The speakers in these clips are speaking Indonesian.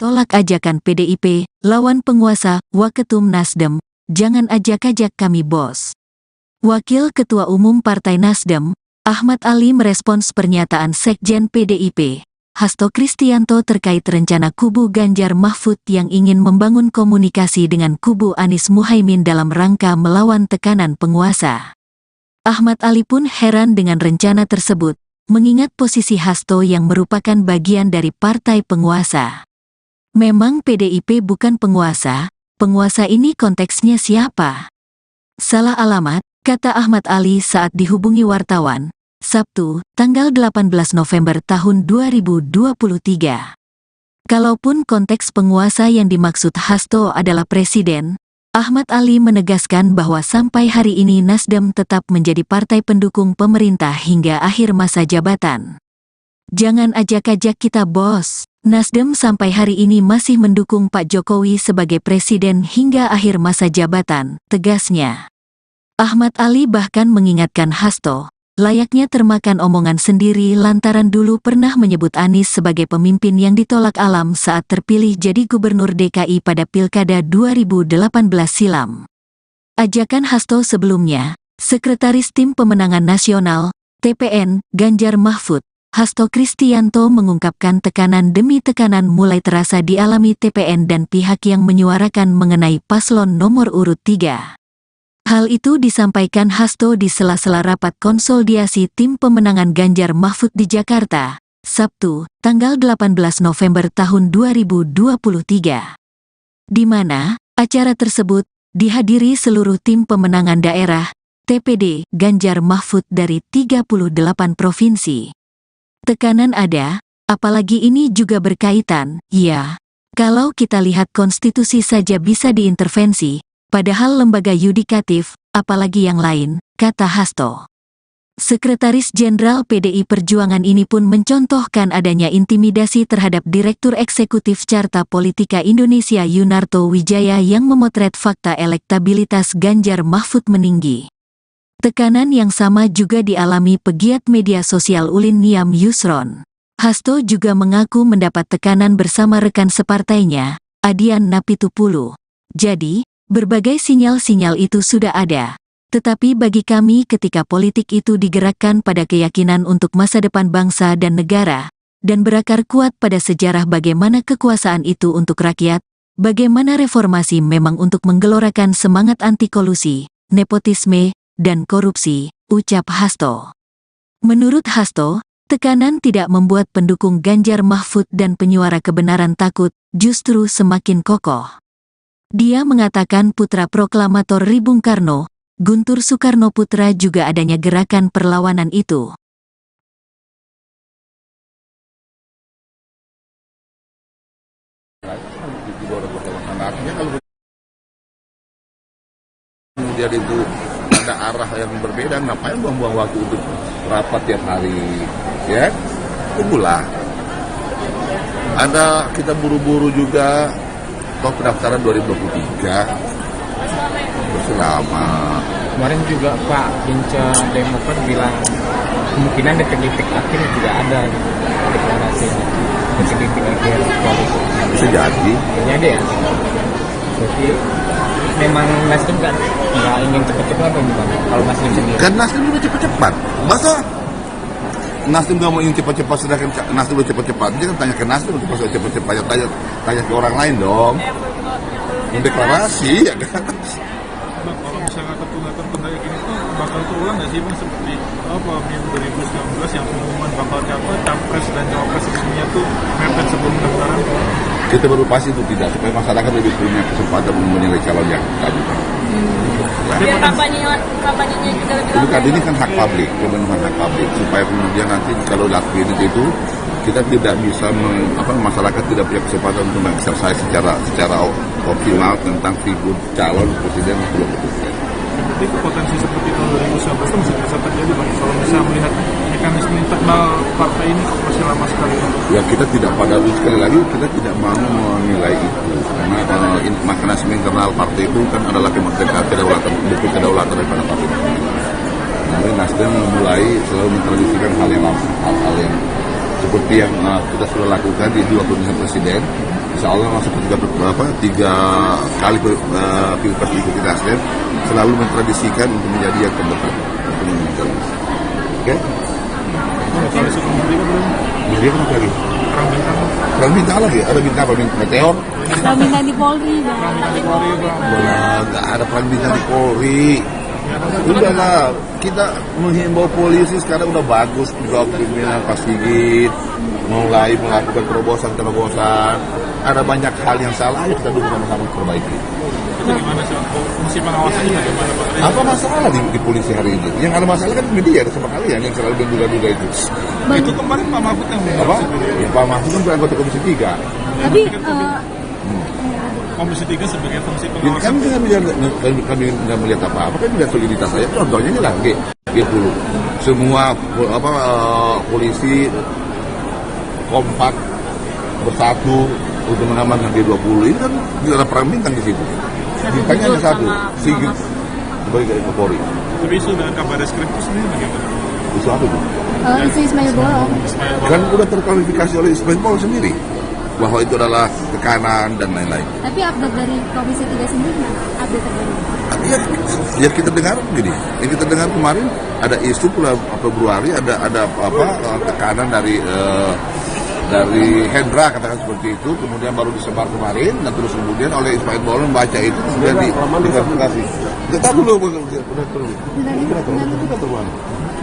Tolak ajakan PDIP, lawan penguasa, Waketum Nasdem, jangan ajak-ajak kami bos. Wakil Ketua Umum Partai Nasdem, Ahmad Ali merespons pernyataan Sekjen PDIP, Hasto Kristianto terkait rencana kubu Ganjar Mahfud yang ingin membangun komunikasi dengan kubu Anies Muhaimin dalam rangka melawan tekanan penguasa. Ahmad Ali pun heran dengan rencana tersebut, mengingat posisi Hasto yang merupakan bagian dari partai penguasa. Memang PDIP bukan penguasa, penguasa ini konteksnya siapa? Salah alamat, kata Ahmad Ali saat dihubungi wartawan, Sabtu, tanggal 18 November tahun 2023. Kalaupun konteks penguasa yang dimaksud Hasto adalah presiden, Ahmad Ali menegaskan bahwa sampai hari ini Nasdem tetap menjadi partai pendukung pemerintah hingga akhir masa jabatan. Jangan ajak-ajak kita bos. Nasdem sampai hari ini masih mendukung Pak Jokowi sebagai presiden hingga akhir masa jabatan, tegasnya. Ahmad Ali bahkan mengingatkan Hasto, layaknya termakan omongan sendiri lantaran dulu pernah menyebut Anies sebagai pemimpin yang ditolak alam saat terpilih jadi gubernur DKI pada Pilkada 2018 silam. Ajakan Hasto sebelumnya, Sekretaris Tim Pemenangan Nasional, TPN, Ganjar Mahfud, Hasto Kristianto mengungkapkan tekanan demi tekanan mulai terasa dialami TPN dan pihak yang menyuarakan mengenai paslon nomor urut 3. Hal itu disampaikan Hasto di sela-sela rapat konsolidasi tim pemenangan Ganjar Mahfud di Jakarta, Sabtu, tanggal 18 November tahun 2023. Di mana, acara tersebut dihadiri seluruh tim pemenangan daerah, TPD, Ganjar Mahfud dari 38 provinsi. Tekanan ada, apalagi ini juga berkaitan, ya. Kalau kita lihat konstitusi saja bisa diintervensi, padahal lembaga yudikatif, apalagi yang lain, kata Hasto. Sekretaris Jenderal PDI Perjuangan ini pun mencontohkan adanya intimidasi terhadap Direktur Eksekutif Carta Politika Indonesia Yunarto Wijaya yang memotret fakta elektabilitas Ganjar Mahfud meninggi. Tekanan yang sama juga dialami pegiat media sosial Ulin Niam Yusron. Hasto juga mengaku mendapat tekanan bersama rekan separtainya, Adian Napitupulu. Jadi, berbagai sinyal-sinyal itu sudah ada. Tetapi bagi kami ketika politik itu digerakkan pada keyakinan untuk masa depan bangsa dan negara, dan berakar kuat pada sejarah bagaimana kekuasaan itu untuk rakyat, bagaimana reformasi memang untuk menggelorakan semangat anti kolusi, nepotisme, dan korupsi, ucap Hasto. Menurut Hasto, tekanan tidak membuat pendukung Ganjar Mahfud dan penyuara kebenaran takut, justru semakin kokoh. Dia mengatakan putra proklamator Bung Karno, Guntur Soekarno Putra juga adanya gerakan perlawanan itu. Artinya kalau kemudian itu ada arah yang berbeda, ngapain buang-buang waktu untuk rapat tiap hari, ya? Tunggulah. Ada kita buru-buru juga, toh pendaftaran 2023, masih lama. Kemarin juga Pak Binca Demokrat bilang kemungkinan detik-detik akhir juga ada deklarasinya, detik-detik akhir koalisi. Bisa jadi. Jadi ya. Jadi memang Nasdem nggak ingin cepat-cepat atau gimana? Kalau Nasdem sendiri? Kan Nasdem juga cepat-cepat. Masa Nasdem nggak mau ingin cepat-cepat, sedangkan Nasdem udah cepat-cepat. Dia kan tanya ke Nasdem untuk masa cepat-cepat, tanya ke orang lain dong. Mendeklarasi, ya kan? Bang, kalau misalnya tertunda gini tuh bakal terulang nggak sih Bang seperti pemilu 2019 yang pengumuman bakal capres dan cawapres resminya tuh mepet sebelum pendaftaran? Kita berupaya untuk tidak, supaya masyarakat lebih punya kesempatan untuk menilai calon yang tadi. Biar kampanyenya juga lebih Bukan, ini kan hak publik, pemenuhan hak publik, supaya kemudian nanti kalau lakuin itu kita tidak bisa masyarakat tidak punya kesempatan untuk mengeksersis secara optimal tentang figur calon presiden belum presiden. Jadi potensi seperti tahun 2019 itu bisa terjadi Bang, kalau misalnya melihat mekanisme internal partai ini kok masih lama sekali. Ya kita tidak, pada sekali lagi kita tidak mau menilai itu, karena mekanisme internal partai itu kan adalah kedaulatan daripada partai. Jadi Nasdem mulai selalu mentradisikan hal yang lama, hal-hal yang seperti yang kita sudah lakukan di 2 pemilihan presiden, Insya Allah masuk tiga kali pilpres ikuti Nasdem selalu mentradisikan untuk menjadi yang terdepan. Oke? Kalau sebelum Merdeka belum Jadi kenapa lagi? perang bintang. Perang bintang lagi, ada bintang apa? Meteor? Perang bintang di Polri, Bang. Di Polri, Bang. Nggak ada perang bintang di Polri. Udahlah, kita menghimbau polisi sekarang udah bagus juga pimpinan Pak Sigit mulai melakukan terobosan. Ada banyak hal yang salah, ayo kita duduk sama-sama perbaiki. Itu gimana sih? Fungsi pengawasannya bagaimana, Pak? Apa masalah di polisi hari ini? Yang ada masalah kan media sama kalian yang selalu menduga-duga itu. Itu kemarin Pak Mahfud yang Apa? Ya, Pak Mahfud kan bukan anggota Komisi 3. Tapi Komisi 3 sebagai fungsi Jadi pengawasan. kami nggak melihat apa-apa, kan melihat soliditas saya. Contohnya ini lah, G10. Semua polisi kompak bersatu untuk mengamankan G20. Ini kan ada perang bintang di situ. Bintangnya ada satu, Sigit sebagai Kapolri. Tapi isu dengan kabar reskrim itu sendiri bagaimana? Itu apa itu? isu Ismail Bolong. Kan udah terklarifikasi oleh Ismail Bolong sendiri bahwa itu adalah tekanan dan lain-lain. Tapi update dari Komisi 3 sendiri mana? Update terbaru. Ya kita dengar begini, yang kita dengar kemarin ada isu bulan Februari ada tekanan dari Hendra katakan seperti itu, kemudian baru disebar kemarin dan terus kemudian oleh Ismail Bolong membaca itu kemudian diklarifikasi. Kita dulu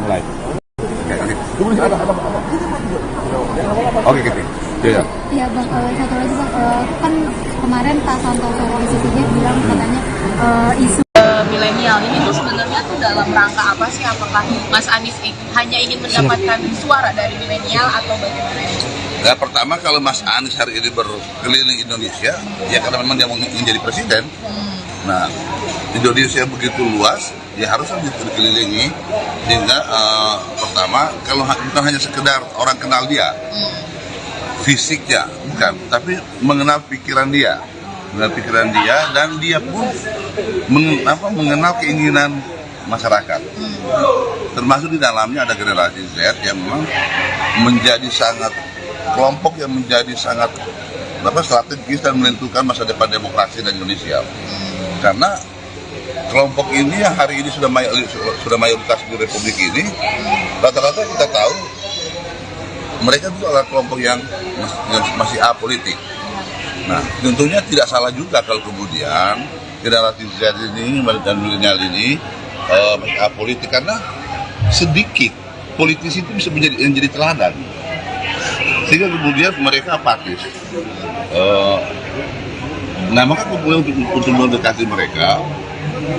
mulai. Kemudian ada apa? Oke, Kiti. Ya. Iya Bang, satu lagi Bang, kan kemarin Pak Santoso Komisi 3 bilang katanya isu milenial ini tuh sebenarnya tuh dalam rangka apa sih? Apakah Mas Anies hanya ingin mendapatkan suara dari milenial atau bagaimana? Nah, pertama kalau Mas Anies hari ini berkeliling Indonesia, ya karena memang dia mau menjadi presiden. Nah, Indonesia begitu luas, ya harusnya dikelilingi sehingga pertama kalau bukan hanya sekedar orang kenal dia, fisiknya bukan, tapi mengenal pikiran dia, dan dia pun mengenal keinginan masyarakat. Termasuk di dalamnya ada generasi Z yang memang menjadi sangat kelompok yang menjadi sangat strategis dan menentukan masa depan demokrasi di Indonesia. Karena kelompok ini yang hari ini sudah mayoritas di Republik ini, rata-rata kita tahu mereka itu adalah kelompok yang masih apolitik. Nah, tentunya tidak salah juga kalau kemudian generasi Z ini dan milenial ini masih apolitik, karena sedikit politisi itu bisa menjadi teladan. Sehingga kemudian mereka apatis. Nah, maka kemudian untuk mendekati mereka,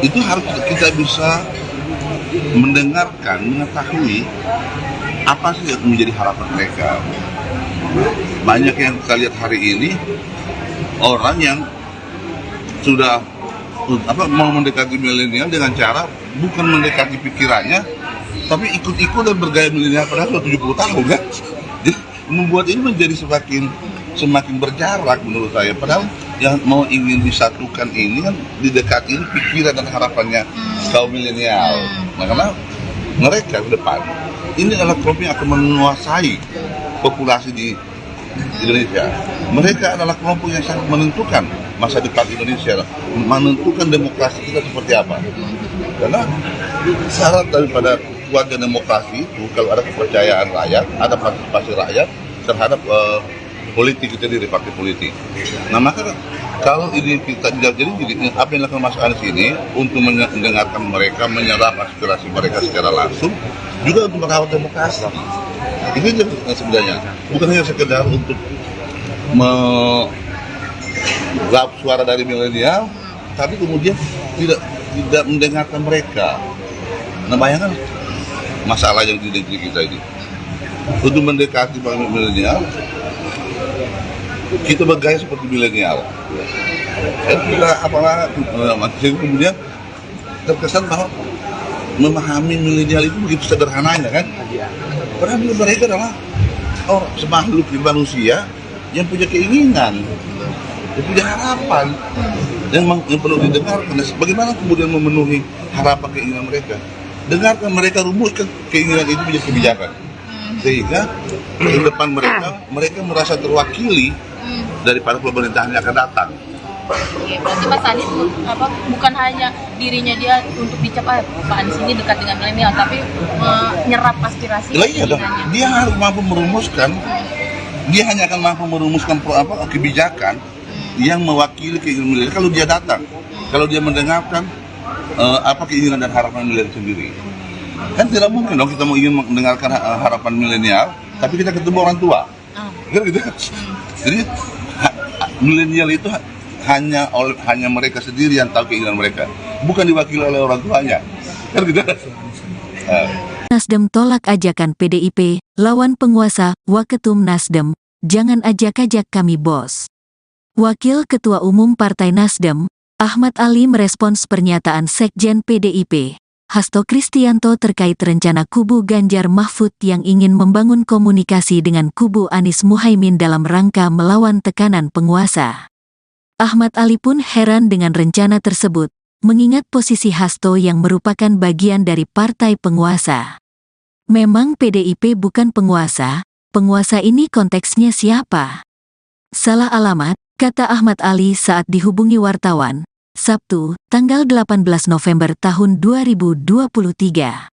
itu harus kita bisa mendengarkan, mengetahui apa sih yang menjadi harapan mereka. Banyak yang kita lihat hari ini, orang yang sudah mau mendekati milenial dengan cara bukan mendekati pikirannya, tapi ikut-ikut dan bergaya milenial padahal sudah 70 tahun kan. Jadi membuat ini menjadi semakin berjarak menurut saya. Padahal yang mau ingin disatukan ini kan didekati pikiran dan harapannya kaum milenial. Nah, karena mereka ke depan ini adalah kelompok yang akan menguasai populasi di Indonesia. Mereka adalah kelompok yang sangat menentukan masa depan Indonesia, menentukan demokrasi kita seperti apa. Karena syarat daripada kuatnya demokrasi itu kalau ada kepercayaan rakyat, ada partisipasi rakyat terhadap politik itu dari partai politik. Nah, maka kalau ini kita jadi apa yang dilakukan Mas Anies ini untuk mendengarkan mereka, menyerap aspirasi mereka secara langsung, juga untuk merawat demokrasi. Itu sebenarnya bukan hanya sekedar untuk meraup suara dari milenial, tapi kemudian tidak mendengarkan mereka. Nah, bayangkan masalah yang di negeri kita ini. Untuk mendekati milenial, kita bergaya seperti milenial. Saya kira kemudian terkesan bahwa memahami milenial itu begitu sederhananya kan. Padahal mereka adalah makhluk manusia yang punya keinginan, yang punya harapan, yang perlu didengarkan. Bagaimana kemudian memenuhi harapan keinginan mereka? Dengarkan mereka, rumuskan keinginan itu menjadi kebijakan, sehingga ke depan mereka merasa terwakili daripada pemerintahan yang akan datang. Oke, berarti Mas Anies bukan hanya dirinya dia untuk dicap Pak Anies ini dekat dengan milenial, tapi menyerap aspirasi Iya dong, dia harus mampu merumuskan, dia hanya akan mampu merumuskan kebijakan yang mewakili keinginan milenial kalau dia datang, kalau dia mendengarkan keinginan dan harapan milenial sendiri. Kan tidak mungkin dong kita mau ingin mendengarkan harapan milenial, tapi kita ketemu orang tua, kan gitu. Jadi milenial itu hanya mereka sendiri yang tahu keinginan mereka, bukan diwakili oleh orang tuanya, kan gitu. Nasdem tolak ajakan PDIP, lawan penguasa, Waketum Nasdem, jangan ajak-ajak kami bos. Wakil Ketua Umum Partai Nasdem, Ahmad Ali merespons pernyataan Sekjen PDIP, Hasto Kristianto terkait rencana kubu Ganjar Mahfud yang ingin membangun komunikasi dengan kubu Anies Muhaimin dalam rangka melawan tekanan penguasa. Ahmad Ali pun heran dengan rencana tersebut, mengingat posisi Hasto yang merupakan bagian dari partai penguasa. Memang PDIP bukan penguasa ini konteksnya siapa? Salah alamat, kata Ahmad Ali saat dihubungi wartawan, Sabtu, tanggal 18 November tahun 2023.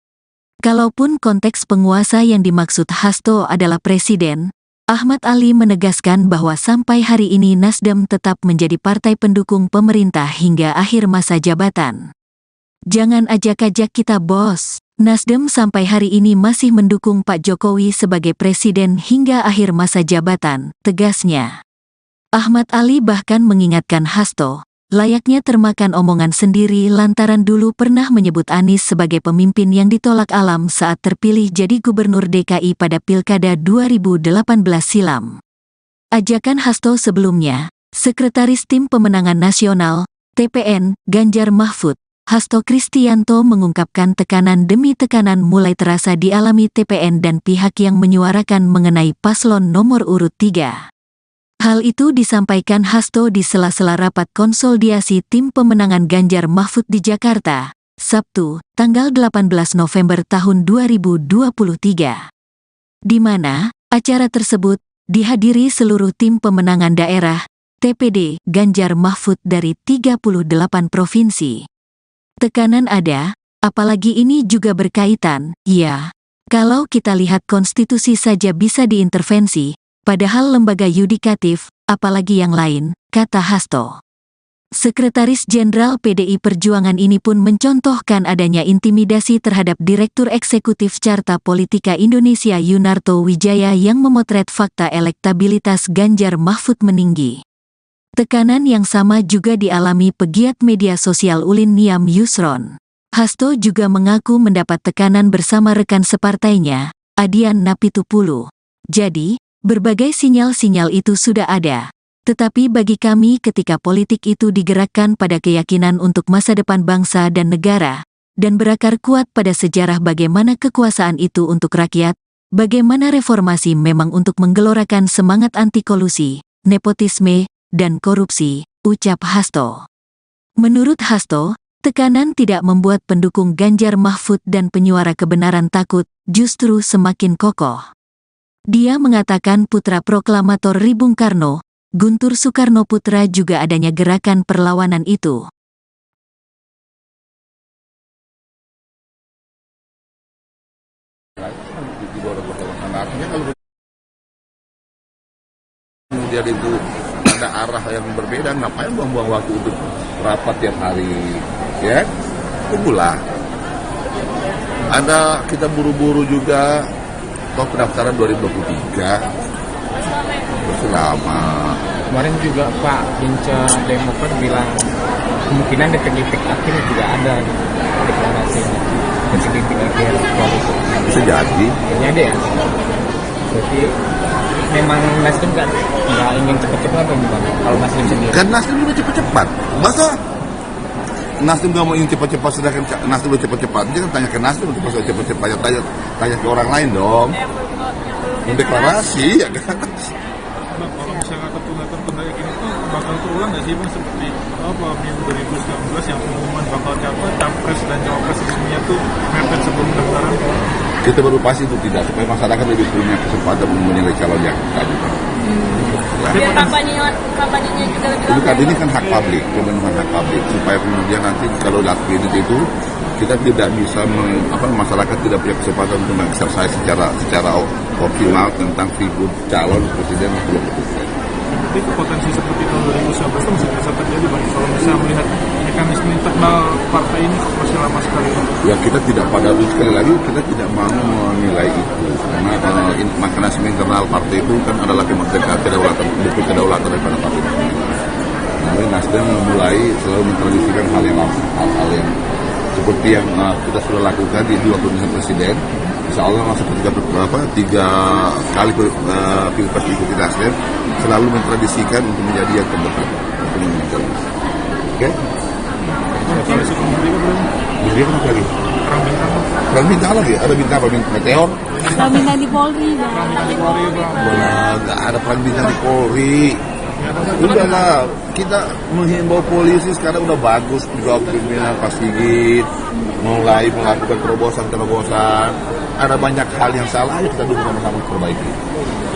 Kalaupun konteks penguasa yang dimaksud Hasto adalah presiden, Ahmad Ali menegaskan bahwa sampai hari ini Nasdem tetap menjadi partai pendukung pemerintah hingga akhir masa jabatan. Jangan ajak-ajak kita bos, Nasdem sampai hari ini masih mendukung Pak Jokowi sebagai presiden hingga akhir masa jabatan, tegasnya. Ahmad Ali bahkan mengingatkan Hasto, layaknya termakan omongan sendiri lantaran dulu pernah menyebut Anies sebagai pemimpin yang ditolak alam saat terpilih jadi gubernur DKI pada Pilkada 2018 silam. Ajakan Hasto sebelumnya, Sekretaris Tim Pemenangan Nasional, TPN, Ganjar Mahfud, Hasto Kristianto mengungkapkan tekanan demi tekanan mulai terasa dialami TPN dan pihak yang menyuarakan mengenai paslon nomor urut 3. Hal itu disampaikan Hasto di sela-sela rapat konsolidasi tim pemenangan Ganjar Mahfud di Jakarta, Sabtu, tanggal 18 November tahun 2023. Di mana, acara tersebut dihadiri seluruh tim pemenangan daerah, TPD, Ganjar Mahfud dari 38 provinsi. Tekanan ada, apalagi ini juga berkaitan, ya, kalau kita lihat konstitusi saja bisa diintervensi, padahal lembaga yudikatif, apalagi yang lain, kata Hasto. Sekretaris Jenderal PDI Perjuangan ini pun mencontohkan adanya intimidasi terhadap Direktur Eksekutif Carta Politika Indonesia Yunarto Wijaya yang memotret fakta elektabilitas Ganjar Mahfud meninggi. Tekanan yang sama juga dialami pegiat media sosial Ulin Niam Yusron. Hasto juga mengaku mendapat tekanan bersama rekan separtainya, Adian Napitupulu. Jadi, berbagai sinyal-sinyal itu sudah ada, tetapi bagi kami ketika politik itu digerakkan pada keyakinan untuk masa depan bangsa dan negara, dan berakar kuat pada sejarah bagaimana kekuasaan itu untuk rakyat, bagaimana reformasi memang untuk menggelorakan semangat anti-kolusi, nepotisme, dan korupsi, ucap Hasto. Menurut Hasto, tekanan tidak membuat pendukung Ganjar Mahfud dan penyuara kebenaran takut, justru semakin kokoh. Dia mengatakan putra proklamator Bung Karno, Guntur Soekarno Putra juga adanya gerakan perlawanan itu. Artinya kalau kemudian itu ada arah yang berbeda, ngapain buang-buang waktu untuk rapat tiap hari, ya? Tunggulah. Kita buru-buru juga. Toh pendaftaran 2023 masih lama. Kemarin juga Pak Binca Demokrat bilang kemungkinan detik-detik akhir tidak ada deklarasinya, detik-detik akhir koalisi. Bisa jadi. Kayaknya ada ya. Jadi memang Nasdem nggak ingin cepat-cepat atau gimana? Kalau Nasdem sendiri. Kan Nasdem udah cepat-cepat. Masa Nasdem gak mau ingin cepat-cepat, sedangkan Nasdem udah cepat-cepat. Jangan tanya ke Nasdem untuk pasal cepat-cepat, tanya ke orang lain dong. Mendeklarasi, ya kan? Bang, kalau misalnya tertunda gini tuh bakal terulang nggak sih Bang seperti pemilu 2019 yang pengumuman bakal capres dan cawapres resminya tuh mepet sebelum pendaftaran? Kita baru pasti itu tidak, supaya masyarakat lebih punya kesempatan menilai calon yang tadi. Biar kampanyenya juga lebih Bukan, ini kan hak publik, pemenuhan hak publik, supaya kemudian nanti kalau lakbid itu kita tidak bisa masyarakat tidak punya kesempatan untuk mengeksersis secara optimal tentang figur calon presiden atau wakil presiden. Tapi potensi seperti tahun 2019 itu masih bisa terjadi Bang, kalau bisa melihat mekanisme internal partai ini kok masih lama sekali. Ya kita tidak sekali lagi kita tidak mau menilai itu karena mekanisme internal partai itu kan adalah kedaulatan daripada partai. Jadi Nasdem mulai selalu mentradisikan hal yang seperti yang kita sudah lakukan di 2 pemilihan presiden. Insya Allah masuk ke 3 kali pilpres ikuti Nasdem selalu mentradisikan untuk menjadi yang terdepan. Oke? Koalisi pemerintah belum? Jadi apa lagi? Perang bintang lagi? Ada bintang apa? Meteor? Perang bintang di Polri, Bang. Nggak ada perang bintang di Polri. Udahlah, kita menghimbau polisi sekarang udah bagus juga pimpinan Pak Sigit mulai melakukan terobosan. Ada banyak hal yang salah, ayo kita duduk sama-sama perbaiki.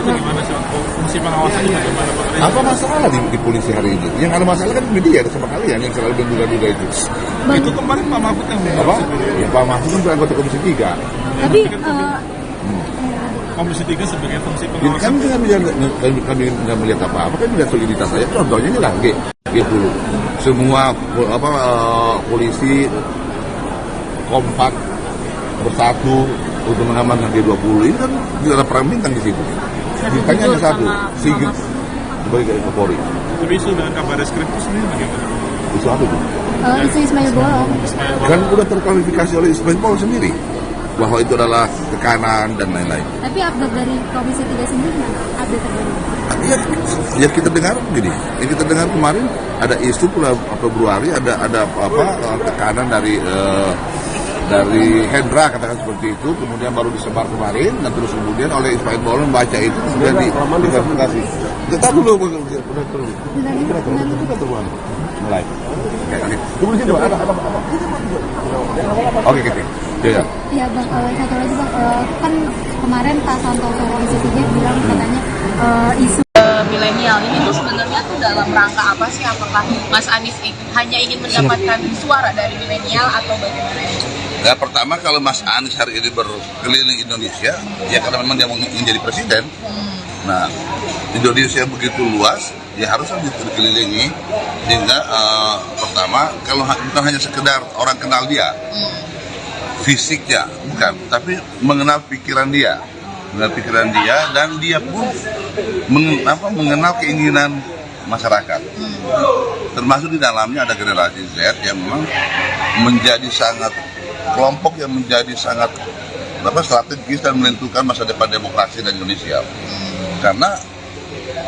Itu gimana sih? Fungsi pengawasannya bagaimana Pak? Apa masalah di polisi hari ini? Yang ada masalah kan media sama kalian yang selalu menduga-duga itu. Itu kemarin Pak Mahfud yang Apa? Ya Pak Mahfud kan anggota Komisi 3. Tapi Komisi 3 sebagai fungsi Ini pengawasan. kan kami nggak melihat apa-apa, kan melihat soliditas saya. Contohnya ini lah, G10. Semua polisi kompak bersatu untuk mengamankan G20. Ini kan tidak ada perang bintang di situ. Bintangnya hanya satu, Sigit sebagai Kapolri. Tapi isu dengan kabar reskrim itu sebenarnya bagaimana? Itu apa tuh? isu Ismail Bolong. Kan udah terklarifikasi oleh Ismail Bolong sendiri bahwa itu adalah tekanan dan lain-lain. Tapi update dari Komisi 3 sendiri mana? Update terbaru. Ya kita dengar gini, yang kita dengar kemarin ada isu Februari ada tekanan dari Hendra katakan seperti itu, kemudian baru disebar kemarin dan terus kemudian oleh Ismail Bolong baca itu kemudian diklarifikasi. Kita dulu mulai. Tunggu di sini ada apa? Oke, gitu. Ya. Iya Bang, satu lagi Bang, kan kemarin Pak Santoso Komisi 3 bilang katanya isu milenial ini tuh sebenarnya tuh dalam rangka apa sih? Apakah Mas Anies hanya ingin mendapatkan suara dari milenial atau bagaimana? Ya pertama kalau Mas Anies hari ini berkeliling Indonesia, ya karena memang dia ingin jadi presiden. Nah, Indonesia begitu luas, ya harusnya dikelilingi sehingga pertama kalau bukan hanya sekedar orang kenal dia, fisiknya bukan, tapi mengenal pikiran dia, dan dia pun mengenal keinginan masyarakat. Termasuk di dalamnya ada generasi Z yang memang menjadi sangat kelompok yang menjadi sangat strategis dan menentukan masa depan demokrasi dan Indonesia. Karena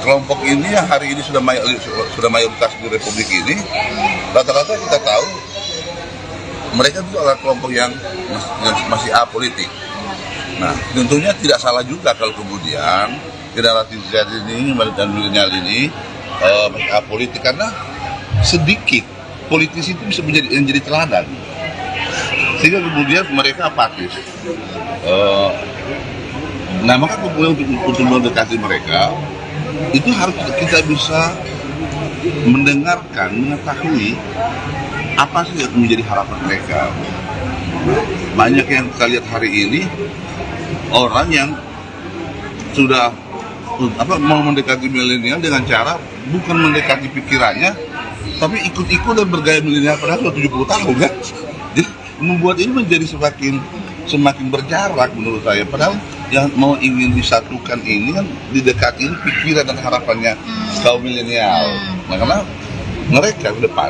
kelompok ini yang hari ini sudah mayoritas di Republik ini, rata-rata kita tahu mereka itu adalah kelompok yang masih apolitik. Nah, tentunya tidak salah juga kalau kemudian generasi Z ini dan milenial ini masih apolitik, karena sedikit politisi itu bisa menjadi teladan. Sehingga kemudian mereka apatis. Nah, maka kemudian untuk mendekati mereka itu harus kita bisa mendengarkan, mengetahui apa sih yang menjadi harapan mereka. Banyak yang kita lihat hari ini orang yang sudah mau mendekati milenial dengan cara bukan mendekati pikirannya, tapi ikut-ikut dan bergaya milenial padahal sudah 70 tahun kan. Jadi membuat ini menjadi semakin berjarak menurut saya. Padahal yang ingin disatukan ini kan didekati pikiran dan harapannya kaum milenial. Nah, karena mereka ke depan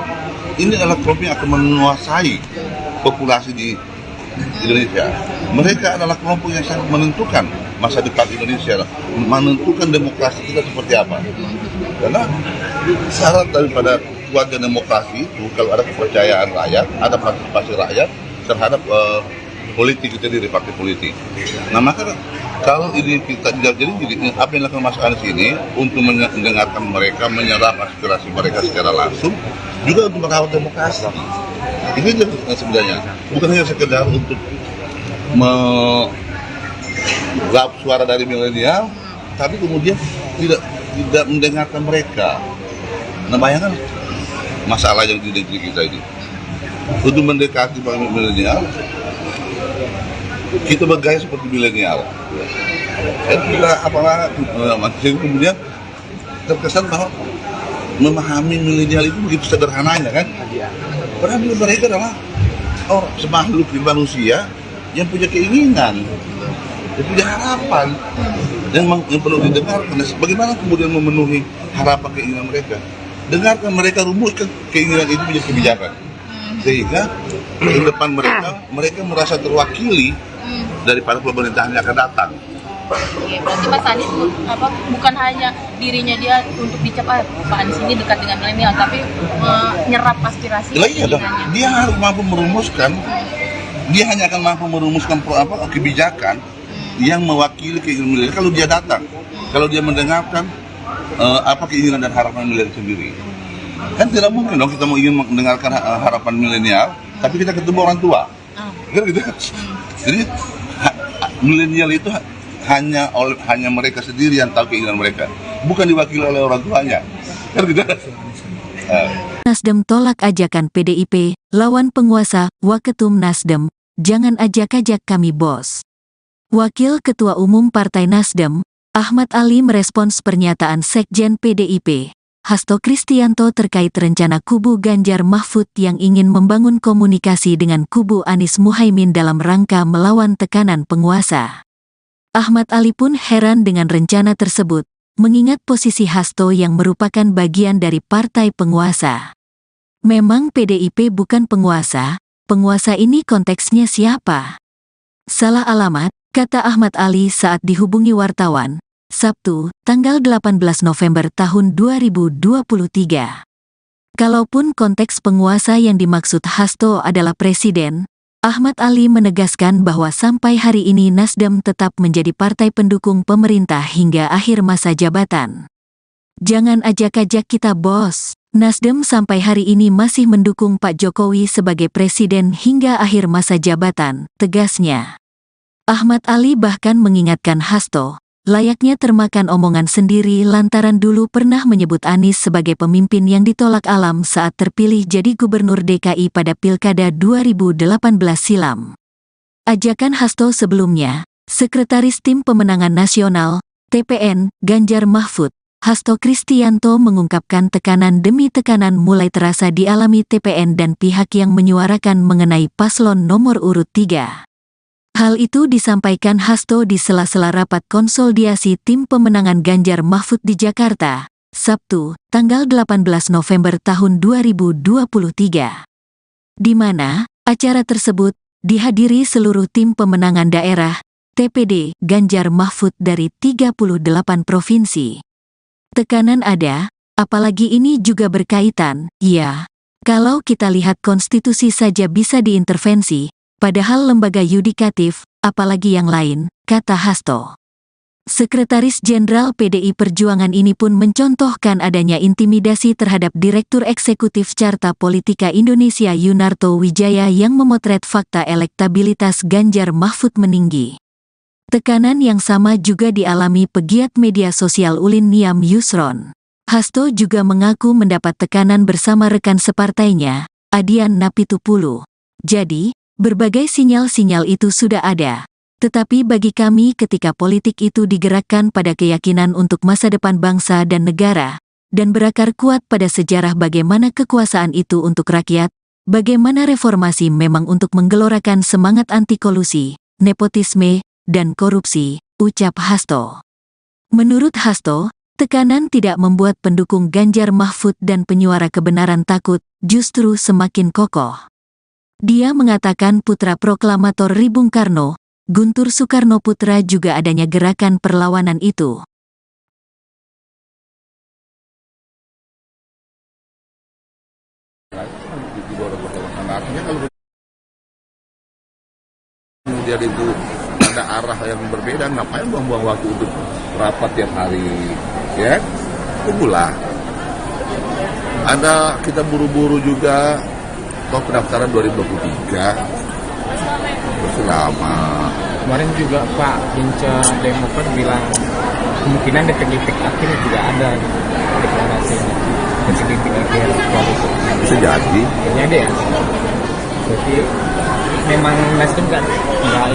ini adalah kelompok yang akan menguasai populasi di Indonesia. Mereka adalah kelompok yang sangat menentukan masa depan Indonesia, menentukan demokrasi kita seperti apa. Karena syarat daripada kuatnya demokrasi itu kalau ada kepercayaan rakyat, ada partisipasi rakyat terhadap politik itu sendiri, partai politik. Nah, maka kalau ini kita jadi apa yang dilakukan Mas Anies ini untuk mendengarkan mereka, menyerap aspirasi mereka secara langsung, juga untuk merawat demokrasi. Ini sebenarnya bukan hanya sekedar untuk meraup suara dari milenial, tapi kemudian tidak tidak mendengarkan mereka. Nah bayangkan masalah yang di negeri kita ini. Untuk mendekati para milenial, kita bergaya seperti milenial. Kita apalah kemudian terkesan bahwa memahami milenial itu begitu sederhananya kan? Padahal mereka adalah semakhluk manusia yang punya keinginan, yang punya harapan, yang perlu didengarkan. Bagaimana kemudian memenuhi harapan keinginan mereka? Dengarkan mereka, rumuskan keinginan itu menjadi kebijakan, sehingga ke depan mereka merasa terwakili daripada pemerintahan yang akan datang. Oke, berarti Mas Anies bukan hanya dirinya dia untuk dicap Pak Anies ini dekat dengan milenial, tapi menyerap aspirasi. Iya dong, dia harus mampu merumuskan. Dia hanya akan mampu merumuskan kebijakan yang mewakili keinginan milenial kalau dia datang, kalau dia mendengarkan keinginan dan harapan milenial sendiri. Kan tidak mungkin dong kita ingin mendengarkan harapan milenial, tapi kita ketemu orang tua. Kan gitu. Jadi milenial itu hanya mereka sendiri yang tahu keinginan mereka, bukan diwakili oleh orang tuanya. Kan gitu. Nasdem tolak ajakan PDIP, lawan penguasa, Waketum Nasdem, jangan ajak-ajak kami bos. Wakil Ketua Umum Partai Nasdem, Ahmad Ali merespons pernyataan Sekjen PDIP, Hasto Kristianto terkait rencana kubu Ganjar Mahfud yang ingin membangun komunikasi dengan kubu Anies Muhaimin dalam rangka melawan tekanan penguasa. Ahmad Ali pun heran dengan rencana tersebut, mengingat posisi Hasto yang merupakan bagian dari partai penguasa. Memang PDIP bukan penguasa ini konteksnya siapa? Salah alamat, kata Ahmad Ali saat dihubungi wartawan, Sabtu, tanggal 18 November tahun 2023. Kalaupun konteks penguasa yang dimaksud Hasto adalah presiden, Ahmad Ali menegaskan bahwa sampai hari ini Nasdem tetap menjadi partai pendukung pemerintah hingga akhir masa jabatan. Jangan ajak-ajak kita bos. Nasdem sampai hari ini masih mendukung Pak Jokowi sebagai presiden hingga akhir masa jabatan, tegasnya. Ahmad Ali bahkan mengingatkan Hasto, layaknya termakan omongan sendiri lantaran dulu pernah menyebut Anies sebagai pemimpin yang ditolak alam saat terpilih jadi gubernur DKI pada Pilkada 2018 silam. Ajakan Hasto sebelumnya, Sekretaris Tim Pemenangan Nasional, TPN, Ganjar Mahfud, Hasto Kristianto mengungkapkan tekanan demi tekanan mulai terasa dialami TPN dan pihak yang menyuarakan mengenai paslon nomor urut 3. Hal itu disampaikan Hasto di sela-sela rapat konsolidasi tim pemenangan Ganjar Mahfud di Jakarta, Sabtu, tanggal 18 November tahun 2023. Di mana acara tersebut dihadiri seluruh tim pemenangan daerah, TPD, Ganjar Mahfud dari 38 provinsi. Tekanan ada, apalagi ini juga berkaitan, ya. Kalau kita lihat konstitusi saja bisa diintervensi, padahal lembaga yudikatif, apalagi yang lain, kata Hasto. Sekretaris Jenderal PDI Perjuangan ini pun mencontohkan adanya intimidasi terhadap Direktur Eksekutif Carta Politika Indonesia Yunarto Wijaya yang memotret fakta elektabilitas Ganjar Mahfud meninggi. Tekanan yang sama juga dialami pegiat media sosial Ulin Niam Yusron. Hasto juga mengaku mendapat tekanan bersama rekan separtainya, Adian Napitupulu. Jadi, berbagai sinyal-sinyal itu sudah ada. Tetapi bagi kami ketika politik itu digerakkan pada keyakinan untuk masa depan bangsa dan negara, dan berakar kuat pada sejarah bagaimana kekuasaan itu untuk rakyat, bagaimana reformasi memang untuk menggelorakan semangat anti-kolusi, nepotisme, dan korupsi, ucap Hasto. Menurut Hasto, tekanan tidak membuat pendukung Ganjar Mahfud dan penyuara kebenaran takut, justru semakin kokoh. Dia mengatakan putra proklamator Ri Bung Karno, Guntur Soekarno Putra juga adanya gerakan perlawanan itu. Artinya kalau kemudian itu ada arah yang berbeda, ngapain buang-buang waktu untuk rapat tiap hari, ya? Tunggulah. Ada kita buru-buru juga. Toh pendaftaran 2023 masih lama. Kemarin juga Pak Hinca Demokrat bilang kemungkinan di titik akhir tidak ada deklarasi di titik akhir koalisi. Bisa jadi. Kayaknya ada ya. Berarti memang Nasdem nggak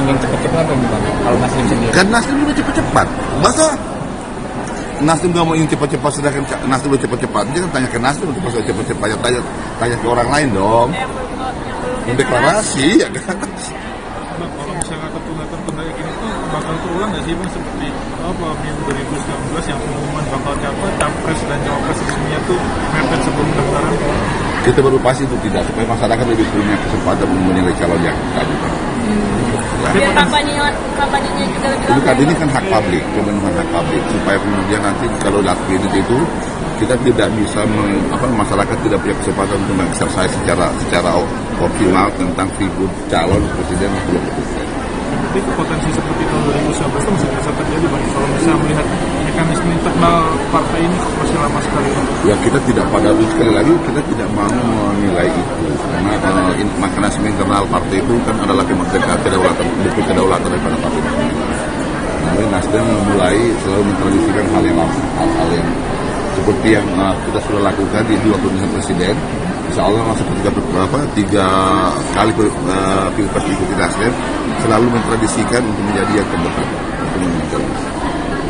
ingin cepat-cepat atau gimana? Kalau Nasdem sendiri? Kan Nasdem juga cepat-cepat. Masa Nasdem nggak mau ingin cepat-cepat, sedangkan Nasdem udah cepat-cepat. Jangan tanya ke Nasdem untuk pasal cepat-cepat, tanya ke orang lain dong. Mendeklarasi ya kan. Bang, kalau misalnya tertunda kayak gini tuh bakal terulang nggak sih bang seperti pemilu 2019 yang pengumuman bakal capres dan cawapres resminya tuh mepet sebelum pendaftaran? Kita baru pasti itu tidak, supaya masyarakat lebih punya kesempatan menilai calon yang tadi. Biar kampanyenya juga lebih Itu kan ini kan hak publik, pemenuhan hak publik, supaya kemudian nanti kalau lakbin itu kita tidak bisa masyarakat tidak punya kesempatan untuk mengeksersai secara optimal tentang figur calon presiden atau wakil presiden. Jadi potensi seperti tahun 2019 itu masih bisa terjadi bang kalau misalnya melihat mekanisme internal partai ini masih lama sekali. Ya kita tidak pada sekali lagi kita tidak mau menilai itu karena mekanisme internal partai itu kan adalah kedaulatan daripada partai. Jadi Nasdem mulai selalu mentradisikan hal yang lama, hal yang seperti yang kita sudah lakukan di 2 pemilihan presiden. Insya Allah masuk ke 3 kali pilpres ikuti Nasdem selalu mentradisikan untuk menjadi yang terdepan.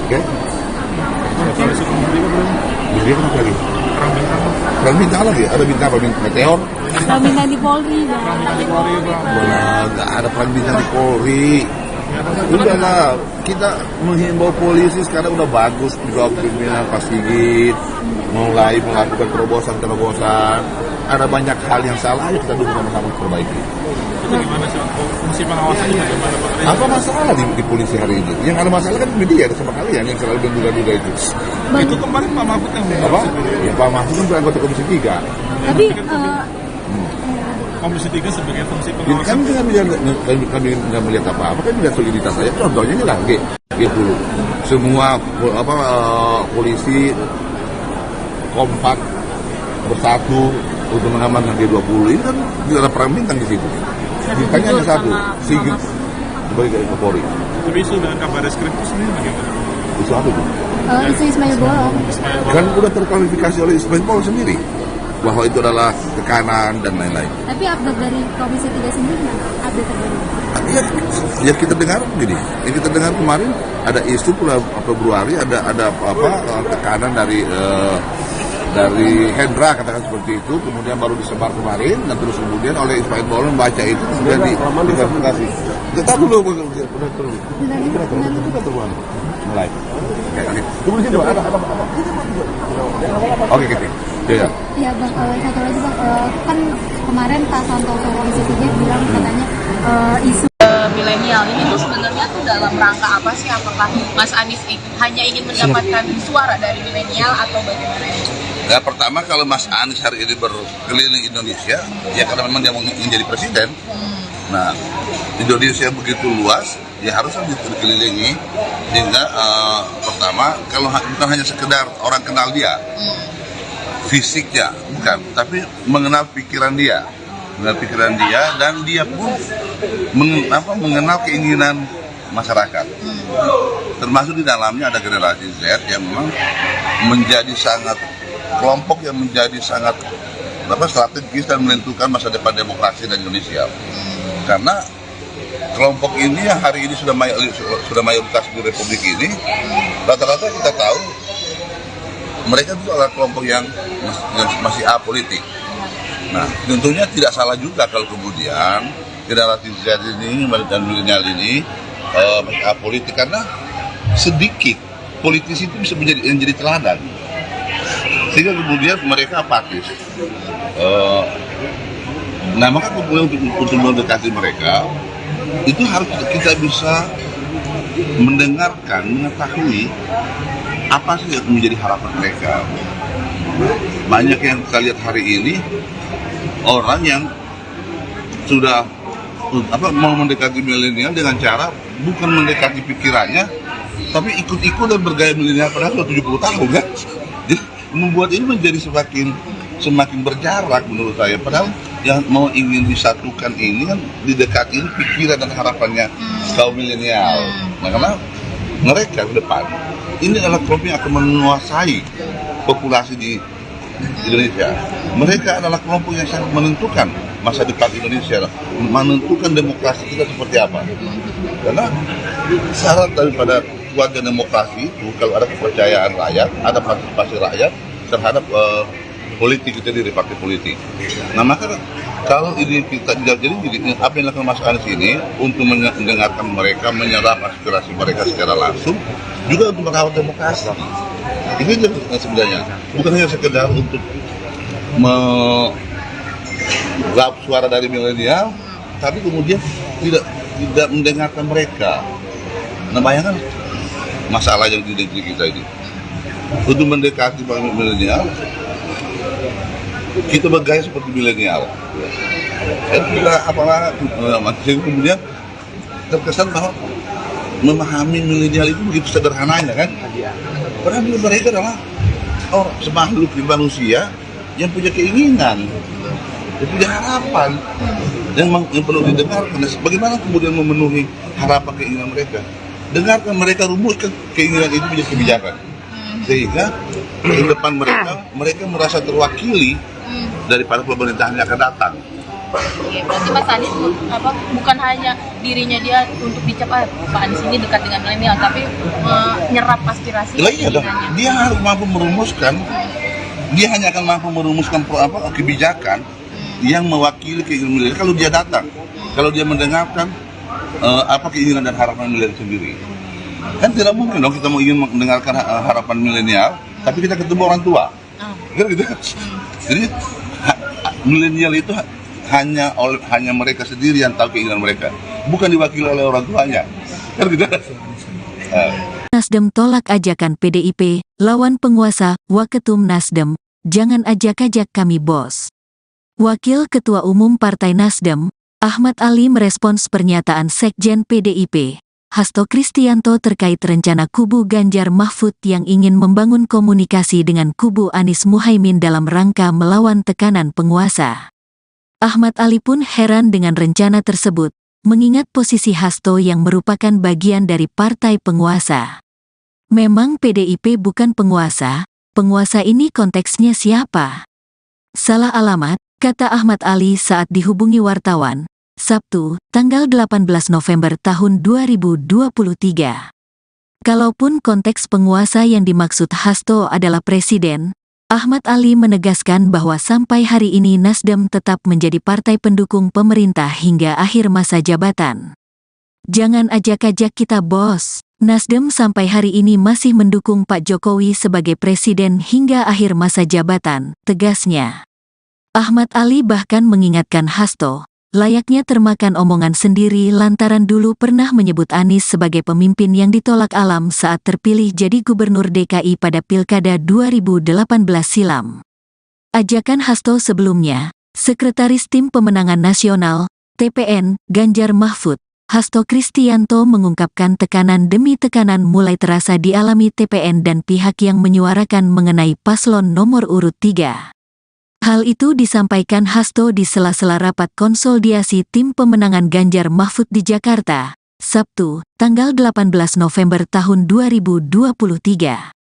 Oke? Kalau suku Menteri kan Jadi apa lagi? perang bintang Perang bintang lagi? Ada bintang apa? Meteor? Perang bintang di Polri, Bang. perang bintang di Polri bang. Nggak ada perang bintang di Polri. Udahlah, kita menghimbau polisi sekarang udah bagus juga pimpinan Pak Sigit mulai melakukan terobosan. Ada banyak hal yang salah, ayo kita duduk sama-sama perbaiki. Itu gimana sih? Fungsi pengawasannya bagaimana Pak? Apa masalah di polisi hari ini? Yang ada masalah kan media sama kalian yang selalu menduga-duga itu. Itu kemarin Pak Mahfud yang Apa? Ya Pak Mahfud kan anggota Komisi 3. Tapi Komisi 3 sebagai fungsi Ini pengawasan. kan kami nggak melihat apa-apa, kan melihat soliditas saya. Contohnya ini lah G10. Semua polisi kompak bersatu untuk mengamankan G20. Ini kan tidak ada perang bintang di situ. Bintangnya ada satu, Sigit sebagai Kapolri. Tapi isu dengan kabar reskrim itu sendiri bagaimana? Itu apa tuh? isu Ismail Bolong. Kan udah terklarifikasi oleh Ismail Bolong sendiri bahwa itu adalah tekanan dan lain-lain. Tapi update dari Komisi 3 sendiri mana? Update terbaru. Ya kita dengar gini, yang kita dengar kemarin ada isu bulan Februari ada tekanan dari Hendra katakan seperti itu, kemudian baru disebar kemarin dan terus kemudian oleh Ismail Bolong baca itu kemudian diklarifikasi. Kita dulu mulai. Tunggu sini ada apa? Oke, oke. Ya. Iya Bang, satu lagi Bang, kan kemarin Pak Santoso Komisi 3 bilang katanya isu milenial ini tuh sebenarnya tuh dalam rangka apa sih? Apakah Mas Anies hanya ingin mendapatkan suara dari milenial atau bagaimana? Ya pertama kalau Mas Anies hari ini berkeliling Indonesia, ya karena memang dia mau menjadi presiden. Nah, Indonesia begitu luas, ya harusnya dikelilingi. Sehingga pertama kalau bukan hanya sekedar orang kenal dia, fisiknya bukan, tapi mengenal pikiran dia, dan dia pun mengenal keinginan masyarakat. Termasuk di dalamnya ada generasi Z yang memang menjadi sangat kelompok yang menjadi sangat strategis dan menentukan masa depan demokrasi dan Indonesia. Karena kelompok ini yang hari ini sudah mayoritas di Republik ini, rata-rata kita tahu mereka itu adalah kelompok yang masih apolitik. Nah, tentunya tidak salah juga kalau kemudian generasi Z ini dan milenial ini masih apolitik, karena sedikit politisi itu bisa menjadi teladan. Sehingga kemudian mereka apatis. Nah, maka kemudian untuk mendekati mereka itu harus kita bisa mendengarkan, mengetahui apa sih yang menjadi harapan mereka. Banyak yang kita lihat hari ini orang yang sudah mau mendekati milenial dengan cara bukan mendekati pikirannya, tapi ikut-ikut dan bergaya milenial padahal sudah 70 tahun kan. Jadi membuat ini menjadi semakin berjarak menurut saya. Padahal yang mau ingin disatukan ini kan didekati pikiran dan harapannya kaum milenial. Nah, karena mereka ke depan ini adalah kelompok yang akan menguasai populasi di Indonesia. Mereka adalah kelompok yang sangat menentukan masa depan Indonesia, menentukan demokrasi kita seperti apa. Karena syarat daripada kuatnya demokrasi itu kalau ada kepercayaan rakyat, ada partisipasi rakyat terhadap politik itu sendiri, partai politik. Nah maka kalau ini kita tidak jadi apa yang dilakukan Mas Anies ini untuk mendengarkan mereka, menyerap aspirasi mereka secara langsung, juga untuk merawat demokrasi. Ini sebenarnya bukan hanya sekedar untuk meraup suara dari milenial, tapi kemudian tidak mendengarkan mereka. Nah bayangkan masalah yang di negeri kita ini. Untuk mendekati para milenial, kita bergaya seperti milenial. Kita kemudian terkesan bahwa memahami milenial itu begitu sederhananya kan? Padahal mereka adalah semakhluk manusia yang punya keinginan, yang punya harapan, yang perlu didengarkan. Bagaimana kemudian memenuhi harapan keinginan mereka? Dengarkan mereka, rumuskan keinginan itu menjadi kebijakan, sehingga ke depan mereka merasa terwakili daripada pemerintahan yang akan datang. Oke, berarti Mas Anies bukan hanya dirinya dia untuk dicap Pak Anies ini dekat dengan milenial, tapi nyerap aspirasi. Iya dong, dia harus mampu merumuskan. Dia hanya akan mampu merumuskan kebijakan yang mewakili keinginan milenial kalau dia datang, kalau dia mendengarkan apa keinginan dan harapan milenial sendiri. Kan tidak mungkin dong kita mau ingin mendengarkan harapan milenial, tapi kita ketemu orang tua. Kan gitu. Jadi milenial itu hanya mereka sendiri yang tahu keinginan mereka, bukan diwakili oleh orang tuanya. Kan gitu. Nasdem tolak ajakan PDIP, lawan penguasa, Waketum Nasdem, jangan ajak-ajak kami bos. Wakil Ketua Umum Partai Nasdem, Ahmad Ali merespons pernyataan Sekjen PDIP, Hasto Kristianto terkait rencana kubu Ganjar Mahfud yang ingin membangun komunikasi dengan kubu Anies Muhaimin dalam rangka melawan tekanan penguasa. Ahmad Ali pun heran dengan rencana tersebut, mengingat posisi Hasto yang merupakan bagian dari partai penguasa. Memang PDIP bukan penguasa ini konteksnya siapa? Salah alamat, kata Ahmad Ali saat dihubungi wartawan, Sabtu, tanggal 18 November tahun 2023. Kalaupun konteks penguasa yang dimaksud Hasto adalah presiden, Ahmad Ali menegaskan bahwa sampai hari ini Nasdem tetap menjadi partai pendukung pemerintah hingga akhir masa jabatan. Jangan ajak-ajak kita bos. Nasdem sampai hari ini masih mendukung Pak Jokowi sebagai presiden hingga akhir masa jabatan, tegasnya. Ahmad Ali bahkan mengingatkan Hasto, layaknya termakan omongan sendiri lantaran dulu pernah menyebut Anies sebagai pemimpin yang ditolak alam saat terpilih jadi gubernur DKI pada Pilkada 2018 silam. Ajakan Hasto sebelumnya, Sekretaris Tim Pemenangan Nasional, TPN, Ganjar Mahfud, Hasto Kristianto mengungkapkan tekanan demi tekanan mulai terasa dialami TPN dan pihak yang menyuarakan mengenai paslon nomor urut 3. Hal itu disampaikan Hasto di sela-sela rapat konsolidasi tim pemenangan Ganjar Mahfud di Jakarta, Sabtu, tanggal 18 November tahun 2023.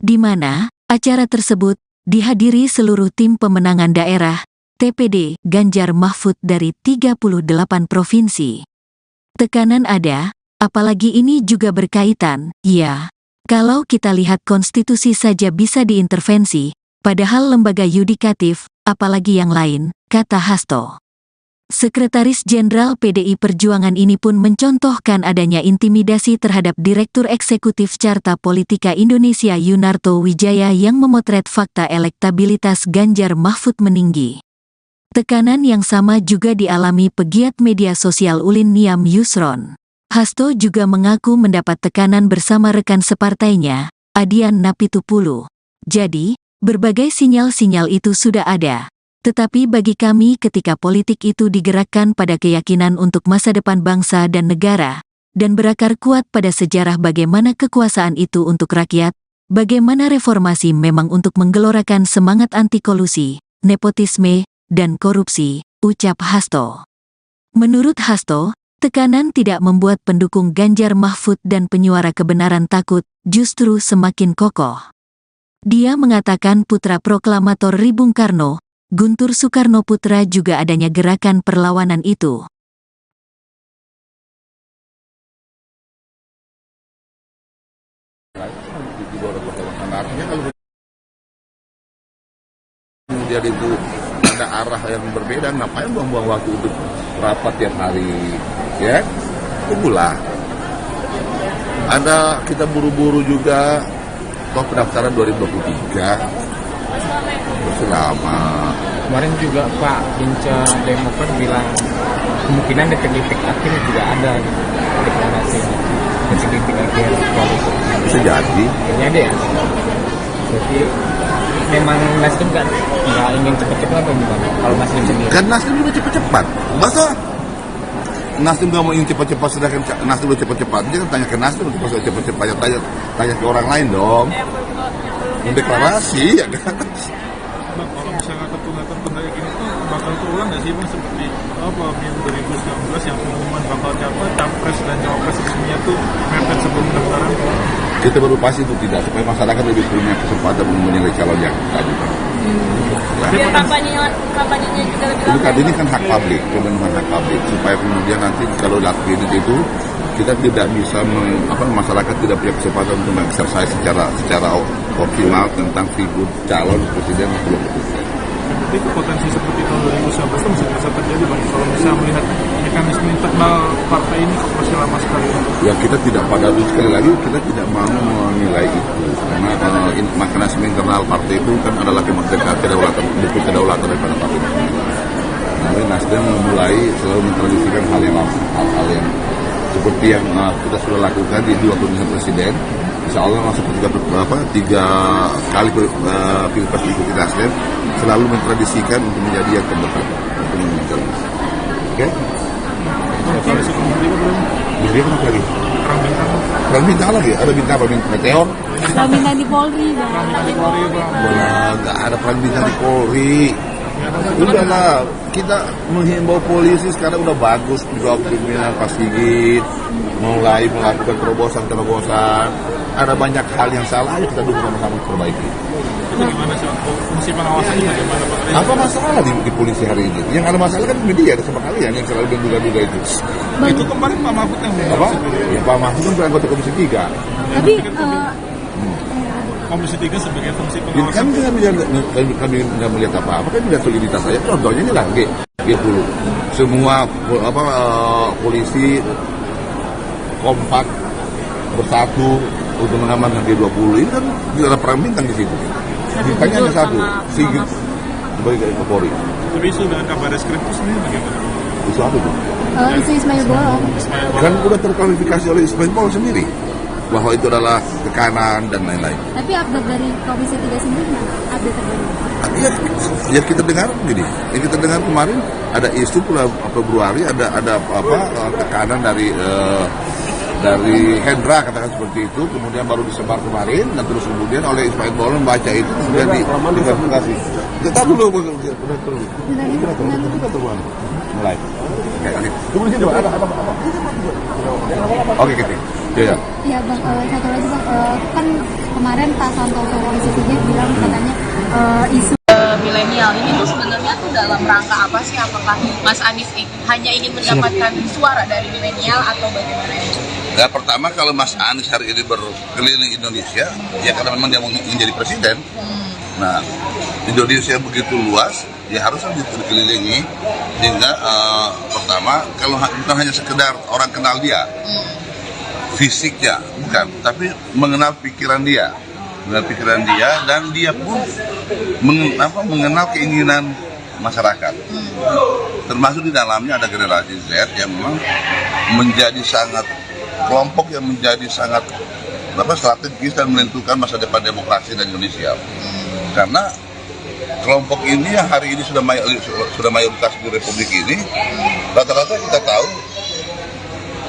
Di mana, acara tersebut dihadiri seluruh tim pemenangan daerah, TPD, Ganjar Mahfud dari 38 provinsi. Tekanan ada, apalagi ini juga berkaitan, ya, kalau kita lihat konstitusi saja bisa diintervensi, padahal lembaga yudikatif, apalagi yang lain, kata Hasto. Sekretaris Jenderal PDI Perjuangan ini pun mencontohkan adanya intimidasi terhadap Direktur Eksekutif Carta Politika Indonesia Yunarto Wijaya yang memotret fakta elektabilitas Ganjar Mahfud meninggi. Tekanan yang sama juga dialami pegiat media sosial Ulin Niam Yusron. Hasto juga mengaku mendapat tekanan bersama rekan separtainya, Adian Napitupulu. Jadi, berbagai sinyal-sinyal itu sudah ada, tetapi bagi kami ketika politik itu digerakkan pada keyakinan untuk masa depan bangsa dan negara, dan berakar kuat pada sejarah bagaimana kekuasaan itu untuk rakyat, bagaimana reformasi memang untuk menggelorakan semangat anti kolusi, nepotisme, dan korupsi, ucap Hasto. Menurut Hasto, Tekanan tidak membuat pendukung Ganjar Mahfud dan penyuara kebenaran takut, justru semakin kokoh. Dia mengatakan putra proklamator Ri Bung Karno, Guntur Soekarno Putra juga adanya gerakan perlawanan itu. Artinya kalau kemudian itu ada arah yang berbeda, ngapain buang-buang waktu untuk rapat tiap hari, ya? Tunggulah. Ada kita buru-buru juga, toh pendaftaran 2023 masih lama. Kemarin juga Pak Hinca Demokrat bilang kemungkinan detik-detik akhir tidak ada deklarasinya. Detik-detik akhir koalisi. Bisa jadi. Kayaknya ada ya. Jadi memang Nasdem nggak ingin cepat-cepat atau gimana? Kalau Nasdem sendiri. Kan Nasdem juga cepat-cepat. Masa Nasdem nggak mau ingin cepat-cepat, sedangkan Nasdem udah cepat-cepat. Jangan tanya ke Nasdem untuk cepat-cepat, tanya ke orang lain dong. Mendeklarasi ya kan. Bang, kalau misalnya tertunda gini tuh bakal terulang nggak sih Bang seperti pemilu 2019 yang pengumuman bakal capres dan cawapres resminya tuh mepet sebelum pendaftaran? Kita baru pasti itu tidak, supaya masyarakat lebih punya kesempatan menilai calon yang tadi. Biar kampanyenya juga lebih Jadi kan ini kan hak publik, pemenuhan hak publik, supaya kemudian nanti kalau lakuin itu kita tidak bisa masyarakat tidak punya kesempatan untuk mengeksersis secara optimal tentang figur calon presiden atau wakil presiden. Tapi potensi seperti tahun 2019 itu masih bisa terjadi Bang, kalau bisa melihat mekanisme internal partai ini kok masih lama sekali. Ya kita tidak, pada sekali lagi kita tidak mau menilai itu, karena mekanisme internal partai itu kan adalah kedaulatan daripada partai. Jadi Nasdem mulai selalu mentradisikan hal yang seperti yang kita sudah lakukan di 2 pemilihan presiden. Insya Allah masuk ke 3 kali pilpres ikuti Nasdem, selalu mentradisikan untuk menjadi yang terdepan. Oke? Koalisi kemudian belum Jadi apa lagi? perang bintang. Perang bintang lagi? Ada bintang apa? Meteor? Perang bintang di Polri, Bang. Nggak ada perang bintang di Polri. Udahlah, kita menghimbau polisi sekarang udah bagus juga pimpinan Pak Sigit mulai melakukan terobosan. Ada banyak hal yang salah, ayo kita dukung sama-sama perbaiki. Itu gimana sih fungsi pengawasannya bagaimana Pak? Apa masalah di polisi hari ini? Yang ada masalah kan media sama kalian yang selalu menduga-duga itu. Itu kemarin Pak Mahfud yang Apa? Ya Pak Mahfud kan anggota Komisi 3. Tapi Komisi 3 sebagai fungsi Ini pengawasan. kan kami nggak melihat apa-apa, kan tidak soliditas saya. Contohnya ini lah G10. Semua polisi kompak bersatu untuk mengamankan G20. Ini kan tidak ada perang bintang di situ. Bintangnya hanya satu, Sigit sebagai Kapolri. Tapi sudah kabar reskrim itu sendiri bagaimana? Itu apa tuh? isu Ismail Bolong. Kan udah terklarifikasi oleh Ismail Bolong sendiri bahwa itu adalah tekanan dan lain-lain. Tapi update dari Komisi 3 sendiri mana? Update terbaru. Ya kita dengar gini, yang kita dengar kemarin ada isu Februari ada tekanan dari Hendra katakan seperti itu, kemudian baru disebar kemarin dan terus kemudian oleh Ismail Bolong baca itu kemudian diklarifikasi. Kita dulu mulai. Tunggu sini ada apa? Oke, gitu. Ya. Iya Bang, satu lagi Bang, kan kemarin Pak Santoso Komisi 3 bilang katanya isu milenial ini tuh sebenarnya tuh dalam rangka apa sih? Apakah Mas Anies hanya ingin mendapatkan suara dari milenial atau bagaimana? Ya, pertama kalau Mas Anies hari ini berkeliling Indonesia, ya karena memang dia ingin jadi presiden. Nah, Indonesia begitu luas, ya harusnya dikelilingi. Sehingga pertama, kalau bukan hanya sekedar orang kenal dia, fisiknya bukan, tapi mengenal pikiran dia, dan dia pun mengenal keinginan masyarakat. Termasuk di dalamnya ada generasi Z yang memang menjadi sangat kelompok yang menjadi sangat strategis dan menentukan masa depan demokrasi dan Indonesia. Karena kelompok ini yang hari ini sudah mayoritas di Republik ini, rata-rata kita tahu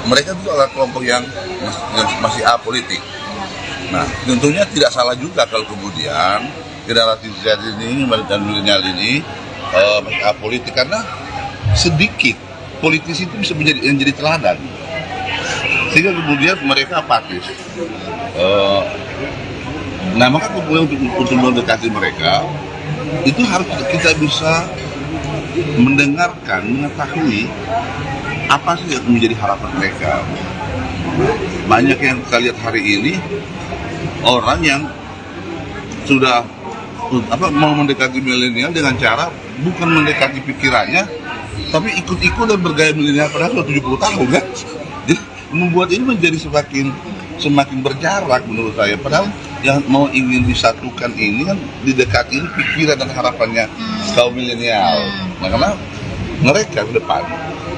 mereka itu adalah kelompok yang masih apolitik. Nah, tentunya tidak salah juga kalau kemudian generasi Z ini dan milenial ini masih apolitik, karena sedikit politisi itu bisa menjadi teladan, sehingga kemudian mereka apatis. Nah, maka kemudian untuk mendekati mereka itu harus kita bisa mendengarkan, mengetahui apa sih yang menjadi harapan mereka. Banyak yang kita lihat hari ini orang yang sudah mau mendekati milenial dengan cara bukan mendekati pikirannya, tapi ikut-ikut dan bergaya milenial padahal sudah 70 tahun kan. Jadi membuat ini menjadi semakin berjarak menurut saya. Padahal yang mau ingin disatukan ini kan didekati ini pikiran dan harapannya kaum milenial. Nah, karena mereka ke depan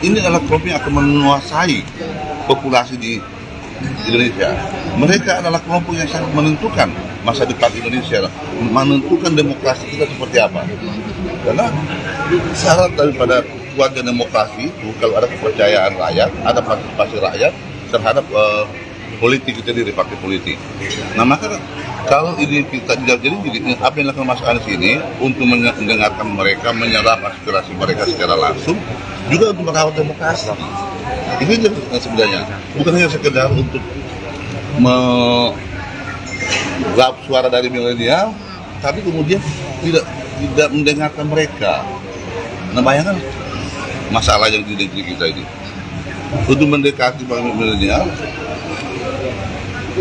ini adalah kelompok yang akan menguasai populasi di Indonesia. Mereka adalah kelompok yang sangat menentukan masa depan Indonesia, menentukan demokrasi kita seperti apa. Karena syarat daripada kuatnya demokrasi itu kalau ada kepercayaan rakyat, ada partisipasi rakyat terhadap politik itu sendiri, partai politik. Nah, maka kalau ini kita jadi apa yang dilakukan Mas Anies ini untuk mendengarkan mereka, menyerap aspirasi mereka secara langsung, juga untuk merawat demokrasi. Ini sebenarnya bukan hanya sekedar untuk meraup suara dari milenial, tapi kemudian tidak mendengarkan mereka. Nah, bayangkan masalah yang di negeri kita ini. Untuk mendekati milenial,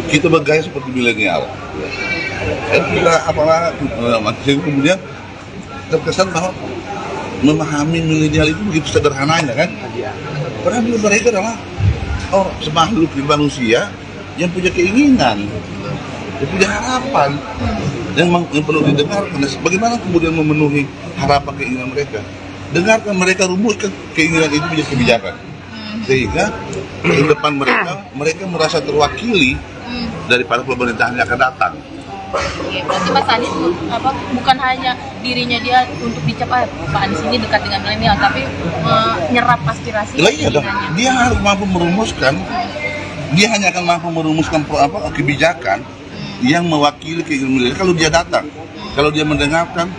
kita bergaya seperti milenial. Kita kemudian terkesan bahwa memahami milenial itu begitu sederhananya kan. Padahal mereka adalah semakhluk manusia yang punya keinginan, yang punya harapan, yang perlu didengarkan. Bagaimana kemudian memenuhi harapan keinginan mereka? Dengarkan mereka, rumuskan keinginan itu menjadi kebijakan, sehingga ke depan mereka merasa terwakili daripada pemerintahan yang akan datang. Oke, berarti Mas Anies bukan hanya dirinya dia untuk dicap Pak Anies ini dekat dengan milenial, tapi menyerap aspirasi. Iya dong, dia harus mampu merumuskan. Dia hanya akan mampu merumuskan kebijakan yang mewakili keinginan milenial kalau dia datang, kalau dia mendengarkan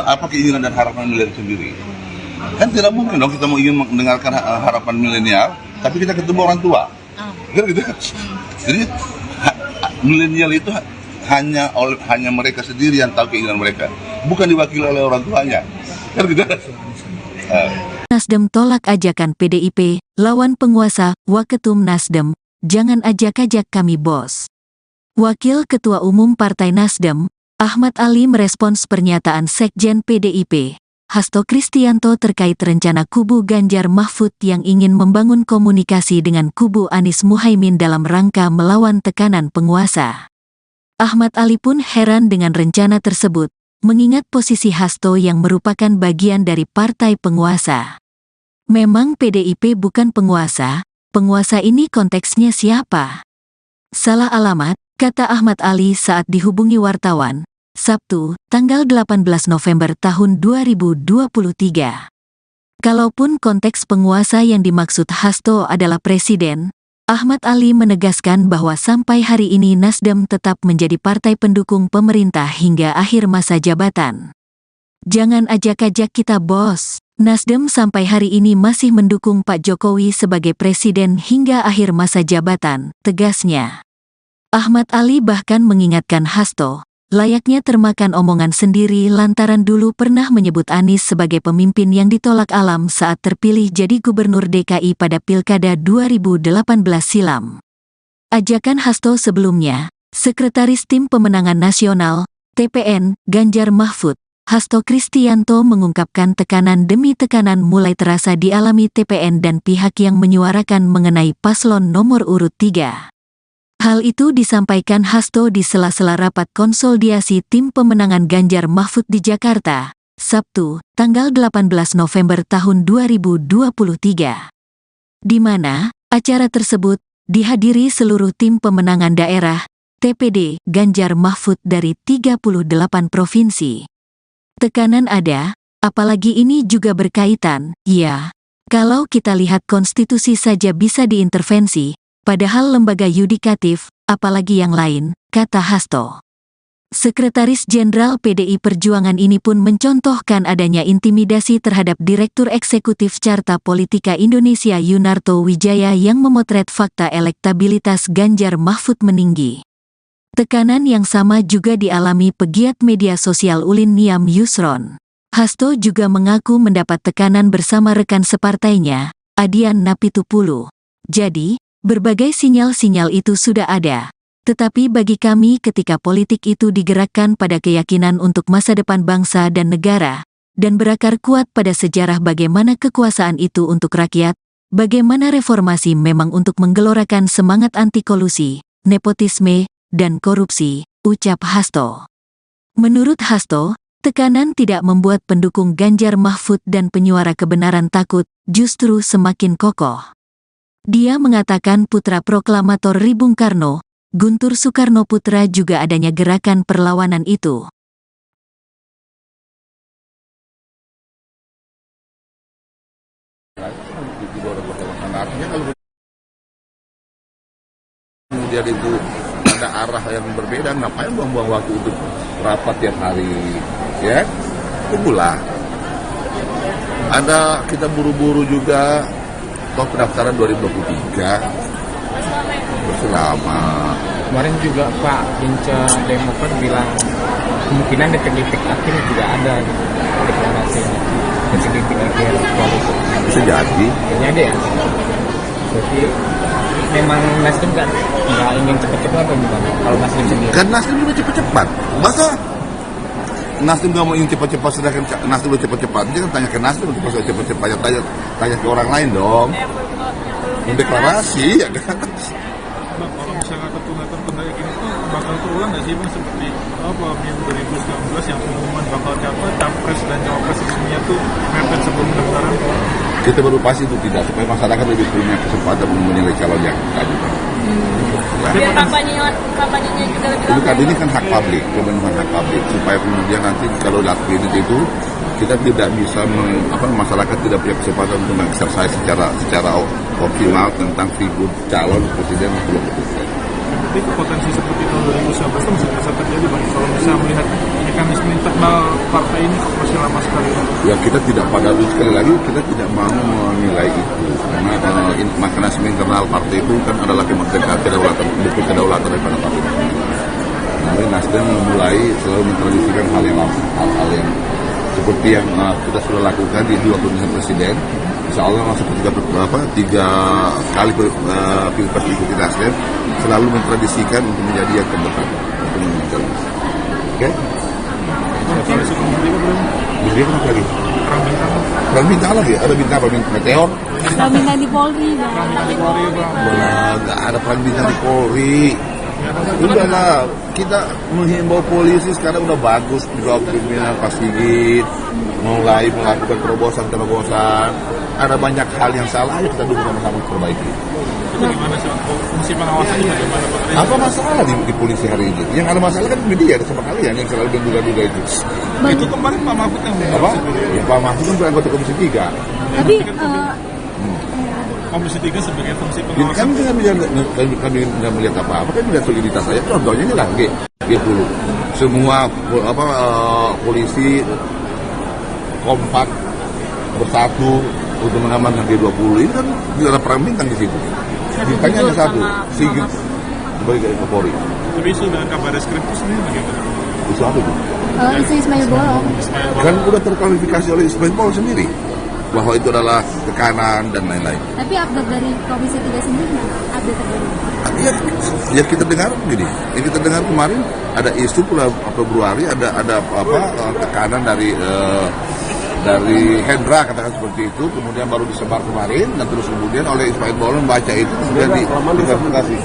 apa keinginan dan harapan milenial sendiri. Kan tidak mungkin dong kita mau ingin mendengarkan harapan milenial, tapi kita ketemu orang tua. Kan gitu. Jadi milenial itu hanya mereka sendiri yang tahu keinginan mereka, bukan diwakili oleh orang tuanya. Kan gitu. Nasdem tolak ajakan PDIP, lawan penguasa, Waketum Nasdem, jangan ajak-ajak kami bos. Wakil Ketua Umum Partai Nasdem, Ahmad Ali merespons pernyataan Sekjen PDIP, Hasto Kristianto terkait rencana kubu Ganjar Mahfud yang ingin membangun komunikasi dengan kubu Anies Muhaimin dalam rangka melawan tekanan penguasa. Ahmad Ali pun heran dengan rencana tersebut, mengingat posisi Hasto yang merupakan bagian dari partai penguasa. Memang PDIP bukan penguasa ini konteksnya siapa? Salah alamat, kata Ahmad Ali saat dihubungi wartawan, Sabtu, tanggal 18 November tahun 2023. Kalaupun konteks penguasa yang dimaksud Hasto adalah presiden, Ahmad Ali menegaskan bahwa sampai hari ini Nasdem tetap menjadi partai pendukung pemerintah hingga akhir masa jabatan. Jangan ajak-ajak kita bos, Nasdem sampai hari ini masih mendukung Pak Jokowi sebagai presiden hingga akhir masa jabatan, tegasnya. Ahmad Ali bahkan mengingatkan Hasto, layaknya termakan omongan sendiri lantaran dulu pernah menyebut Anies sebagai pemimpin yang ditolak alam saat terpilih jadi gubernur DKI pada Pilkada 2018 silam. Ajakan Hasto sebelumnya, Sekretaris Tim Pemenangan Nasional, TPN, Ganjar Mahfud, Hasto Kristianto mengungkapkan tekanan demi tekanan mulai terasa dialami TPN dan pihak yang menyuarakan mengenai paslon nomor urut 3. Hal itu disampaikan Hasto di sela-sela rapat konsolidasi tim pemenangan Ganjar Mahfud di Jakarta, Sabtu, tanggal 18 November tahun 2023. Di mana, acara tersebut dihadiri seluruh tim pemenangan daerah, TPD, Ganjar Mahfud dari 38 provinsi. Tekanan ada, apalagi ini juga berkaitan, ya. Kalau kita lihat konstitusi saja bisa diintervensi, padahal lembaga yudikatif, apalagi yang lain, kata Hasto. Sekretaris Jenderal PDI Perjuangan ini pun mencontohkan adanya intimidasi terhadap Direktur Eksekutif Carta Politika Indonesia Yunarto Wijaya yang memotret fakta elektabilitas Ganjar Mahfud meninggi. Tekanan yang sama juga dialami pegiat media sosial Ulin Niam Yusron. Hasto juga mengaku mendapat tekanan bersama rekan separtainya, Adian Napitupulu. Jadi, berbagai sinyal-sinyal itu sudah ada. Tetapi bagi kami ketika politik itu digerakkan pada keyakinan untuk masa depan bangsa dan negara, dan berakar kuat pada sejarah bagaimana kekuasaan itu untuk rakyat, bagaimana reformasi memang untuk menggelorakan semangat anti kolusi, nepotisme, dan korupsi, ucap Hasto. Menurut Hasto, tekanan tidak membuat pendukung Ganjar Mahfud dan penyuara kebenaran takut, justru semakin kokoh. Dia mengatakan putra proklamator Bung Karno, Guntur Soekarno Putra juga adanya gerakan perlawanan itu. Artinya kalau kemudian itu ada arah yang berbeda, ngapain buang-buang waktu untuk rapat tiap hari, ya? Tunggulah. Ada kita buru-buru juga, toh pendaftaran 2023. Selama Kemarin juga Pak Binca Demokrat bilang kemungkinan detik-detik akhir tidak ada gitu, deklarasinya. Detik-detik akhir koalisi. bisa jadi. Kayaknya ada ya. Jadi memang Nasdem kan nggak ingin cepat-cepat atau gimana? Kalau Nasdem sendiri. Kan Nasdem juga cepat-cepat. Masa Nasdem nggak mau ingin cepat-cepat, sedangkan Nasdem udah cepat-cepat. Jangan tanya ke Nasdem untuk cepat-cepat, tanya ke orang lain dong. Mendeklarasi ya kan. Bang, kalau misalnya tertunda kayak gini tuh bakal terulang nggak sih Bang seperti pemilu 2019 yang pengumuman bakal capres dan cawapres resminya tuh mepet sebelum pendaftaran? Kita berupaya itu tidak, supaya masyarakat lebih punya kesempatan untuk menilai calon yang tadi. Biar kampanyenya juga lebih Bukan, ini kan hak publik, pemenuhan hak publik, supaya kemudian nanti kalau lakuin itu kita tidak bisa masyarakat tidak punya kesempatan untuk mengeksersais secara optimal tentang figur calon presiden dan wakil presiden. Tapi potensi seperti tahun 2019 itu masih bisa terjadi Bang. Kalau bisa melihat mekanisme internal partai ini kok masih lama sekali. Ya kita tidak, pada sekali lagi kita tidak mau menilai itu, karena mekanisme internal partai itu kan adalah kedaulatan daripada partai. Nah, Nasdem mulai selalu mentradisikan hal yang seperti yang kita sudah lakukan di 2 pemilihan presiden. Insya Allah masuk ke 3 kali pilpres ikuti Nasdem, selalu mentradisikan untuk menjadi yang terdepan untuk menunjukkan. Oke? Kalau sebelum mereka belum Jadi apa lagi? Perang bintang lagi? Ada bintang meteor? Perang bintang di Polri, Bang. Nggak ada perang bintang di Polri. Udahlah, kita menghimbau polisi sekarang udah bagus juga kriminal Pak Sigit mulai melakukan terobosan. Ada banyak hal yang salah, ayo kita duduk sama-sama perbaiki. itu gimana sih? Fungsi pengawasannya bagaimana Pak? Apa masalah di polisi hari ini? Yang ada masalah kan media sama kalian yang selalu menduga-duga itu. Itu kemarin Pak Mahfud yang Apa? Ya, Pak Mahfud kan anggota Komisi 3. Tapi Komisi 3 sebagai fungsi Jadi pengawasan. kami tidak melihat apa-apa, kan melihat soliditas saya. Contohnya ini lah, G10. Semua polisi kompak bersatu untuk mengamankan G20. Ini kan tidak ada perang bintang di situ. Bintangnya hanya satu, Sigit sebagai Kapolri. Tapi isu dengan kabar reskrim itu sendiri bagaimana? Itu apa itu? isu Ismail Bolong. Kan udah terklarifikasi oleh Ismail Bolong sendiri bahwa itu adalah tekanan dan lain-lain. Tapi update dari Komisi 3 sendiri update terbaru. Ya kita dengar gini, yang kita dengar kemarin ada isu bulan Februari ada tekanan dari Hendra katakan seperti itu, kemudian baru disebar kemarin dan terus kemudian oleh Ismail Bolong baca itu kemudian diklarifikasi.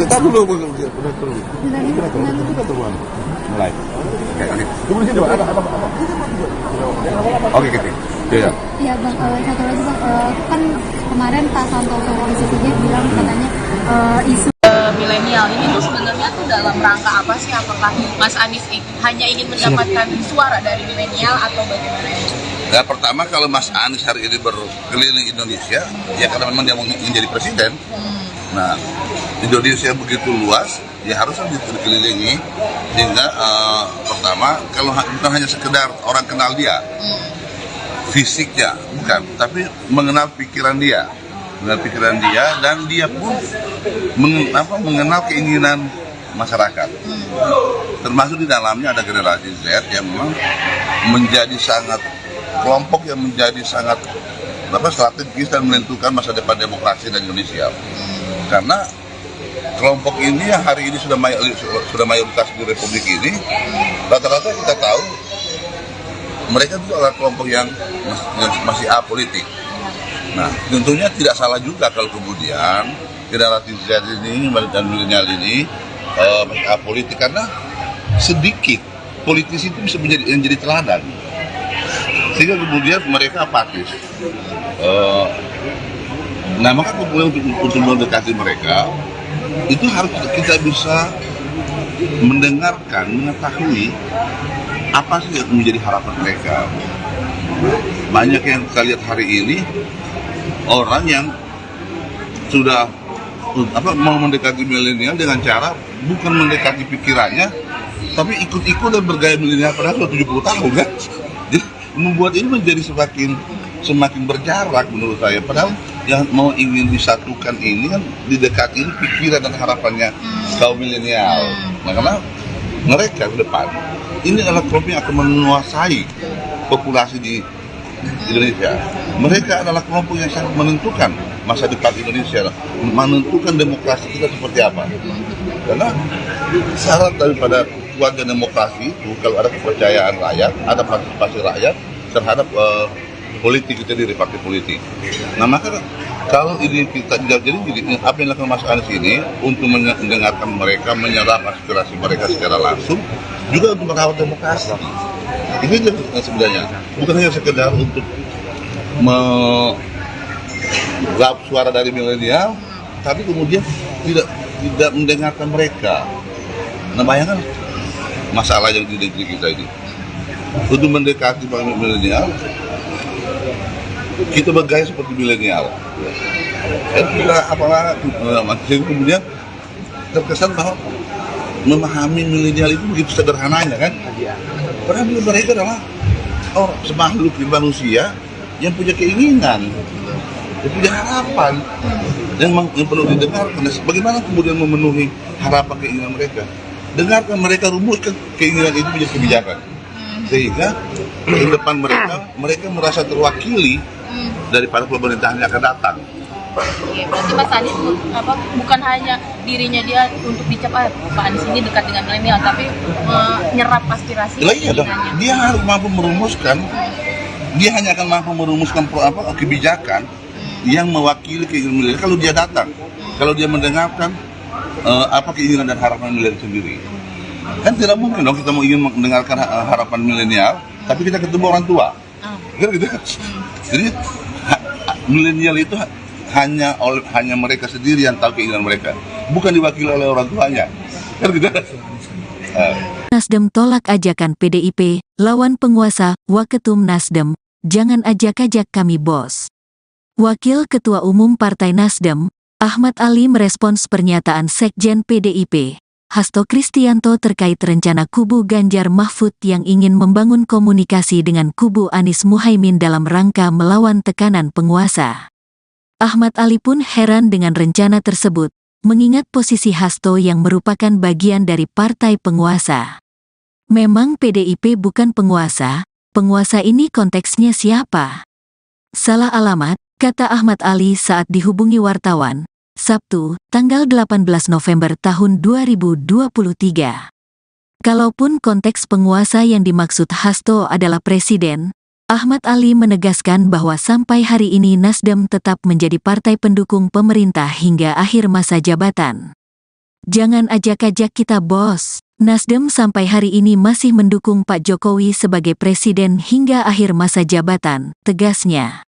Kita dulu mulai. Tunggu di sini ada apa? Oke, ya. Iya Bang, satu lagi Bang, kan kemarin Pak Santoso Komisi 3 bilang katanya isu milenial ini tuh sebenarnya tuh dalam rangka apa sih? Apakah Mas Anies hanya ingin mendapatkan suara dari milenial atau bagaimana? Ya, pertama kalau Mas Anies hari ini berkeliling Indonesia, ya karena memang dia mau menjadi presiden. Nah, Indonesia begitu luas, ya harusnya dikelilingi sehingga pertama kalau bukan hanya sekedar orang kenal dia fisiknya bukan, tapi mengenal pikiran dia, dan dia pun mengenal keinginan masyarakat. Termasuk di dalamnya ada generasi Z yang memang menjadi sangat kelompok yang menjadi sangat strategis dan menentukan masa depan demokrasi dan Indonesia. Karena kelompok ini yang hari ini sudah mayoritas di Republik ini, rata-rata kita tahu mereka itu adalah kelompok yang masih apolitik. Nah, tentunya tidak salah juga kalau kemudian generasi Z ini dan milenial ini masih apolitik, karena sedikit politisi itu bisa menjadi teladan, sehingga kemudian mereka apatis. Nah, maka kemudian untuk mendekati mereka itu harus kita bisa mendengarkan, mengetahui apa sih yang menjadi harapan mereka. Banyak yang kita lihat hari ini orang yang sudah mau mendekati milenial dengan cara bukan mendekati pikirannya, tapi ikut-ikut dan bergaya milenial padahal sudah 70 tahun kan. Jadi membuat ini menjadi semakin berjarak menurut saya. Padahal yang mau ingin disatukan ini kan didekati ini pikiran dan harapannya kaum milenial. Nah, karena mereka ke depan ini adalah kelompok yang akan menguasai populasi di Indonesia. Mereka adalah kelompok yang sangat menentukan masa depan Indonesia, menentukan demokrasi kita seperti apa. Karena syarat daripada kuatnya demokrasi itu kalau ada kepercayaan rakyat, ada partisipasi rakyat terhadap politik itu dari partai politik. Nah, maka kalau ini kita jadi apa yang dilakukan Mas Anies ini untuk mendengarkan mereka, menyerap aspirasi mereka secara langsung, juga untuk merawat demokrasi. Ini sebenarnya bukan hanya sekedar untuk meraup suara dari milenial, tapi kemudian tidak mendengarkan mereka. Nah, bayangkan masalah yang di negeri kita ini. Untuk mendekati milenial, kita bergaya seperti milenial. Kemudian terkesan bahwa memahami milenial itu begitu sederhananya kan? Padahal mereka adalah semakhluk manusia yang punya keinginan, yang punya harapan, yang perlu didengarkan. Bagaimana kemudian memenuhi harapan keinginan mereka? Dengarkan mereka, rumuskan keinginan itu menjadi kebijakan, sehingga ke depan mereka merasa terwakili daripada pemerintahan yang akan datang. Oke, berarti Mas Anies bukan hanya dirinya dia untuk dicap Pak Anies ini dekat dengan milenial, tapi menyerap aspirasi. Iya dong, dia harus mampu merumuskan. Dia hanya akan mampu merumuskan kebijakan yang mewakili keinginan milenial kalau dia datang, kalau dia mendengarkan apa keinginan dan harapan milenial sendiri. Kan tidak mungkin dong kita mau ingin mendengarkan harapan milenial, tapi kita ketemu orang tua. Gitu. Jadi milenial itu hanya mereka sendiri yang tahu keinginan mereka, bukan diwakili oleh orang tuanya. Gitu. Nasdem tolak ajakan PDIP, lawan penguasa, Waketum Nasdem, jangan ajak-ajak kami bos. Wakil Ketua Umum Partai Nasdem, Ahmad Ali merespons pernyataan Sekjen PDIP, Hasto Kristianto terkait rencana kubu Ganjar Mahfud yang ingin membangun komunikasi dengan kubu Anies Muhaimin dalam rangka melawan tekanan penguasa. Ahmad Ali pun heran dengan rencana tersebut, mengingat posisi Hasto yang merupakan bagian dari partai penguasa. Memang PDIP bukan penguasa ini konteksnya siapa? Salah alamat, kata Ahmad Ali saat dihubungi wartawan, Sabtu, tanggal 18 November tahun 2023. Kalaupun konteks penguasa yang dimaksud Hasto adalah presiden, Ahmad Ali menegaskan bahwa sampai hari ini Nasdem tetap menjadi partai pendukung pemerintah hingga akhir masa jabatan. Jangan ajak-ajak kita bos. Nasdem sampai hari ini masih mendukung Pak Jokowi sebagai presiden hingga akhir masa jabatan, tegasnya.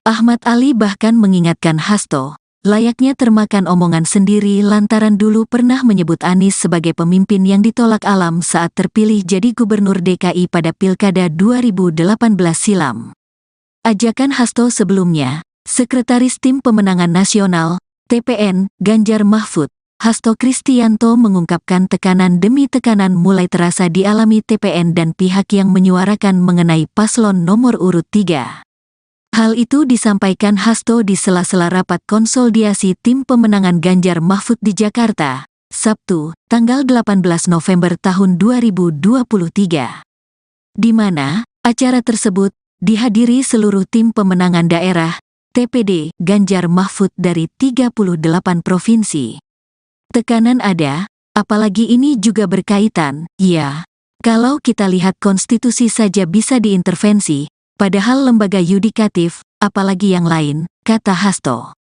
Ahmad Ali bahkan mengingatkan Hasto, layaknya termakan omongan sendiri lantaran dulu pernah menyebut Anies sebagai pemimpin yang ditolak alam saat terpilih jadi gubernur DKI pada Pilkada 2018 silam. Ajakan Hasto sebelumnya, Sekretaris Tim Pemenangan Nasional, TPN, Ganjar Mahfud, Hasto Kristianto mengungkapkan tekanan demi tekanan mulai terasa dialami TPN dan pihak yang menyuarakan mengenai paslon nomor urut 3. Hal itu disampaikan Hasto di sela-sela rapat konsolidasi tim pemenangan Ganjar Mahfud di Jakarta, Sabtu, tanggal 18 November tahun 2023. Di mana acara tersebut dihadiri seluruh tim pemenangan daerah, TPD, Ganjar Mahfud dari 38 provinsi. Tekanan ada, apalagi ini juga berkaitan, ya. Kalau kita lihat konstitusi saja bisa diintervensi, padahal lembaga yudikatif, apalagi yang lain, kata Hasto.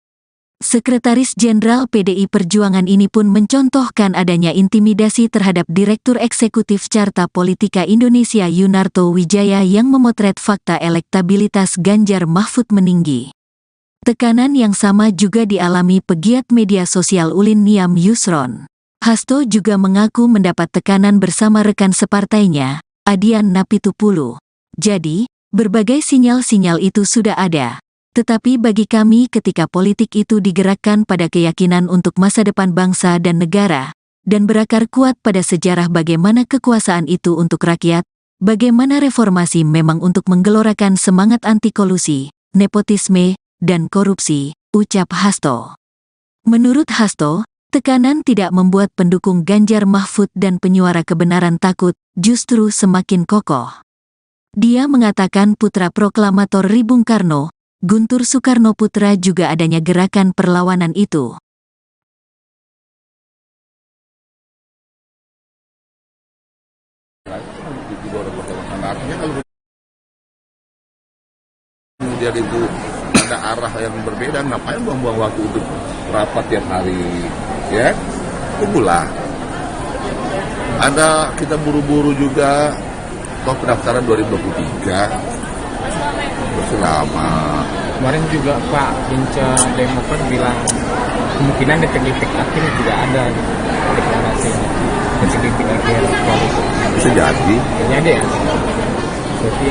Sekretaris Jenderal PDI Perjuangan ini pun mencontohkan adanya intimidasi terhadap Direktur Eksekutif Carta Politika Indonesia Yunarto Wijaya yang memotret fakta elektabilitas Ganjar Mahfud meninggi. Tekanan yang sama juga dialami pegiat media sosial Ulin Niam Yusron. Hasto juga mengaku mendapat tekanan bersama rekan separtainya, Adian Napitupulu. Jadi, berbagai sinyal-sinyal itu sudah ada. Tetapi bagi kami ketika politik itu digerakkan pada keyakinan untuk masa depan bangsa dan negara, dan berakar kuat pada sejarah bagaimana kekuasaan itu untuk rakyat, bagaimana reformasi memang untuk menggelorakan semangat anti kolusi, nepotisme, dan korupsi, ucap Hasto. Menurut Hasto, tekanan tidak membuat pendukung Ganjar Mahfud dan penyuara kebenaran takut, justru semakin kokoh. Dia mengatakan putra proklamator Ri Bung Karno, Guntur Soekarno Putra juga adanya gerakan perlawanan itu. Artinya kalau kemudian itu ada arah yang berbeda, ngapain buang-buang waktu untuk rapat tiap hari, ya? Tunggulah. Ada kita buru-buru juga, toh pendaftaran 2023 masih lama. Kemarin juga Pak Binca Demokrat bilang kemungkinan detik-detik akhir tidak ada gitu, deklarasinya. Detik-detik akhir koalisi. Bisa jadi. Jadi ya. Jadi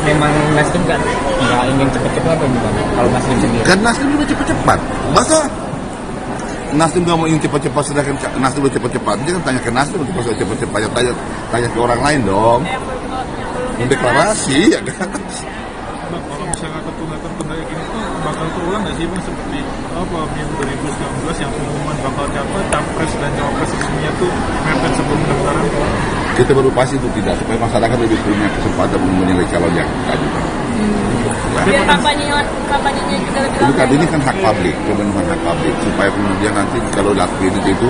memang Nasdem kan nggak ingin cepat-cepat atau gimana? Kalau Nasdem sendiri. Kan Nasdem juga cepat-cepat. Masa Nasdem nggak mau ingin cepat-cepat, sedangkan Nasdem udah cepat-cepat. Jangan tanya ke Nasdem untuk cepat-cepat, tanya ke orang lain dong. Mendeklarasi ya kan. Bang, kalau misalnya tertunda gini tuh bakal terulang nggak sih Bang seperti pemilu 2019 yang pengumuman bakal capres dan cawapres resminya tuh mepet sebelum pendaftaran? Kita berupaya itu tidak, supaya masyarakat lebih punya kesempatan menilai calon yang tadi. Biar kampanyenya juga lebih Itu kan ini kan hak publik, pemenuhan hak publik, supaya kemudian nanti kalau lakuin itu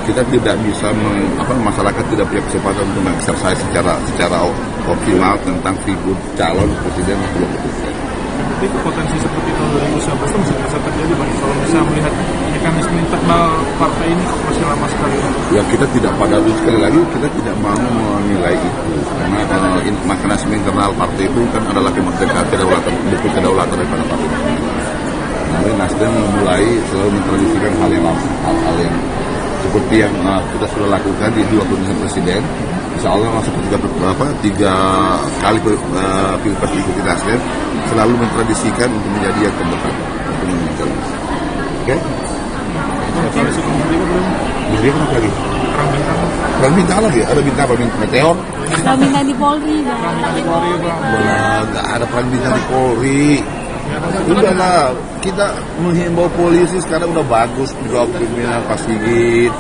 kita tidak bisa masyarakat tidak punya kesempatan untuk mengeksersai secara optimal tentang figur calon presiden atau wakil presiden. Tapi potensi seperti tahun 2019 itu masih bisa terjadi Bang, kalau bisa melihat mekanisme internal partai ini kok masih lama sekali. Ya kita tidak, pada sekali lagi kita tidak mau menilai itu, karena mekanisme internal partai itu kan adalah kedaulatan, bukan kedaulatan daripada partai. Namun Nasdem mulai selalu mentradisikan hal yang seperti yang kita sudah lakukan di 2 pemilihan presiden. Insya Allah masuk ke 3 kali pilpres ikuti Nasdem, selalu mentradisikan untuk menjadi yang terdepan. Oke? Koalisi kemudian belum Jadi apa lagi? Perang bintang lagi? Ada bintang apa? Meteor? Perang bintang di Polri, Bang. Nggak ada perang bintang di Polri. Udahlah, kita menghimbau polisi sekarang udah bagus, juga kriminal Pak Sigit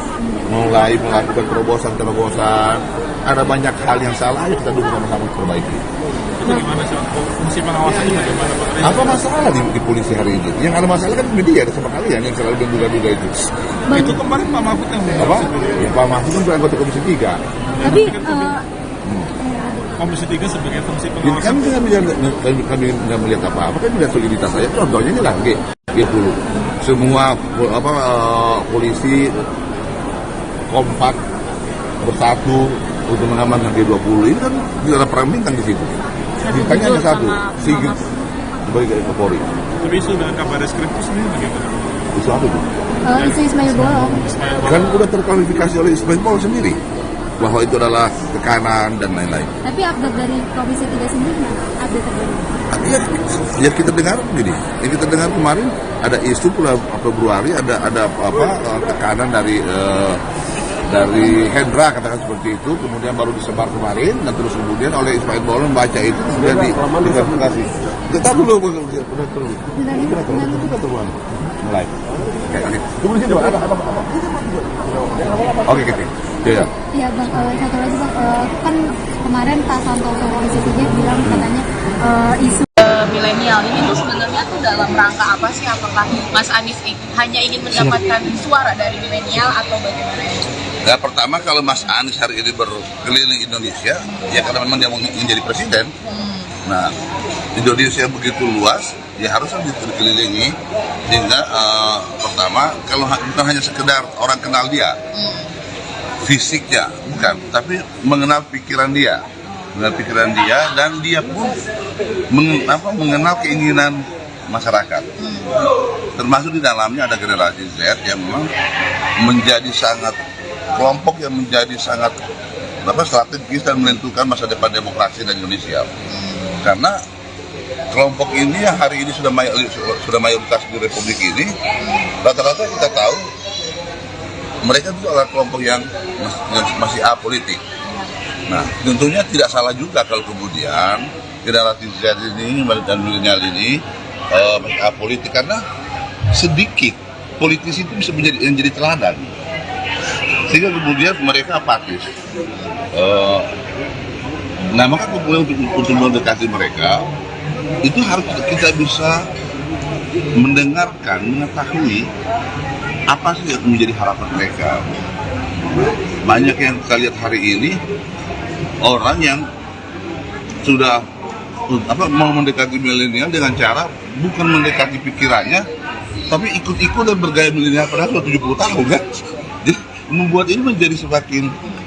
mulai melakukan terobosan. Ada banyak hal yang salah, ayo kita duduk sama-sama perbaiki. itu gimana sih? Fungsi pengawasannya bagaimana Pak? Apa masalah di polisi hari ini? Yang ada masalah kan media, ada sama kalian yang selalu menduga-duga itu. Itu kemarin Pak Mahfud yang Apa? Ya, Pak Mahfud kan anggota Komisi 3. Tapi Komisi 3 sebagai fungsi Ini pengawasan. kan kami nggak melihat apa-apa, kan melihat soliditas saya. Contohnya ini lah, G10. Semua polisi kompak bersatu untuk mengamankan G20. Ini kan tidak ada perang bintang di situ. Bintangnya hanya satu, Sigit sebagai Kapolri. Tapi sudah kabar reskrim itu sendiri bagaimana? Itu apa itu? isu Ismail Bolong. Kan udah terkualifikasi oleh Ismail Bolong sendiri. bahwa itu adalah tekanan dan lain-lain. Tapi update dari Komisi 3 sendiri mana? Update terbaru. Ya kita dengar gini, yang kita dengar kemarin ada isu bulan Februari ada tekanan dari Hendra katakan seperti itu, kemudian baru disebar kemarin dan terus kemudian oleh Ismail Bolon membaca itu kemudian diklarifikasi. Kita dulu mulai. Oke. Kemudian ada apa? Oke, gitu. Ya. Iya Bang, satu lagi Bang, kan kemarin Pak Santoso Komisi 3 bilang katanya isu milenial ini tuh sebenarnya tuh dalam rangka apa sih? Apakah Mas Anies hanya ingin mendapatkan suara dari milenial atau bagaimana? Ya, pertama kalau Mas Anies hari ini berkeliling Indonesia, ya karena memang dia mau menjadi presiden. Nah, Indonesia begitu luas, ya harusnya dikelilingi. Sehingga pertama, kalau bukan hanya sekedar orang kenal dia, fisiknya bukan, tapi mengenal pikiran dia, dan dia pun mengenal keinginan masyarakat. Termasuk di dalamnya ada generasi Z yang memang menjadi sangat kelompok yang menjadi sangat strategis dan menentukan masa depan demokrasi dan Indonesia. Karena kelompok ini yang hari ini sudah mayoritas di Republik ini, rata-rata kita tahu mereka itu adalah kelompok yang masih apolitik. Nah, tentunya tidak salah juga kalau kemudian generasi Z ini dan milenial ini masih apolitik, karena sedikit politisi itu bisa menjadi teladan. Sehingga kemudian mereka apatis. Nah, maka kemudian untuk mendekati mereka, itu harus kita bisa mendengarkan, mengetahui apa sih yang menjadi harapan mereka. Banyak yang kita lihat hari ini, orang yang sudah mau mendekati milenial dengan cara bukan mendekati pikirannya, tapi ikut-ikut dan bergaya milenial padahal sudah 70 tahun kan. Jadi membuat ini menjadi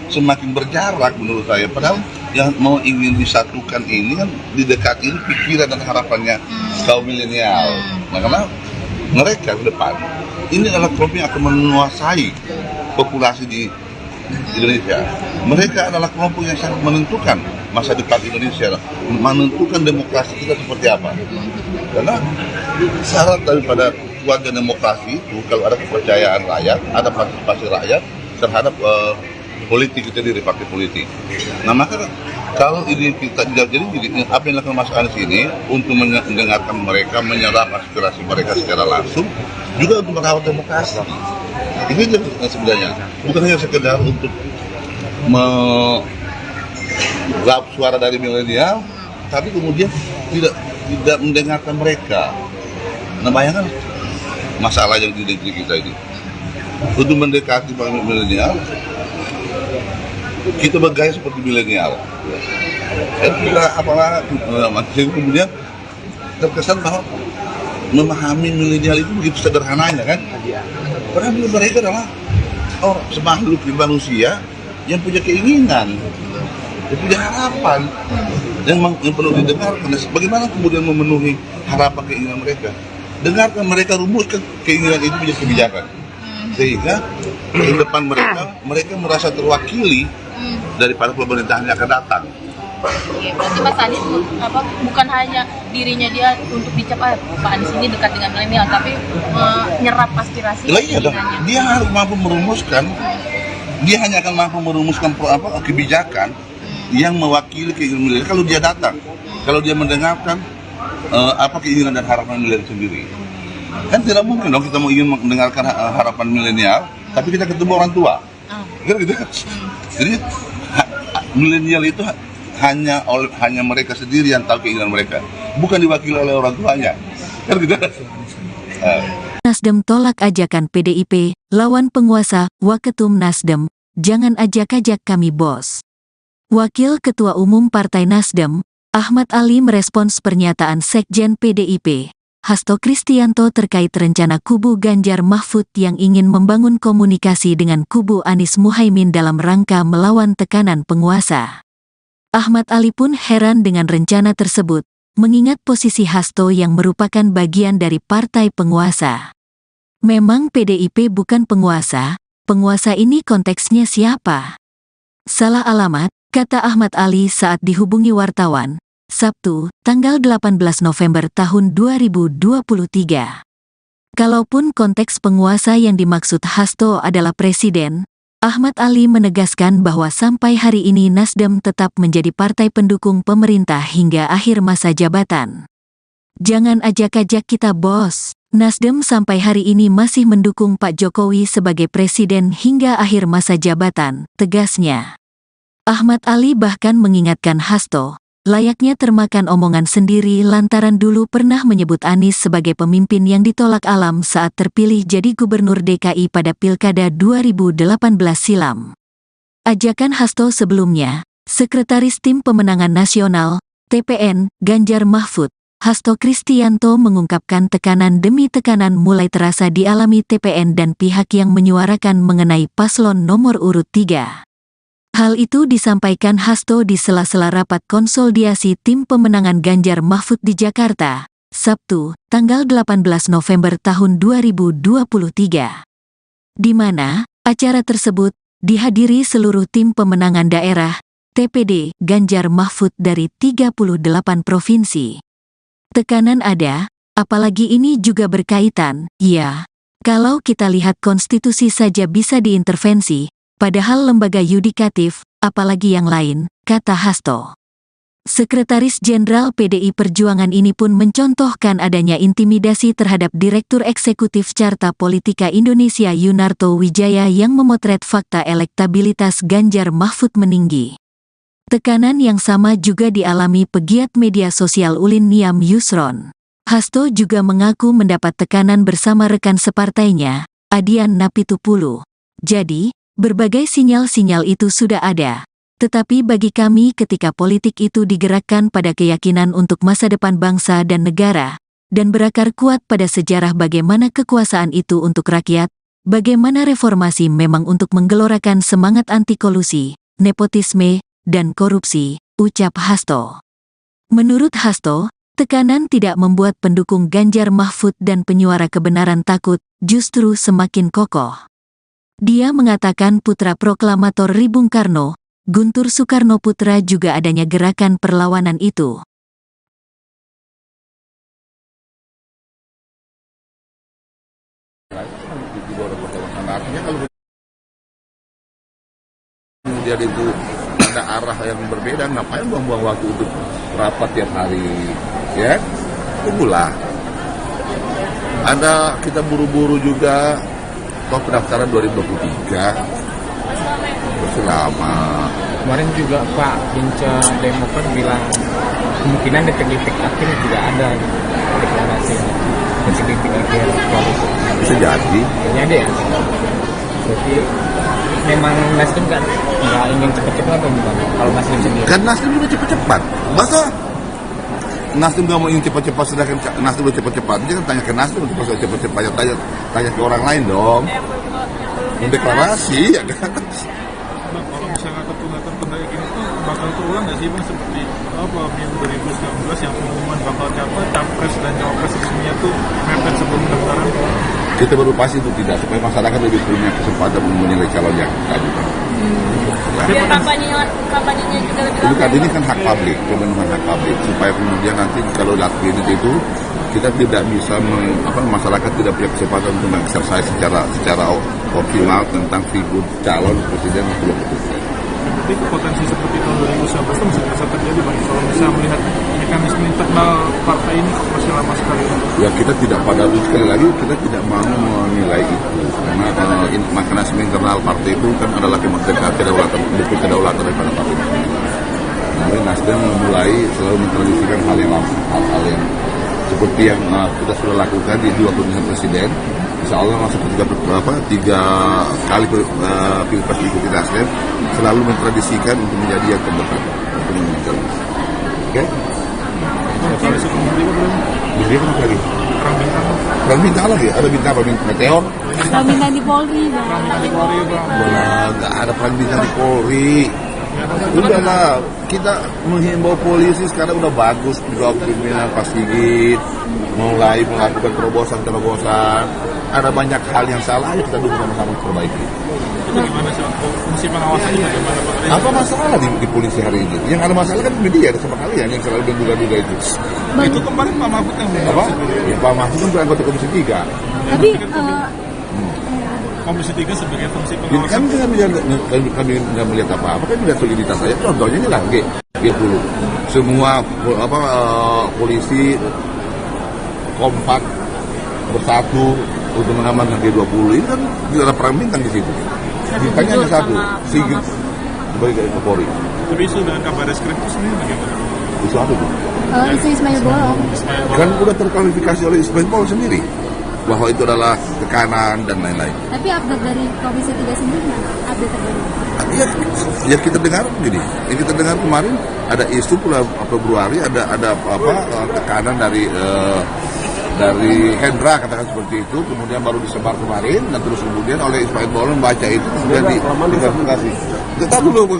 semakin berjarak menurut saya. Padahal yang mau ingin disatukan ini kan didekati ini pikiran dan harapannya kaum milenial. Nah, karena mereka ke depan ini adalah kelompok yang akan menguasai populasi di Indonesia. Mereka adalah kelompok yang sangat menentukan masa depan Indonesia, menentukan demokrasi kita seperti apa. Karena syarat daripada kuatnya demokrasi itu kalau ada kepercayaan rakyat, ada partisipasi rakyat terhadap politik itu sendiri, partai politik. Nah, maka kalau ini kita jadi apa yang dilakukan Mas Anies ini untuk mendengarkan mereka, menyerap aspirasi mereka secara langsung, juga untuk merawat demokrasi. Ini sebenarnya bukan hanya sekedar untuk meraup suara dari milenial, tapi kemudian tidak mendengarkan mereka. Nah, bayangkan masalah yang di negeri kita ini. Untuk mendekati milenial, kita bergaya seperti milenial. Kita kemudian terkesan bahwa memahami milenial itu begitu sederhananya kan. Padahal mereka adalah semakhluk manusia yang punya keinginan, yang punya harapan, yang perlu didengarkan. Bagaimana kemudian memenuhi harapan keinginan mereka? Dengarkan mereka, rumuskan keinginan itu menjadi kebijakan. Sehingga di depan mereka merasa terwakili daripada pemerintahan yang akan datang. Oke, berarti Mas Anies bukan hanya dirinya dia untuk dicap Pak Anies ini dekat dengan milenial, tapi menyerap aspirasi. Iya dong, dia harus mampu merumuskan. Dia hanya akan mampu merumuskan kebijakan yang mewakili keinginan milenial kalau dia datang, kalau dia mendengarkan apa keinginan dan harapan milenial sendiri. Kan tidak mungkin dong kita mau ingin mendengarkan harapan milenial, tapi kita ketemu orang tua. Kan gitu. Jadi milenial itu hanya mereka sendiri yang tahu keinginan mereka, bukan diwakili oleh orang tuanya. Kan gitu. Nasdem tolak ajakan PDIP, lawan penguasa, Waketum Nasdem, jangan ajak-ajak kami bos. Wakil Ketua Umum Partai Nasdem, Ahmad Ali merespons pernyataan Sekjen PDIP, Hasto Kristianto terkait rencana kubu Ganjar Mahfud yang ingin membangun komunikasi dengan kubu Anies Muhaimin dalam rangka melawan tekanan penguasa. Ahmad Ali pun heran dengan rencana tersebut, mengingat posisi Hasto yang merupakan bagian dari partai penguasa. Memang PDIP bukan penguasa ini konteksnya siapa? Salah alamat, kata Ahmad Ali saat dihubungi wartawan, Sabtu, tanggal 18 November tahun 2023. Kalaupun konteks penguasa yang dimaksud Hasto adalah presiden, Ahmad Ali menegaskan bahwa sampai hari ini Nasdem tetap menjadi partai pendukung pemerintah hingga akhir masa jabatan. Jangan ajak-ajak kita bos, Nasdem sampai hari ini masih mendukung Pak Jokowi sebagai presiden hingga akhir masa jabatan, tegasnya. Ahmad Ali bahkan mengingatkan Hasto, layaknya termakan omongan sendiri lantaran dulu pernah menyebut Anies sebagai pemimpin yang ditolak alam saat terpilih jadi gubernur DKI pada Pilkada 2018 silam. Ajakan Hasto sebelumnya, Sekretaris Tim Pemenangan Nasional, TPN, Ganjar Mahfud, Hasto Kristianto mengungkapkan tekanan demi tekanan mulai terasa dialami TPN dan pihak yang menyuarakan mengenai paslon nomor urut 3. Hal itu disampaikan Hasto di sela-sela rapat konsolidasi tim pemenangan Ganjar Mahfud di Jakarta, Sabtu, tanggal 18 November tahun 2023. Di mana, acara tersebut dihadiri seluruh tim pemenangan daerah, TPD, Ganjar Mahfud dari 38 provinsi. Tekanan ada, apalagi ini juga berkaitan, ya. Kalau kita lihat konstitusi saja bisa diintervensi, padahal lembaga yudikatif, apalagi yang lain, kata Hasto. Sekretaris Jenderal PDI Perjuangan ini pun mencontohkan adanya intimidasi terhadap Direktur Eksekutif Carta Politika Indonesia Yunarto Wijaya yang memotret fakta elektabilitas Ganjar Mahfud meninggi. Tekanan yang sama juga dialami pegiat media sosial Ulin Niam Yusron. Hasto juga mengaku mendapat tekanan bersama rekan separtainya, Adian Napitupulu. Jadi, berbagai sinyal-sinyal itu sudah ada, tetapi bagi kami ketika politik itu digerakkan pada keyakinan untuk masa depan bangsa dan negara, dan berakar kuat pada sejarah bagaimana kekuasaan itu untuk rakyat, bagaimana reformasi memang untuk menggelorakan semangat anti kolusi, nepotisme, dan korupsi, ucap Hasto. Menurut Hasto, tekanan tidak membuat pendukung Ganjar Mahfud dan penyuara kebenaran takut, justru semakin kokoh. Dia mengatakan putra proklamator Ri Bung Karno, Guntur Soekarno Putra juga adanya gerakan perlawanan itu. Artinya kalau kemudian itu ada arah yang berbeda, ngapain buang-buang waktu untuk rapat tiap hari, ya? Tunggulah. Ada kita buru-buru juga. Pendaftaran 2023 masih lama. Kemarin juga Pak Binca Demokrat bilang kemungkinan detik-detik akhir juga ada deklarasi detik-detik akhir koalisi. Bisa jadi. Jadi ya. Jadi memang Nasdem kan nggak ingin cepat-cepat atau gimana? Kalau Nasdem sendiri. Kan Nasdem juga cepat-cepat. Masa Nasdem nggak mau ingin cepat-cepat, sedangkan Nasdem udah cepat-cepat. Jangan tanya ke Nasdem untuk cepat-cepat, tanya ke orang lain dong. Mendeklarasi, ya kan? Bang, kalau misalnya tertunda gini tuh bakal terulang nggak sih Bang seperti pemilu 2019 yang pengumuman bakal capres dan cawapres resminya tuh mepet sebelum pendaftaran? Kita berupaya itu tidak, supaya masyarakat lebih punya kesempatan untuk menilai calon yang tadi. Biar kampanyenya juga lebih Bukan, ini kan hak publik, pemenuhan hak publik, supaya kemudian nanti kalau lakuin itu kita tidak bisa masyarakat tidak punya kesempatan untuk mengeksersais secara optimal tentang figur calon presiden dan wakil presiden. Tapi potensi seperti tahun 2019 itu masih bisa terjadi Bang, kalau bisa melihat mekanisme internal partai ini kok masih lama sekali. Ya kita tidak sekali lagi kita tidak mau menilai itu karena mekanisme internal partai itu kan adalah kedaulatan daripada partai. Jadi Nasdem mulai selalu mentradisikan hal yang seperti yang kita sudah lakukan di 2 pemilihan presiden. Insya Allah masuk ke 3 kali pilpres ikuti Nasdem selalu mentradisikan untuk menjadi yang terdepan untuk menunjukkan. Oke? Kalau sebelum belum Jadi apa lagi? perang bintang lagi? Ada bintang apa? Meteor? Perang bintang di Polri, Bang. Nggak ada perang bintang di Polri. Udahlah, kita menghimbau polisi sekarang udah bagus juga pimpinan Pak Sigit mulai melakukan terobosan. Ada banyak hal yang salah, ayo kita dulu sama-sama perbaiki. bagaimana sih? Fungsi pengawasannya bagaimana Pak? Apa masalah di polisi hari ini? Yang ada masalah kan media sama kalian yang selalu menduga-duga itu. Itu kemarin Pak Mahfud yang Apa? Ya, Pak Mahfud kan anggota Komisi 3. Tapi Komisi 3 sebagai fungsi Jadi pengawasan. kami nggak melihat apa-apa, kan melihat soliditas saya. Contohnya ini lah, G10. Semua polisi kompak bersatu untuk mengamankan G20. Ini kan tidak ada perang bintang di situ. Bintangnya hanya satu, Sigit sebagai Kapolri. Tapi isu dengan kabar reskrim itu sendiri bagaimana? Itu apa tuh? isu Ismail Bolong. Kan udah terklarifikasi oleh Ismail Bolong sendiri bahwa itu adalah tekanan dan lain-lain. Tapi update dari Komisi 3 sendiri mana? Update terbaru. Ya kita dengar begini, yang kita dengar kemarin ada isu bulan Februari ada tekanan dari Hendra katakan seperti itu, kemudian baru disebar kemarin dan terus kemudian oleh Ismail Bolong membaca itu kemudian diklarifikasi. Kita dulu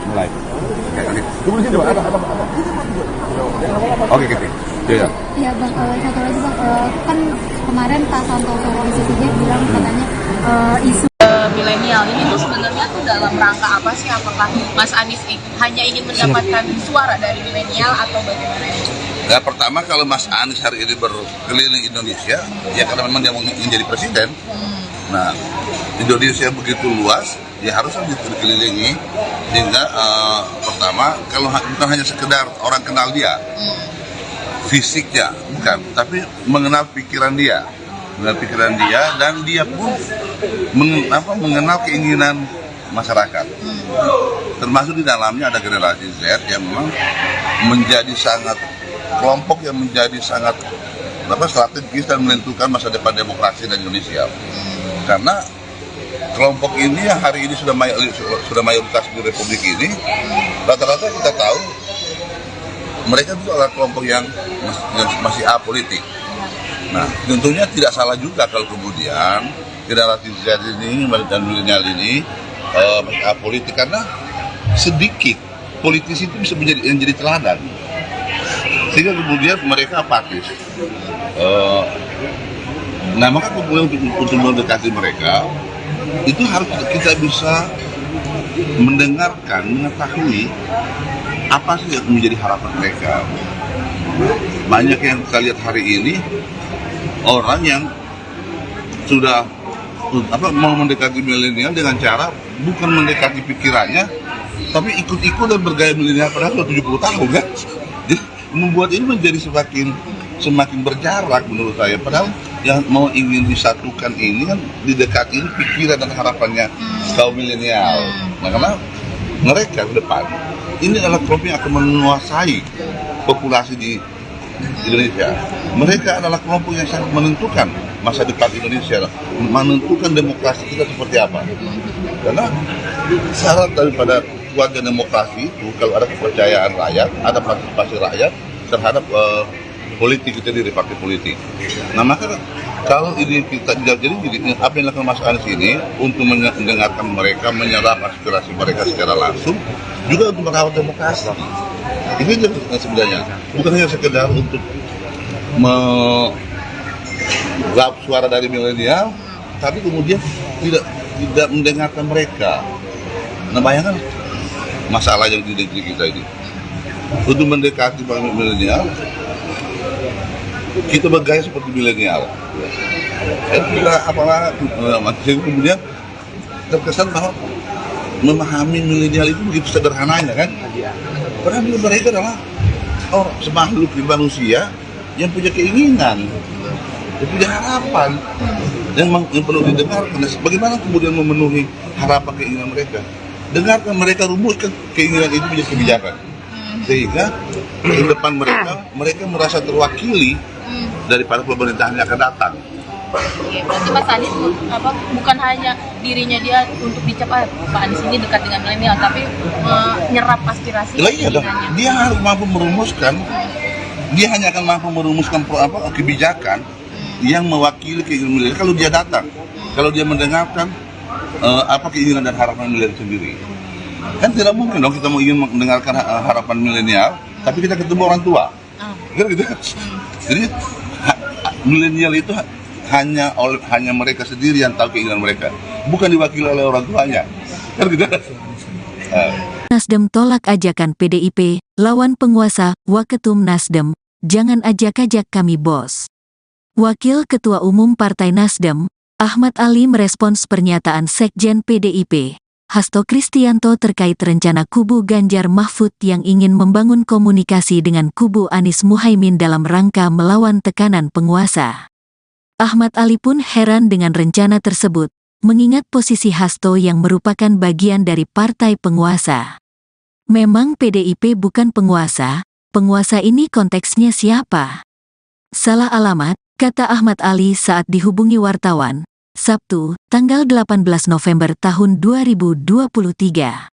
mulai. Tunggu sini ada apa? Oke kita. Ya. Iya Bang, satu lagi Bang, kan kemarin Pak Santoso Komisi 3 bilang katanya isu Milenial ini tuh sebenarnya tuh dalam rangka apa sih? Apakah Mas Anies hanya ingin mendapatkan suara dari milenial atau bagaimana? Nah, pertama kalau Mas Anies hari ini berkeliling Indonesia, ya karena memang dia mau menjadi presiden. Nah, Indonesia begitu luas, ya harusnya dikelilingi sehingga pertama kalau bukan hanya sekedar orang kenal dia, fisiknya bukan, tapi mengenal pikiran dia, dan dia pun mengenal keinginan masyarakat. Termasuk di dalamnya ada generasi Z yang memang menjadi sangat kelompok yang menjadi sangat strategis dan menentukan masa depan demokrasi dan Indonesia. Karena kelompok ini yang hari ini sudah mayoritas di Republik ini, rata-rata kita tahu mereka itu adalah kelompok yang masih apolitik. Nah, tentunya tidak salah juga kalau kemudian generasi Z ini dan milenial ini masih apolitik, karena sedikit politisi itu bisa menjadi teladan. Sehingga kemudian mereka apatis. Nah, maka kemudian untuk mendekati mereka itu harus kita bisa mendengarkan, mengetahui apa sih yang menjadi harapan mereka. Banyak yang kita lihat hari ini orang yang sudah mau mendekati milenial dengan cara bukan mendekati pikirannya, tapi ikut-ikut dan bergaya milenial padahal sudah 70 tahun kan. Jadi membuat ini menjadi semakin berjarak menurut saya. Padahal yang mau ingin disatukan ini kan di dekat ini pikiran dan harapannya kaum milenial. Nah, karena mereka ke depan ini adalah kelompok yang akan menguasai populasi di Indonesia. Mereka adalah kelompok yang sangat menentukan masa depan Indonesia, menentukan demokrasi kita seperti apa. Karena syarat daripada kuatnya demokrasi itu kalau ada kepercayaan rakyat, ada partisipasi rakyat terhadap politik kita di partai politik. Nah, maka kalau ini kita jadi apa yang dilakukan Mas Anies ini untuk mendengarkan mereka, menyerap aspirasi mereka secara langsung, juga untuk merawat demokrasi. Ini sebenarnya bukan hanya sekedar untuk meraup suara dari milenial, tapi kemudian tidak mendengarkan mereka. Nah, bayangkan masalah yang di negeri kita ini. Untuk mendekati milenial, kita bergaya seperti milenial. Kemudian terkesan bahwa memahami milenial itu begitu sederhananya kan? Padahal mereka adalah orang semakhluk manusia yang punya keinginan, yang punya harapan, yang perlu didengarkan. Bagaimana kemudian memenuhi harapan keinginan mereka? Dengarkan mereka, rumuskan keinginan itu menjadi kebijakan, sehingga ke depan mereka merasa terwakili daripada pemerintahan yang akan datang. Oke, berarti Mas Anies bukan hanya dirinya dia untuk dicap Pak Anies ini dekat dengan milenial, tapi menyerap aspirasi. Iya dong, dia harus mampu merumuskan. Dia hanya akan mampu merumuskan kebijakan yang mewakili keinginan milenial kalau dia datang, kalau dia mendengarkan apa keinginan dan harapan milenial sendiri. Kan tidak mungkin dong kita mau ingin mendengarkan harapan milenial, tapi kita ketemu orang tua. Kan gitu. Jadi milenial itu hanya mereka sendiri yang tahu keinginan mereka, bukan diwakili oleh orang tuanya. Kan gitu. Nasdem tolak ajakan PDIP, lawan penguasa, Waketum Nasdem, jangan ajak-ajak kami bos. Wakil Ketua Umum Partai Nasdem, Ahmad Ali merespons pernyataan Sekjen PDIP, Hasto Kristianto terkait rencana kubu Ganjar Mahfud yang ingin membangun komunikasi dengan kubu Anies Muhaimin dalam rangka melawan tekanan penguasa. Ahmad Ali pun heran dengan rencana tersebut, mengingat posisi Hasto yang merupakan bagian dari partai penguasa. Memang PDIP bukan penguasa ini konteksnya siapa? Salah alamat, kata Ahmad Ali saat dihubungi wartawan, Sabtu, tanggal 18 November tahun 2023.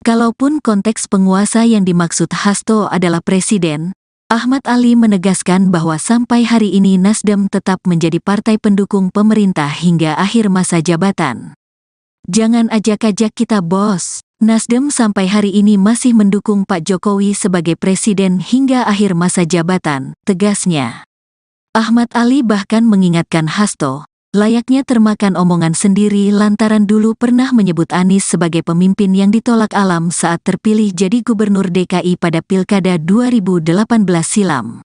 Kalaupun konteks penguasa yang dimaksud Hasto adalah presiden, Ahmad Ali menegaskan bahwa sampai hari ini Nasdem tetap menjadi partai pendukung pemerintah hingga akhir masa jabatan. Jangan ajak-ajak kita bos. Nasdem sampai hari ini masih mendukung Pak Jokowi sebagai presiden hingga akhir masa jabatan, tegasnya. Ahmad Ali bahkan mengingatkan Hasto, layaknya termakan omongan sendiri lantaran dulu pernah menyebut Anies sebagai pemimpin yang ditolak alam saat terpilih jadi gubernur DKI pada Pilkada 2018 silam.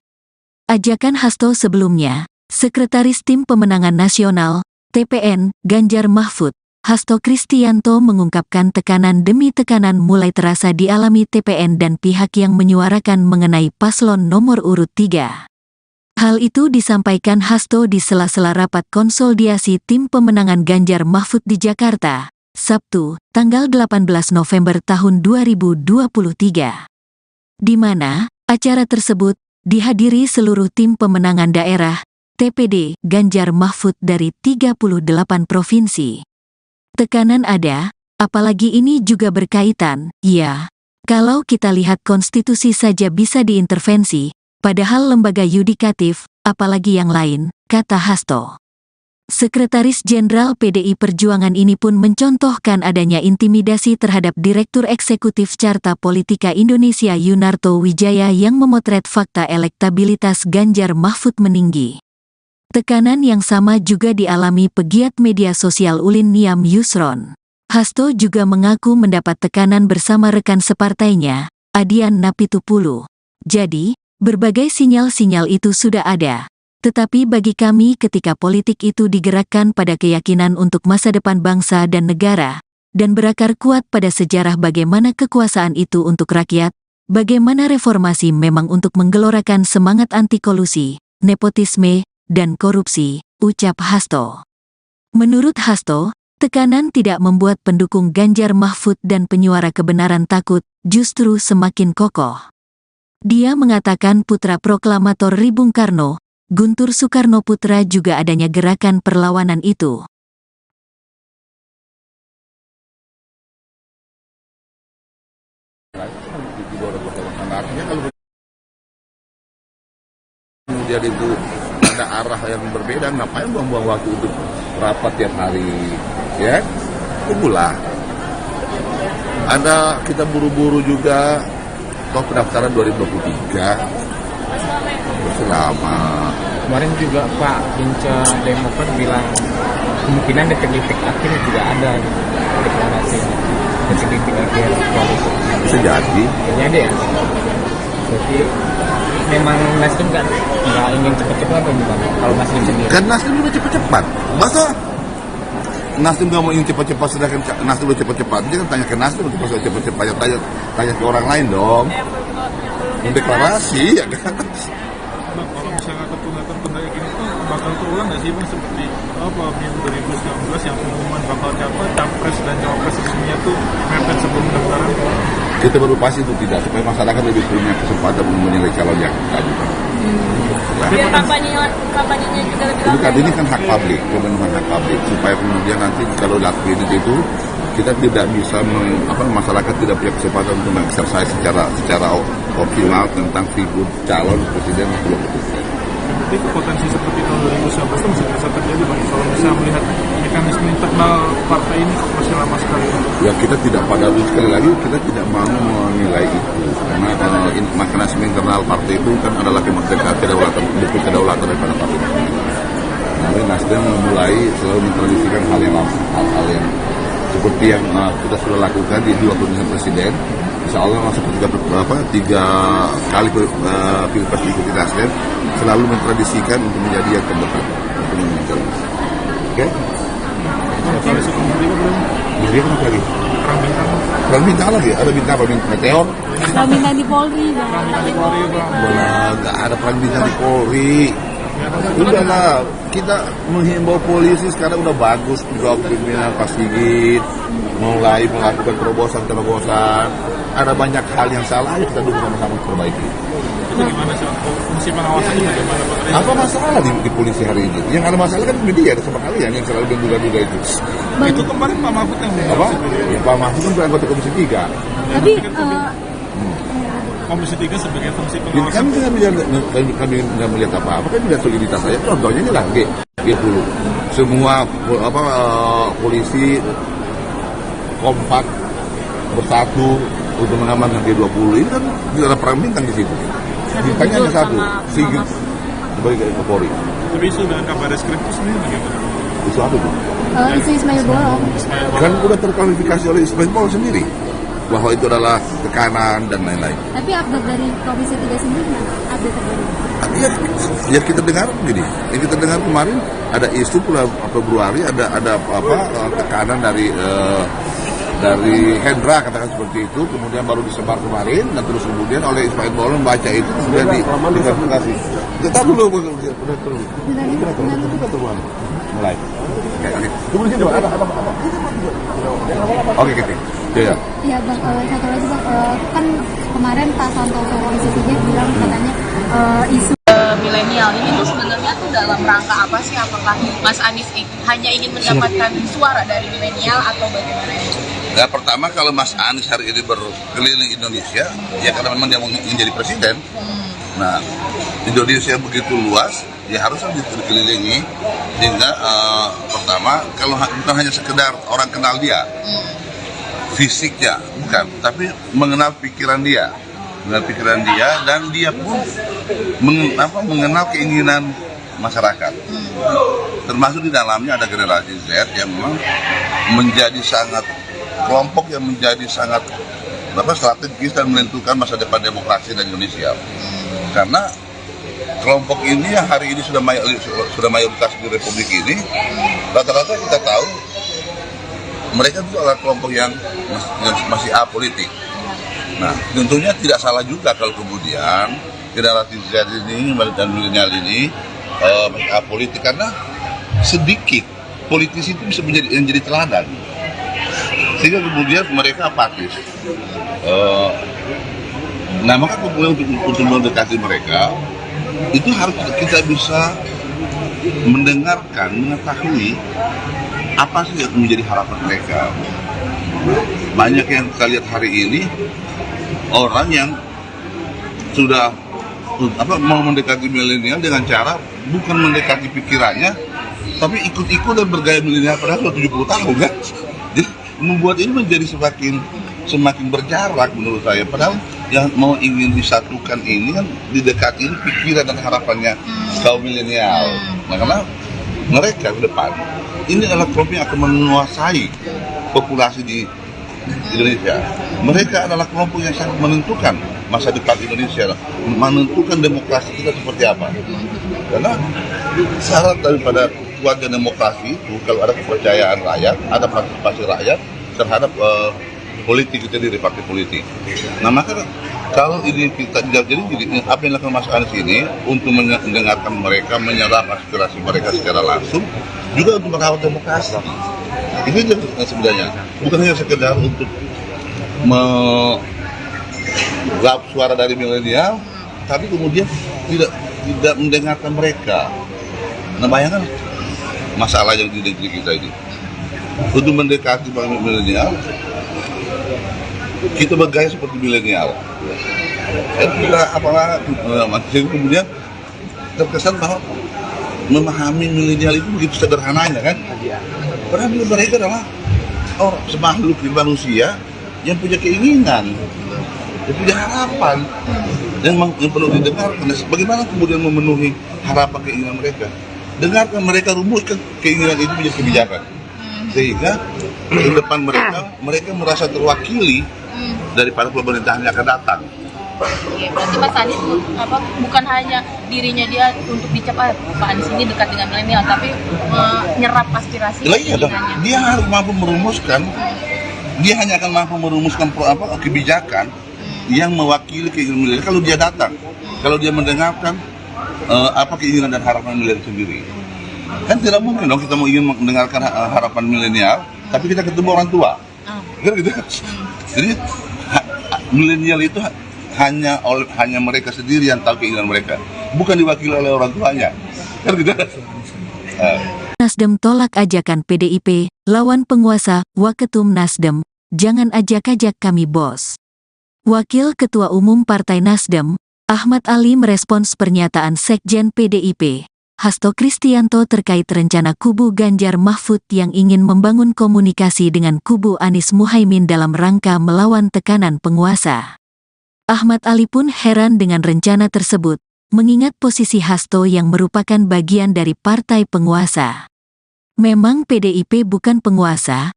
Ajakan Hasto sebelumnya, Sekretaris Tim Pemenangan Nasional, TPN, Ganjar Mahfud, Hasto Kristianto mengungkapkan tekanan demi tekanan mulai terasa dialami TPN dan pihak yang menyuarakan mengenai paslon nomor urut 3. Hal itu disampaikan Hasto di sela-sela rapat konsolidasi tim pemenangan Ganjar Mahfud di Jakarta, Sabtu, tanggal 18 November tahun 2023. Di mana, acara tersebut dihadiri seluruh tim pemenangan daerah, TPD, Ganjar Mahfud dari 38 provinsi. Tekanan ada, apalagi ini juga berkaitan, ya. Kalau kita lihat konstitusi saja bisa diintervensi, padahal lembaga yudikatif, apalagi yang lain, kata Hasto. Sekretaris Jenderal PDI Perjuangan ini pun mencontohkan adanya intimidasi terhadap Direktur Eksekutif Carta Politika Indonesia Yunarto Wijaya yang memotret fakta elektabilitas Ganjar Mahfud meninggi. Tekanan yang sama juga dialami pegiat media sosial Ulin Niam Yusron. Hasto juga mengaku mendapat tekanan bersama rekan separtainya, Adian Napitupulu. Jadi, berbagai sinyal-sinyal itu sudah ada. Tetapi bagi kami ketika politik itu digerakkan pada keyakinan untuk masa depan bangsa dan negara, dan berakar kuat pada sejarah bagaimana kekuasaan itu untuk rakyat, bagaimana reformasi memang untuk menggelorakan semangat anti kolusi, nepotisme, dan korupsi, ucap Hasto. Menurut Hasto, tekanan tidak membuat pendukung Ganjar Mahfud dan penyuara kebenaran takut, justru semakin kokoh. Dia mengatakan putra proklamator Bung Karno, Guntur Soekarno Putra juga adanya gerakan perlawanan itu. Artinya kalau kemudian itu ada arah yang berbeda, ngapain buang-buang waktu untuk rapat tiap hari, ya? Tunggulah. Ada kita buru-buru juga, toh pendaftaran 2023. Selama. Kemarin juga Pak Hinca Demokrat bilang kemungkinan detik-detik akhir juga ada deklarasi detik-detik akhir koalisi. Bisa jadi. Jadi ya. Jadi memang Nasdem nggak ingin cepat-cepat atau gimana? Kalau Nasdem sendiri? Kan Nasdem juga cepat-cepat. Masa Nasdem nggak mau ingin cepat-cepat, sedangkan Nasdem udah cepat-cepat. Dia kan tanya ke Nasdem untuk cepat-cepat, tanya ke orang lain dong. Mendeklarasi, ya kan? Bang, kalau misalnya tertunda gini tuh bakal terulang nggak sih Bang seperti pemilu 2019 yang pengumuman bakal capres dan cawapres resminya tuh mepet sebelum pendaftaran? Kita berupaya itu tidak, supaya masyarakat lebih punya kesempatan untuk menilai calon yang tadi. Biar kampanyenya juga lebih Bukan, ini kan hak publik, pemenuhan hak publik, supaya kemudian nanti kalau lakuin itu kita tidak bisa masyarakat tidak punya kesempatan untuk mengeksersais secara optimal tentang figur calon presiden dan wakil presiden. Tapi potensi seperti tahun 2019 itu masih bisa terjadi Bang, kalau misalnya melihat mekanisme internal partai ini kok masih lama sekali. Ya kita tidak, pada sekali lagi kita tidak mau menilai itu, karena mekanisme internal partai itu kan adalah kedaulatan daripada partai. Nasdem mulai selalu mentradisikan hal-hal yang seperti yang kita sudah lakukan di 2 pemilihan presiden. Insya Allah masuk ke 3 kali pilpres diikuti Nasdem selalu mentradisikan untuk menjadi yang terdepan untuk menang. Oke? Kalau sebelum mereka belum Jadi apa lagi? Perang bintang lagi? Ada bintang apa? Bintang meteor? Kalau bintang di Polri, Bang. di Polri bang. Nggak ada perang bintang di Polri. Udahlah, kita menghimbau polisi sekarang udah bagus juga pimpinan Pak Sigit mulai melakukan terobosan. Ada banyak hal yang salah, ayo kita dulu sama-sama perbaiki. Itu gimana sih? Fungsi pengawasannya bagaimana Pak? Apa masalah di polisi hari ini? Yang ada masalah kan media sama kalian yang selalu menduga-duga itu. Itu kemarin Pak Mahfud yang Apa? Ya, Pak Mahfud kan anggota Komisi 3. Tapi Komisi 3 sebagai fungsi Jadi pengawasan. kami nggak melihat apa-apa, kan melihat soliditas saya. Contohnya ini lah, G10. Semua polisi kompak bersatu untuk mengamankan G20. Ini kan tidak ada perang bintang di situ. Bintangnya hanya satu, Sigit sebagai Kapolri. Tapi isu dengan kabar reskrim itu sendiri bagaimana? Itu apa tuh? isu Ismail Bolong. Kan udah terklarifikasi oleh Ismail Bolong sendiri bahwa itu adalah tekanan dan lain-lain. Tapi update dari Komisi 3 sendiri gimana? Update terbaru. Ya kita dengar begini, yang kita dengar kemarin ada isu bulan Februari ada tekanan dari Hendra katakan seperti itu, kemudian baru disebar kemarin dan terus kemudian oleh Ismail Bolong membaca itu kemudian diklarifikasi. Kita dulu mulai. Tunggu sini ada apa? Oke, Kiti. Ya. Iya Bang, satu lagi Bang, kan kemarin Pak Santoso Komisi 3 bilang katanya isu Milenial ini tuh sebenarnya tuh dalam rangka apa sih? Apakah Mas Anies hanya ingin mendapatkan suara dari milenial atau bagaimana? Nah, pertama kalau Mas Anies hari ini berkeliling Indonesia, ya karena memang dia mau menjadi presiden. Nah, Indonesia begitu luas, ya harusnya dikelilingi sehingga pertama kalau bukan hanya sekedar orang kenal dia, fisiknya bukan, tapi mengenal pikiran dia, dan dia pun mengenal keinginan masyarakat. Termasuk di dalamnya ada generasi Z yang memang menjadi sangat kelompok yang menjadi sangat strategis dan menentukan masa depan demokrasi dan Indonesia. Karena kelompok ini yang hari ini sudah mayoritas di Republik ini, rata-rata kita tahu mereka itu adalah kelompok yang masih apolitik. Nah, tentunya tidak salah juga kalau kemudian generasi Z ini dan milenial ini masih apolitik, karena sedikit politisi itu bisa menjadi teladan. Sehingga kemudian mereka apatis. Nah, maka kemudian untuk mendekati mereka itu harus kita bisa mendengarkan, mengetahui apa sih yang menjadi harapan mereka. Banyak yang kita lihat hari ini orang yang sudah mau mendekati milenial dengan cara bukan mendekati pikirannya, tapi ikut-ikut dan bergaya milenial padahal sudah 70 tahun kan. Jadi membuat ini menjadi semakin berjarak menurut saya. Padahal yang mau ingin disatukan ini kan didekati pikiran dan harapannya kaum milenial. Nah, karena mereka ke depan ini adalah kelompok yang akan menguasai populasi di Indonesia. Mereka adalah kelompok yang sangat menentukan masa depan Indonesia, menentukan demokrasi kita seperti apa. Karena syarat daripada kuatnya demokrasi itu kalau ada kepercayaan rakyat, ada partisipasi rakyat terhadap politik itu sendiri, partai politik. Nah, maka kalau ini kita jadi apa yang dilakukan Mas Anies ini untuk mendengarkan mereka, menyerap aspirasi mereka secara langsung, juga untuk merawat demokrasi. Itu sebenarnya bukan hanya sekedar untuk meraup suara dari milenial, tapi kemudian tidak mendengarkan mereka. Nah, bayangkan masalah yang di negeri kita ini. Untuk mendekati milenial, kita bergaya seperti milenial. Kemudian terkesan bahwa memahami milenial itu begitu sederhananya kan? Padahal mereka adalah orang semakhluk manusia yang punya keinginan, yang punya harapan, yang perlu didengarkan. Bagaimana kemudian memenuhi harapan keinginan mereka? dengarkan mereka rumuskan keinginan itu menjadi kebijakan. Sehingga ke depan mereka merasa terwakili daripada pemerintahan yang akan datang. Oke, berarti Mas Anies bukan hanya dirinya dia untuk dicap Pak Anies ini dekat dengan milenial, tapi nyerap aspirasi Iya dong, dia harus mampu merumuskan. Dia hanya akan mampu merumuskan kebijakan yang mewakili keinginan milenial kalau dia datang, kalau dia mendengarkan keinginan dan harapan milenial sendiri. Kan tidak mungkin dong kita mau ingin mendengarkan harapan milenial, tapi kita ketemu orang tua. Kan gitu. Jadi milenial itu hanya mereka sendiri yang tahu keinginan mereka, bukan diwakili oleh orang tuanya. Kan gitu. Nasdem tolak ajakan PDIP, lawan penguasa, Waketum Nasdem, jangan ajak-ajak kami bos. Wakil Ketua Umum Partai Nasdem, Ahmad Ali merespons pernyataan Sekjen PDIP, Hasto Kristianto terkait rencana kubu Ganjar Mahfud yang ingin membangun komunikasi dengan kubu Anies Muhaimin dalam rangka melawan tekanan penguasa. Ahmad Ali pun heran dengan rencana tersebut, mengingat posisi Hasto yang merupakan bagian dari partai penguasa. Memang PDIP bukan penguasa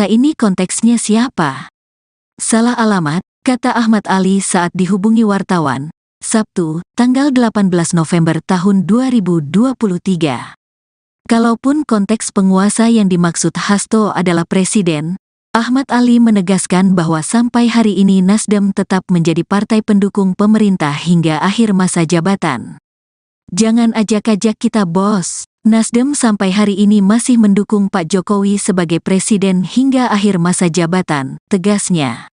ini konteksnya siapa? Salah alamat, kata Ahmad Ali saat dihubungi wartawan, Sabtu, tanggal 18 November tahun 2023. Kalaupun konteks penguasa yang dimaksud Hasto adalah presiden, Ahmad Ali menegaskan bahwa sampai hari ini Nasdem tetap menjadi partai pendukung pemerintah hingga akhir masa jabatan. Jangan ajak-ajak kita bos. Nasdem sampai hari ini masih mendukung Pak Jokowi sebagai presiden hingga akhir masa jabatan, tegasnya.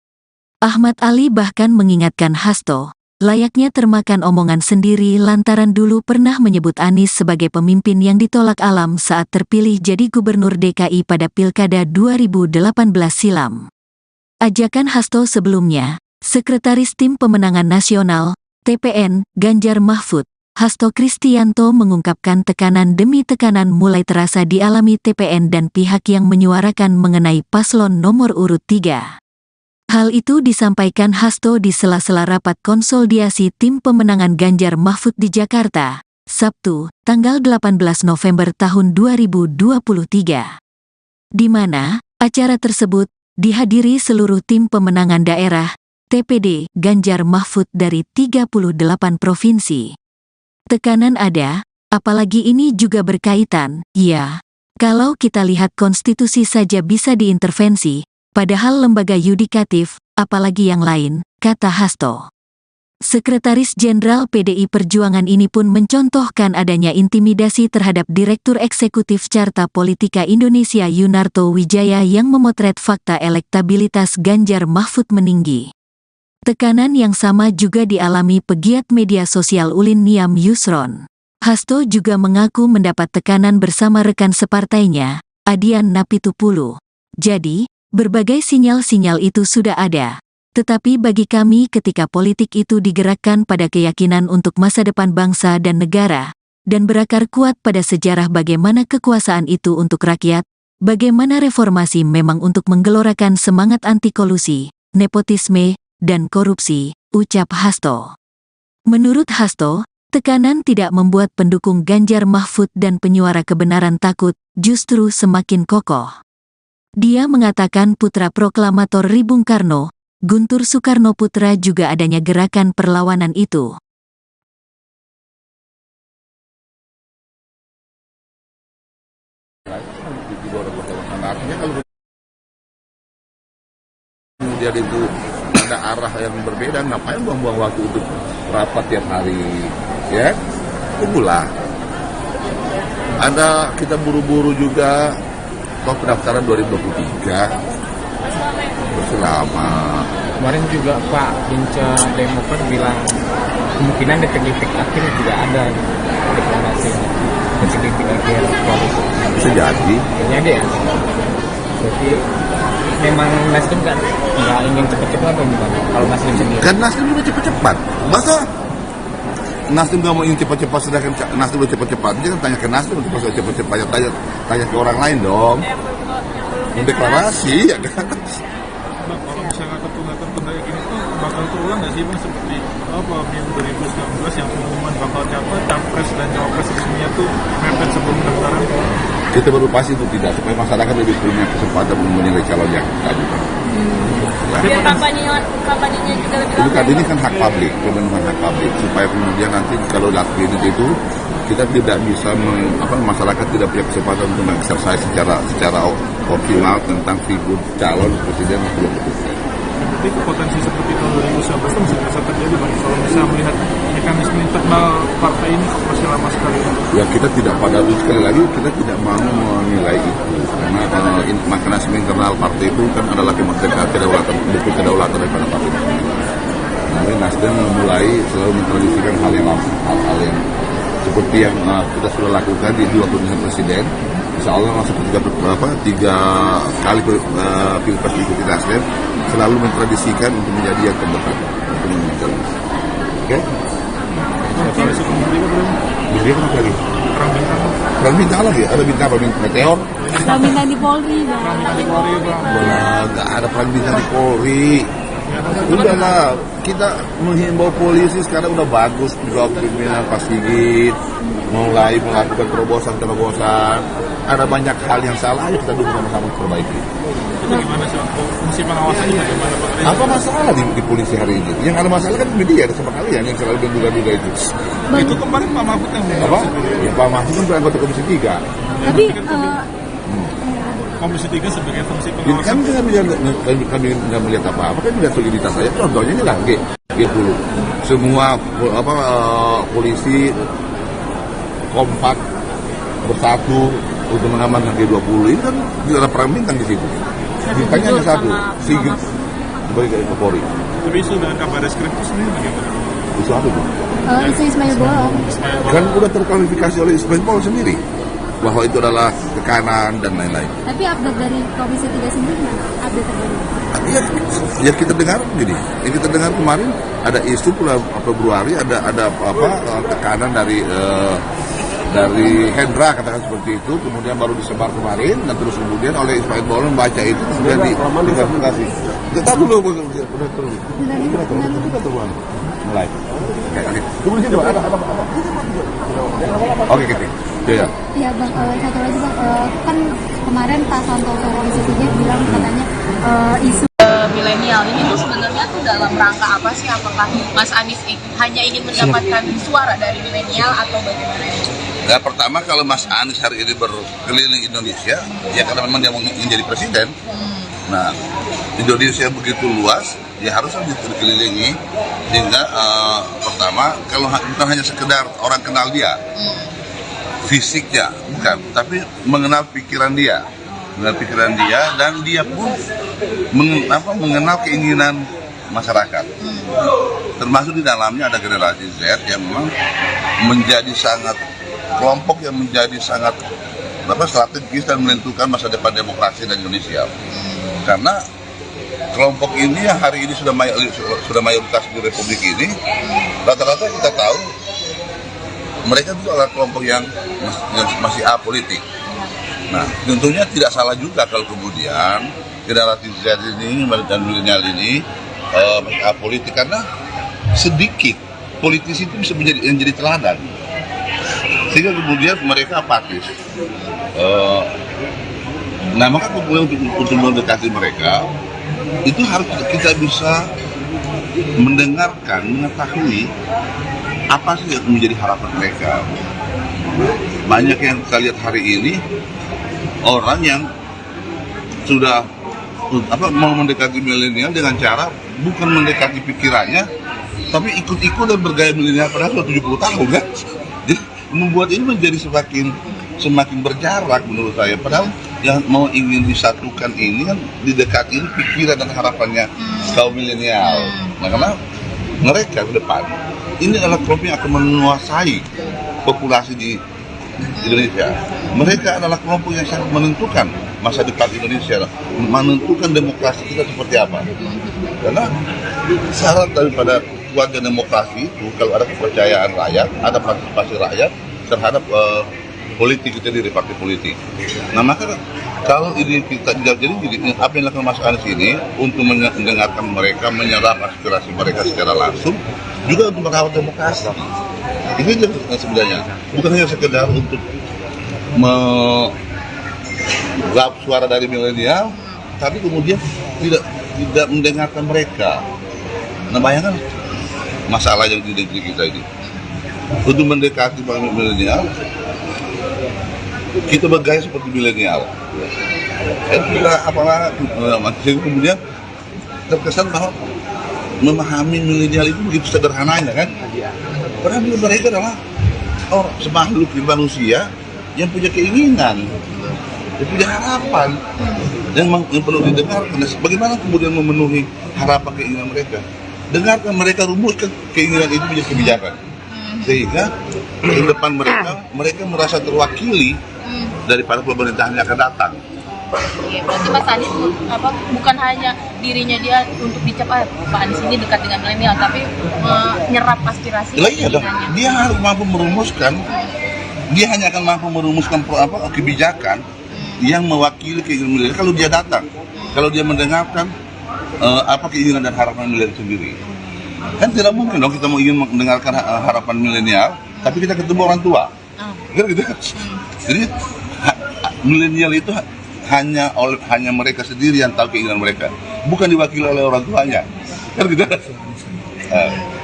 Ahmad Ali bahkan mengingatkan Hasto, layaknya termakan omongan sendiri lantaran dulu pernah menyebut Anies sebagai pemimpin yang ditolak alam saat terpilih jadi gubernur DKI pada Pilkada 2018 silam. Ajakan Hasto sebelumnya, Sekretaris Tim Pemenangan Nasional, TPN, Ganjar Mahfud, Hasto Kristianto mengungkapkan tekanan demi tekanan mulai terasa dialami TPN dan pihak yang menyuarakan mengenai paslon nomor urut 3. Hal itu disampaikan Hasto di sela-sela rapat konsolidasi tim pemenangan Ganjar Mahfud di Jakarta, Sabtu, tanggal 18 November tahun 2023. Di mana acara tersebut dihadiri seluruh tim pemenangan daerah, TPD, Ganjar Mahfud dari 38 provinsi. Tekanan ada, apalagi ini juga berkaitan, ya. Kalau kita lihat konstitusi saja bisa diintervensi, padahal lembaga yudikatif, apalagi yang lain, kata Hasto. Sekretaris Jenderal PDI Perjuangan ini pun mencontohkan adanya intimidasi terhadap Direktur Eksekutif Carta Politika Indonesia Yunarto Wijaya yang memotret fakta elektabilitas Ganjar Mahfud meninggi. Tekanan yang sama juga dialami pegiat media sosial Ulin Niam Yusron. Hasto juga mengaku mendapat tekanan bersama rekan separtainya, Adian Napitupulu. Jadi, berbagai sinyal-sinyal itu sudah ada. Tetapi bagi kami ketika politik itu digerakkan pada keyakinan untuk masa depan bangsa dan negara, dan berakar kuat pada sejarah bagaimana kekuasaan itu untuk rakyat, bagaimana reformasi memang untuk menggelorakan semangat anti-kolusi, nepotisme, dan korupsi, ucap Hasto. Menurut Hasto, tekanan tidak membuat pendukung Ganjar Mahfud dan penyuara kebenaran takut, justru semakin kokoh. Dia mengatakan putra proklamator Ri Bung Karno, Guntur Soekarno Putra juga adanya gerakan perlawanan itu. Artinya kalau kemudian itu ada arah yang berbeda, ngapain buang-buang waktu untuk rapat tiap hari, ya? Tunggulah. Kita buru-buru juga, toh pendaftaran 2023 masih lama. Kemarin juga Pak Binca Demokrat bilang kemungkinan detik-detik akhir tidak ada deklarasinya, detik-detik akhir koalisi. Bisa jadi. Jadi ya. Jadi memang Nasdem kan nggak ingin cepat-cepat atau gimana? Kalau Nasdem sendiri? Kan Nasdem juga cepat-cepat. Masa Nasdem nggak mau ingin cepat-cepat, sedangkan Nasdem udah cepat-cepat. Jangan tanya ke Nasdem untuk masalah cepat-cepat, tanya ke orang lain dong. Mendeklarasi ya kan? Bang, kalau misalnya tertunda kayak gini tuh bakal bakal terulang nggak sih bang seperti pemilu 2019 yang pengumuman bakal capres dan cawapres resminya tuh mepet sebelum pendaftaran? Kita berupaya itu tidak, supaya masyarakat lebih punya kesempatan menilai calon yang tadi. Biar kampanyenya juga lebih Bukan, lama. ini kan hak publik, pemenuhan hak publik, supaya kemudian nanti kalau lakbid itu kita tidak bisa masyarakat tidak punya kesempatan untuk mengeksersais secara optimal tentang figur calon presiden atau wakil presiden. Tapi potensi seperti tahun 2019 itu bisa terjadi bang, kalau bisa melihat mekanisme internal partai ini kok masih lama sekali. Ya kita tidak pada sekali lagi kita tidak mau menilai itu karena mekanisme internal partai itu kan adalah kedaulatan daripada partai. Nah, Nasdem mulai selalu mentradisikan hal yang lama, hal-hal yang seperti yang kita sudah lakukan di 2 pemilihan presiden. Insya Allah masuk tiga kali pilpres ikuti Nasdem selalu mentradisikan untuk menjadi yang terdepan untuk menang. Oke? Kalau isu kementerian belum Jadi apa lagi? perang bintang. Perang bintang lagi, ada bintang apa? Meteor? Perang bintang di Polri, bang. Di Polri bang. Wah, nggak ada perang bintang di Polri. Udahlah, kita menghimbau polisi sekarang udah bagus juga pimpinan Pak Sigit mulai melakukan terobosan. Ada banyak hal yang salah, ayo kita dukung sama-sama perbaiki. Itu gimana sih? Fungsi pengawasannya bagaimana Pak? Apa masalah di polisi hari ini? Yang ada masalah kan media sama kalian yang selalu menduga-duga itu. Itu kemarin Pak Mahfud yang Apa? Ya Pak Mahfud kan anggota Komisi 3. Tapi Komisi 3 sebagai fungsi Jadi pengawasan. kami nggak melihat apa-apa, kan melihat soliditas saya. Contohnya ini lah G10. Semua polisi kompak bersatu untuk mengamankan G20. Ini kan tidak ada perang bintang di situ. Bintangnya hanya satu, Sigit sebagai Kapolri. Tapi isu dengan kabar reskrim itu sendiri bagaimana? Itu apa tuh? isu Ismail Bolong. Kan udah terklarifikasi oleh Ismail Bolong sendiri bahwa itu adalah tekanan dan lain-lain. Tapi update dari Komisi 3 sendiri gimana? Update terbaru. Ya kita dengar gini, yang kita dengar kemarin ada isu bulan Februari ada tekanan dari Hendra katakan seperti itu, kemudian baru disebar kemarin dan terus kemudian oleh Ismail Bolong baca itu kemudian diklarifikasi. Kita dulu udah terus. Mulai. Tunggu di sini ada apa? Oke, Kiti. Ya. Iya bang, satu lagi bang, kan kemarin Pak Santoso Komisi 3 bilang katanya isu Milenial ini tuh sebenarnya tuh dalam rangka apa sih? Apakah Mas Anies hanya ingin mendapatkan suara dari milenial atau bagaimana? Ya, pertama kalau Mas Anies hari ini berkeliling Indonesia, ya karena memang dia mau menjadi presiden. Nah, Indonesia begitu luas, ya harusnya dikelilingi sehingga pertama kalau bukan hanya sekedar orang kenal dia, fisiknya bukan, tapi mengenal pikiran dia, dan dia pun mengenal keinginan masyarakat. Termasuk di dalamnya ada generasi Z yang memang menjadi sangat kelompok yang menjadi sangat strategis dan menentukan masa depan demokrasi dan Indonesia. Karena kelompok ini yang hari ini sudah mayoritas di Republik ini, rata-rata kita tahu mereka itu adalah kelompok yang masih apolitik. Nah, tentunya tidak salah juga kalau kemudian generasi Z ini dan milenial ini masih apolitik, karena sedikit politisi itu bisa menjadi teladan. Sehingga kemudian mereka apatis. Nah, maka kemudian untuk mendekati mereka itu harus kita bisa mendengarkan, mengetahui apa sih yang menjadi harapan mereka. Banyak yang kita lihat hari ini orang yang sudah mau mendekati milenial dengan cara bukan mendekati pikirannya, tapi ikut-ikut dan bergaya milenial padahal sudah 70 tahun kan. Jadi membuat ini menjadi semakin berjarak menurut saya. Padahal yang mau ingin disatukan ini kan didekati pikiran dan harapannya kaum milenial. Nah, karena mereka ke depan ini adalah kelompok yang akan menguasai populasi di Indonesia. Mereka adalah kelompok yang sangat menentukan masa depan Indonesia, menentukan demokrasi kita seperti apa. Karena syarat daripada kuatnya demokrasi itu kalau ada kepercayaan rakyat, ada partisipasi rakyat terhadap politik itu sendiri, partai politik. Nah, maka Kalau ini kita tidak jadi apa yang dilakukan Mas Anies ini untuk mendengarkan mereka, menyerap aspirasi mereka secara langsung, juga untuk merawat demokrasi. Itu sebenarnya bukan hanya sekedar untuk meraup suara dari milenial, tapi kemudian tidak mendengarkan mereka. Nah, bayangkan masalah yang di negeri kita ini. Untuk mendekati milenial, kita bergaya seperti milenial. Dan kita kemudian terkesan bahwa memahami milenial itu begitu sederhananya kan. Padahal mereka adalah semakhluk manusia yang punya keinginan, yang punya harapan, yang perlu didengarkan. Bagaimana kemudian memenuhi harapan keinginan mereka? Dengarkan mereka, rumuskan keinginan itu menjadi kebijakan, sehingga ke depan mereka merasa terwakili daripada pemerintahan yang akan datang. Oke, berarti Mas Anies bukan hanya dirinya dia untuk dicap Pak Anies ini dekat dengan milenial, tapi nyerap aspirasi. Iya dong, dia harus mampu merumuskan. Dia hanya akan mampu merumuskan kebijakan yang mewakili keinginan milenial kalau dia datang, kalau dia mendengarkan keinginan dan harapan milenial sendiri. Kan tidak mungkin dong kita mau ingin mendengarkan harapan milenial, tapi kita ketemu orang tua. Kan gitu. Jadi milenial itu hanya mereka sendiri yang tahu keinginan mereka, bukan diwakili oleh orang tuanya. Kan gitu.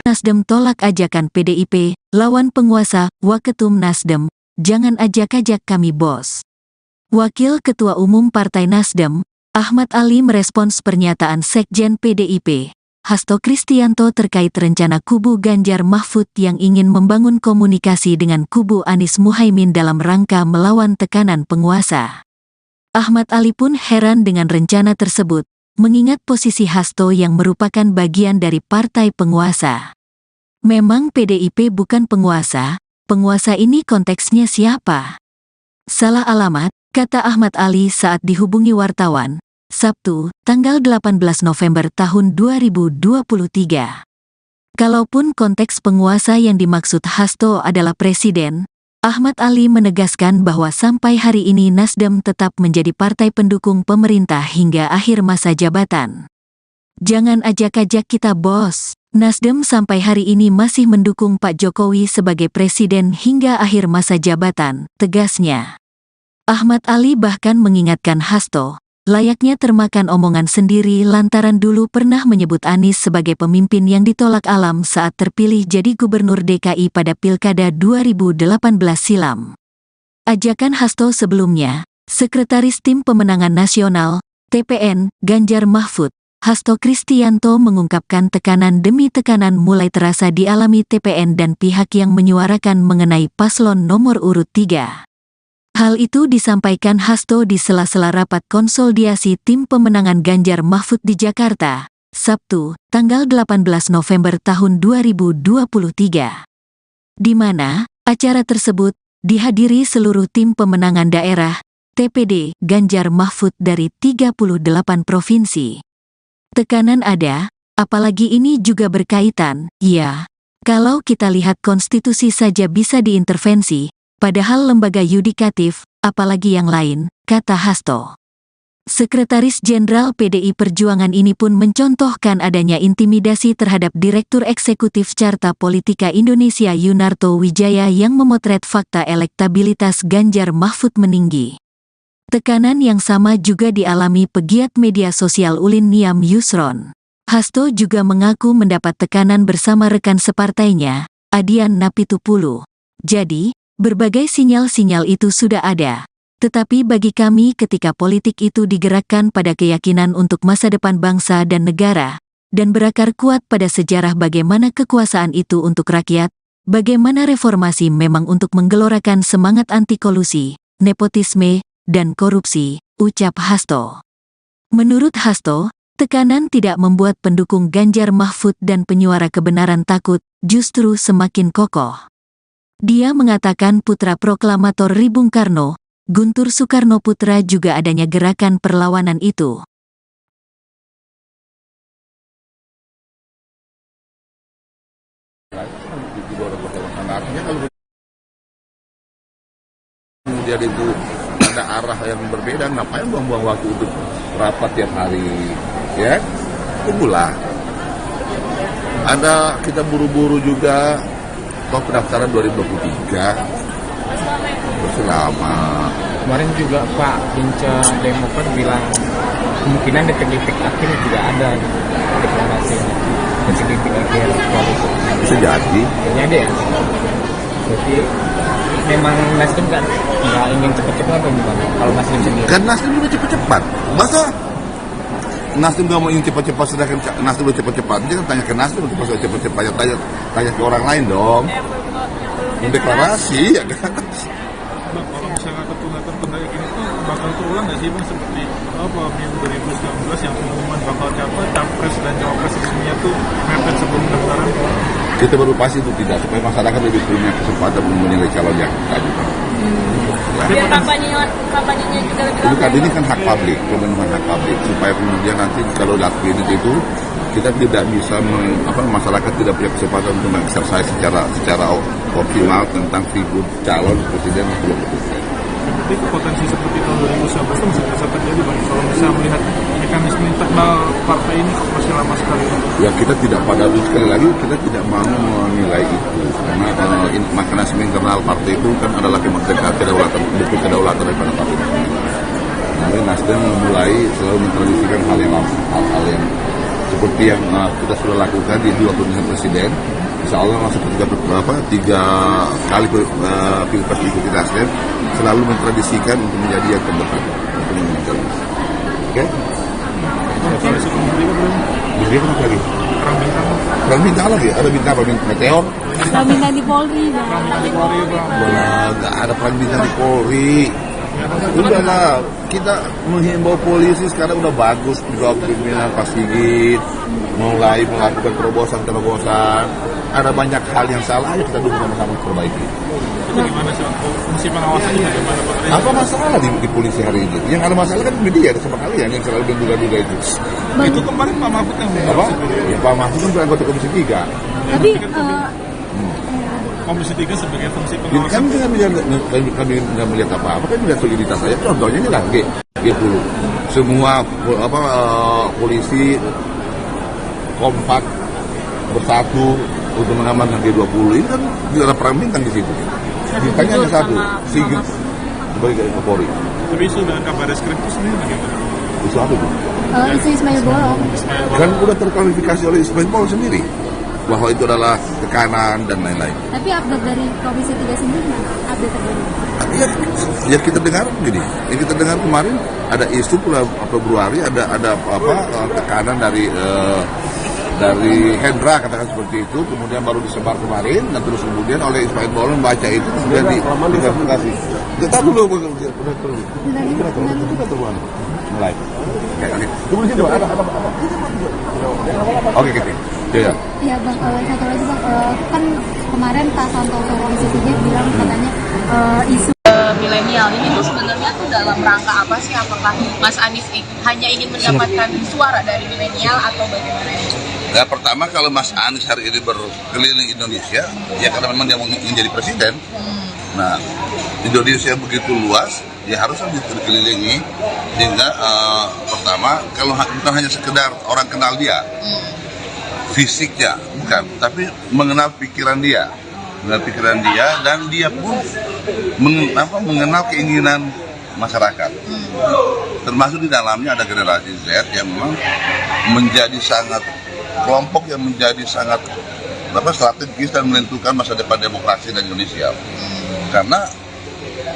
Nasdem tolak ajakan PDIP, lawan penguasa, Waketum Nasdem, jangan ajak-ajak kami bos. Wakil Ketua Umum Partai Nasdem, Ahmad Ali merespons pernyataan Sekjen PDIP, Hasto Kristianto terkait rencana kubu Ganjar Mahfud yang ingin membangun komunikasi dengan kubu Anies Muhaimin dalam rangka melawan tekanan penguasa. Ahmad Ali pun heran dengan rencana tersebut, mengingat posisi Hasto yang merupakan bagian dari partai penguasa. Memang PDIP bukan penguasa ini konteksnya siapa? Salah alamat, kata Ahmad Ali saat dihubungi wartawan, Sabtu, tanggal 18 November tahun 2023. Kalaupun konteks penguasa yang dimaksud Hasto adalah presiden, Ahmad Ali menegaskan bahwa sampai hari ini Nasdem tetap menjadi partai pendukung pemerintah hingga akhir masa jabatan. Jangan ajak-ajak kita bos. Nasdem sampai hari ini masih mendukung Pak Jokowi sebagai presiden hingga akhir masa jabatan, tegasnya. Ahmad Ali bahkan mengingatkan Hasto, layaknya termakan omongan sendiri lantaran dulu pernah menyebut Anies sebagai pemimpin yang ditolak alam saat terpilih jadi gubernur DKI pada Pilkada 2018 silam. Ajakan Hasto sebelumnya, Sekretaris Tim Pemenangan Nasional, TPN, Ganjar Mahfud, Hasto Kristianto mengungkapkan tekanan demi tekanan mulai terasa dialami TPN dan pihak yang menyuarakan mengenai paslon nomor urut 3. Hal itu disampaikan Hasto di sela-sela rapat konsolidasi tim pemenangan Ganjar Mahfud di Jakarta, Sabtu, tanggal 18 November tahun 2023. Di mana acara tersebut dihadiri seluruh tim pemenangan daerah, TPD, Ganjar Mahfud dari 38 provinsi. Tekanan ada, apalagi ini juga berkaitan, ya. Kalau kita lihat konstitusi saja bisa diintervensi, padahal lembaga yudikatif, apalagi yang lain, kata Hasto. Sekretaris Jenderal PDI Perjuangan ini pun mencontohkan adanya intimidasi terhadap Direktur Eksekutif Carta Politika Indonesia Yunarto Wijaya yang memotret fakta elektabilitas Ganjar Mahfud meninggi. Tekanan yang sama juga dialami pegiat media sosial Ulin Niam Yusron. Hasto juga mengaku mendapat tekanan bersama rekan separtainya, Adian Napitupulu. Jadi, berbagai sinyal-sinyal itu sudah ada. Tetapi bagi kami ketika politik itu digerakkan pada keyakinan untuk masa depan bangsa dan negara, dan berakar kuat pada sejarah bagaimana kekuasaan itu untuk rakyat, bagaimana reformasi memang untuk menggelorakan semangat anti-kolusi, nepotisme, dan korupsi, ucap Hasto. Menurut Hasto, tekanan tidak membuat pendukung Ganjar Mahfud dan penyuara kebenaran takut, justru semakin kokoh. Dia mengatakan putra proklamator Ri Bung Karno, Guntur Soekarno Putra juga adanya gerakan perlawanan itu. Artinya kalau kemudian itu ada arah yang berbeda, ngapain buang-buang waktu untuk rapat tiap hari, ya? Tunggulah. Ada kita buru-buru juga, toh pendaftaran 2023 masih lama. Kemarin juga Pak Hinca Demokrat bilang kemungkinan detik-detik akhir tidak ada deklarasinya, detik-detik akhir koalisi. Bisa jadi. Kayaknya ada ya. Jadi memang Nasdem kan nggak ingin cepat-cepat atau gimana? Kalau Nasdem sendiri. Kan Nasdem juga cepat-cepat. Masa Nasdem nggak mau ingin cepat-cepat, sedangkan Nasdem udah cepat-cepat. Jangan tanya ke Nasdem untuk masalah cepat-cepat, tanya ke orang lain dong. Mendeklarasi ya kan. Bang, kalau misalnya tertunda kayak gini tuh bakal terulang nggak sih Bang seperti pemilu 2019 yang pengumuman bakal capres dan cawapres resminya tuh mepet sebelum pendaftaran? Kita berupaya itu tidak, supaya masyarakat lebih punya kesempatan menilai calon yang tadi. Biar kampanyenya juga lebih Bukan, ini kan hak publik, pemenuhan hak publik, supaya kemudian nanti kalau lakmin itu kita tidak bisa masyarakat tidak punya kesempatan untuk mengeksersais secara optimal tentang figur calon presiden atau wakil presiden. Tapi potensi seperti tahun 2019 itu masih bisa terjadi Bang. Kalau misalnya melihat mekanisme internal partai ini kok masih lama sekali. Ya kita tidak, pada sekali lagi kita tidak mau menilai itu, karena mekanisme internal partai itu kan adalah kedaulatan, bukan kedaulatan daripada partai. Tapi Nasdem mulai selalu mentradisikan hal-hal yang seperti yang kita sudah lakukan di 2 pemilihan presiden. Insya Allah masuk ke 3 kali pilpres diikuti Nasdem, selalu mentradisikan untuk menjadi yang terdepan untuk menang. Oke? Kalau sebelum belum Jadi apa lagi? perang bintang. Perang bintang lagi? Ada bintang apa? Meteor? Perang bintang di Polri, Bang. Perang bintang di Polri Bang. Wah, nggak ada perang bintang di Polri. Udahlah, kita menghimbau polisi sekarang udah bagus, juga pimpinan Pak Sigit mulai melakukan terobosan. Ada banyak hal yang salah, ayo kita dukung sama-sama perbaiki. Itu gimana sih? Fungsi pengawasannya bagaimana Pak? Apa masalah di polisi hari ini? Yang ada masalah kan media sama kalian yang selalu menduga-duga itu. Itu kemarin Pak Mahfud yang Apa? Ya Pak Mahfud kan anggota Komisi 3. Tapi Komisi 3 sebagai fungsi Ini pengawasan. kan kami nggak melihat apa-apa, kan melihat soliditas saja. Contohnya ini lah G10. Semua polisi kompak bersatu untuk mengamankan G20. Ini kan tidak ada perang bintang di situ. Bintangnya hanya satu, Sigit sebagai Kapolri. Tapi isu dengan kabar reskrim itu sendiri bagaimana? Itu apa tuh? isu Ismail Bolong. Kan udah terklarifikasi oleh Ismail Bolong sendiri bahwa itu adalah tekanan dan lain-lain. Tapi update dari Komisi 3 sendiri mana? Update terbaru. Ya kita dengar begini, yang kita dengar kemarin ada isu bulan Februari ada tekanan dari Hendra, katakan seperti itu, kemudian baru disebar kemarin dan terus kemudian oleh Ismail Bolong baca itu kemudian diklarifikasi. Kita dulu mulai. Tunggu sini ada apa? Oke, kita. Ya. Iya Bang, satu lagi Bang, kan kemarin Pak Santoso Komisi 3 bilang katanya isu milenial ini tuh sebenarnya tuh dalam rangka apa sih? Apakah Mas Anies hanya ingin mendapatkan suara dari milenial atau bagaimana? Ya, pertama kalau Mas Anies hari ini berkeliling Indonesia, ya karena memang dia mau menjadi presiden. Nah, Indonesia begitu luas, ya harusnya dikelilingi sehingga pertama kalau bukan hanya sekedar orang kenal dia, fisiknya bukan, tapi mengenal pikiran dia, dan dia pun mengenal keinginan masyarakat. Termasuk di dalamnya ada generasi Z yang memang menjadi sangat kelompok yang menjadi sangat strategis dan menentukan masa depan demokrasi dan Indonesia. Karena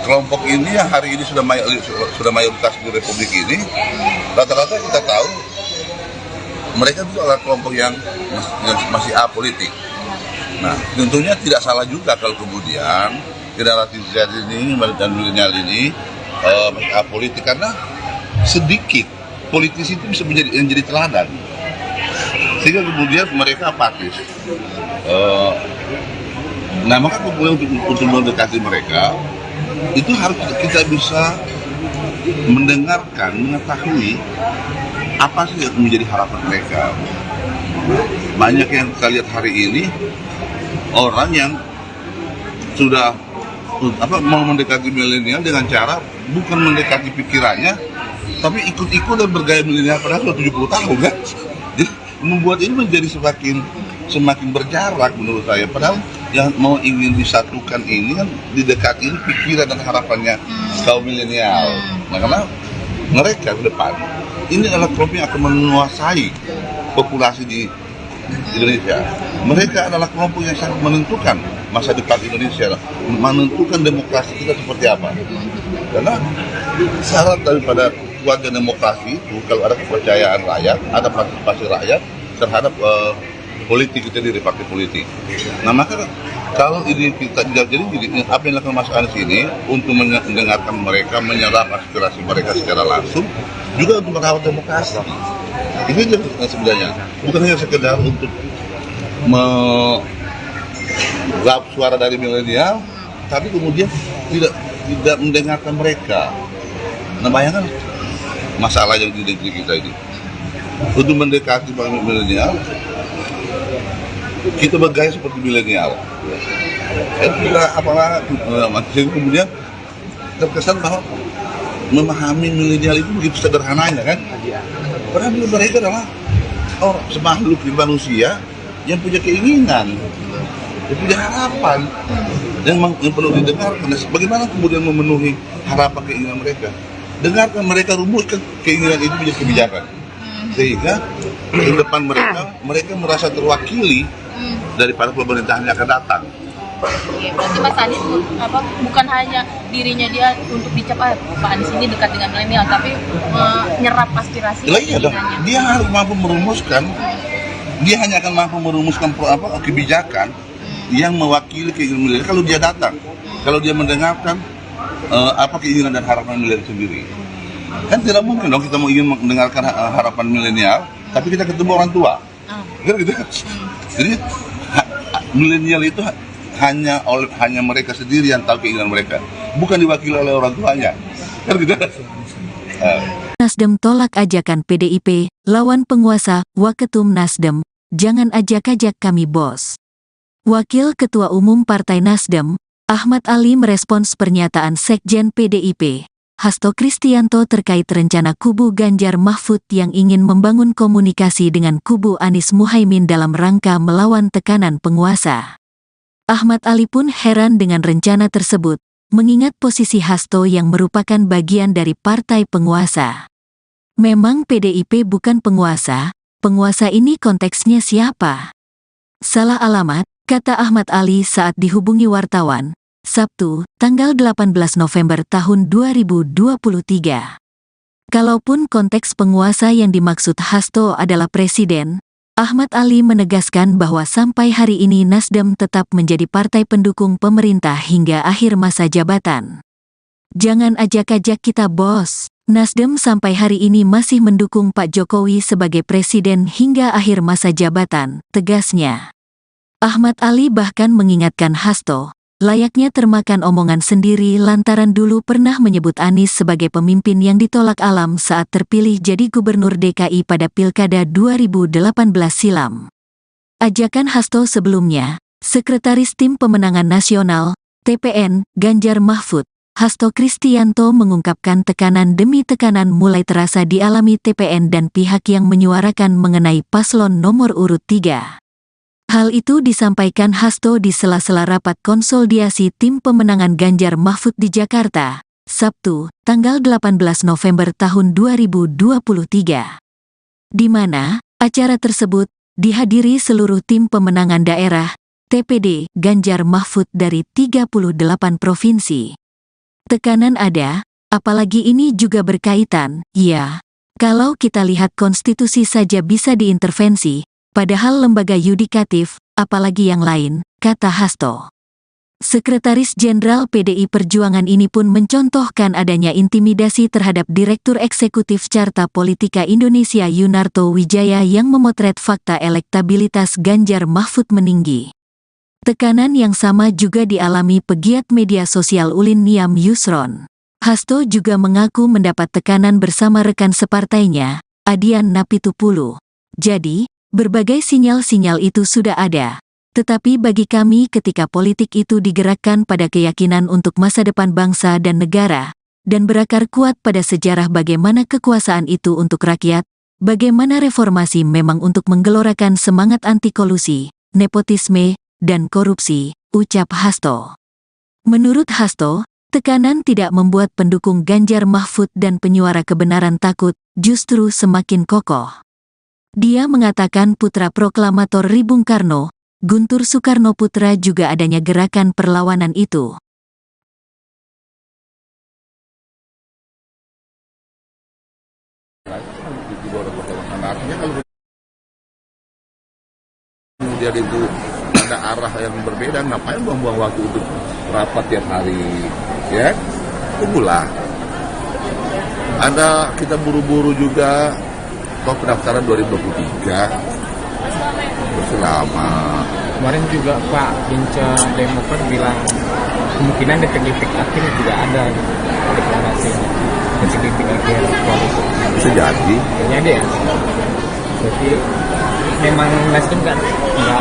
kelompok ini yang hari ini sudah mayoritas di Republik ini, rata-rata kita tahu mereka itu adalah kelompok yang masih apolitik. Nah, tentunya tidak salah juga kalau kemudian generasi Z ini dan milenial ini masih apolitik, karena sedikit politisi itu bisa menjadi teladan. Sehingga kemudian mereka apatis. Nah, maka kemudian untuk mendekati mereka, itu harus kita bisa mendengarkan, mengetahui apa sih yang menjadi harapan mereka. Banyak yang kita lihat hari ini, orang yang sudah mau mendekati milenial dengan cara bukan mendekati pikirannya, tapi ikut-ikut dan bergaya milenial padahal sudah 70 tahun kan. Jadi membuat ini menjadi semakin berjarak menurut saya. Padahal yang mau ingin disatukan ini kan didekati ini pikiran dan harapannya kaum milenial. Nah, karena mereka ke depan ini adalah kelompok yang akan menguasai populasi di Indonesia. Mereka adalah kelompok yang sangat menentukan masa depan Indonesia, menentukan demokrasi kita seperti apa. Karena syarat daripada kuatnya demokrasi itu kalau ada kepercayaan rakyat, ada partisipasi rakyat terhadap politik kita di partai politik. Nah, maka kalau ini kita jadi apa yang dilakukan Mas Anies ini untuk mendengarkan mereka, menyerap aspirasi mereka secara langsung, juga untuk merawat demokrasi. Ini sebenarnya bukan hanya sekedar untuk meraup suara dari milenial, tapi kemudian tidak mendengarkan mereka. Nah, bayangkan masalah yang di negeri kita ini. Untuk mendekati milenial, kita bergaya seperti milenial. Kita kemudian terkesan bahwa memahami milenial itu begitu sederhananya kan. Padahal mereka adalah makhluk manusia yang punya keinginan, yang punya harapan, yang perlu didengarkan. Bagaimana kemudian memenuhi harapan keinginan mereka? Dengarkan mereka, rumuskan keinginan itu menjadi kebijakan, sehingga ke depan mereka merasa terwakili daripada pemerintahan yang akan datang. Oke, berarti Mas Anies bukan hanya dirinya dia untuk dicap Pak Anies ini dekat dengan milenial, tapi nyerap aspirasi. Iya dong, dia harus mampu merumuskan. Dia hanya akan mampu merumuskan kebijakan yang mewakili keinginan milenial kalau dia datang, kalau dia mendengarkan keinginan dan harapan milenial sendiri. Kan tidak mungkin dong kita mau ingin mendengarkan harapan milenial, tapi kita ketemu orang tua. Kan gitu. Jadi milenial itu hanya mereka sendiri yang tahu keinginan mereka, bukan diwakili oleh orang tuanya. Kan gitu. Nasdem tolak ajakan PDIP, lawan penguasa, Waketum Nasdem, jangan ajak-ajak kami bos. Wakil Ketua Umum Partai Nasdem, Ahmad Ali merespons pernyataan Sekjen PDIP, Hasto Kristianto terkait rencana kubu Ganjar Mahfud yang ingin membangun komunikasi dengan kubu Anies Muhaimin dalam rangka melawan tekanan penguasa. Ahmad Ali pun heran dengan rencana tersebut, mengingat posisi Hasto yang merupakan bagian dari partai penguasa. Memang PDIP bukan penguasa ini konteksnya siapa? Salah alamat, kata Ahmad Ali saat dihubungi wartawan, Sabtu, tanggal 18 November tahun 2023. Kalaupun konteks penguasa yang dimaksud Hasto adalah presiden, Ahmad Ali menegaskan bahwa sampai hari ini Nasdem tetap menjadi partai pendukung pemerintah hingga akhir masa jabatan. Jangan ajak-ajak kita bos. Nasdem sampai hari ini masih mendukung Pak Jokowi sebagai presiden hingga akhir masa jabatan, tegasnya. Ahmad Ali bahkan mengingatkan Hasto, layaknya termakan omongan sendiri lantaran dulu pernah menyebut Anies sebagai pemimpin yang ditolak alam saat terpilih jadi gubernur DKI pada Pilkada 2018 silam. Ajakan Hasto sebelumnya, Sekretaris Tim Pemenangan Nasional, TPN, Ganjar Mahfud, Hasto Kristianto mengungkapkan tekanan demi tekanan mulai terasa dialami TPN dan pihak yang menyuarakan mengenai paslon nomor urut 3. Hal itu disampaikan Hasto di sela-sela rapat konsolidasi tim pemenangan Ganjar Mahfud di Jakarta, Sabtu, tanggal 18 November tahun 2023. Di mana, acara tersebut dihadiri seluruh tim pemenangan daerah, TPD, Ganjar Mahfud dari 38 provinsi. Tekanan ada, apalagi ini juga berkaitan, ya. Kalau kita lihat konstitusi saja bisa diintervensi, padahal lembaga yudikatif, apalagi yang lain, kata Hasto. Sekretaris Jenderal PDI Perjuangan ini pun mencontohkan adanya intimidasi terhadap Direktur Eksekutif Carta Politika Indonesia Yunarto Wijaya yang memotret fakta elektabilitas Ganjar Mahfud meninggi. Tekanan yang sama juga dialami pegiat media sosial Ulin Niam Yusron. Hasto juga mengaku mendapat tekanan bersama rekan separtainya, Adian Napitupulu. Jadi, berbagai sinyal-sinyal itu sudah ada. Tetapi bagi kami ketika politik itu digerakkan pada keyakinan untuk masa depan bangsa dan negara, dan berakar kuat pada sejarah bagaimana kekuasaan itu untuk rakyat, bagaimana reformasi memang untuk menggelorakan semangat anti kolusi, nepotisme, dan korupsi, ucap Hasto. Menurut Hasto, tekanan tidak membuat pendukung Ganjar Mahfud dan penyuara kebenaran takut, justru semakin kokoh. Dia mengatakan putra proklamator Ri Bung Karno, Guntur Soekarno Putra juga adanya gerakan perlawanan itu. Artinya kalau kemudian itu ada arah yang berbeda, ngapain buang-buang waktu untuk rapat tiap hari, ya? Tunggulah. Kita buru-buru juga, toh pendaftaran 2023 masih lama. Kemarin juga Pak Binca Demokrat bilang kemungkinan detik-detik akhir tidak ada deklarasinya, detik-detik akhir koalisi. Bisa jadi. Jadi ya. Jadi memang Nasdem nggak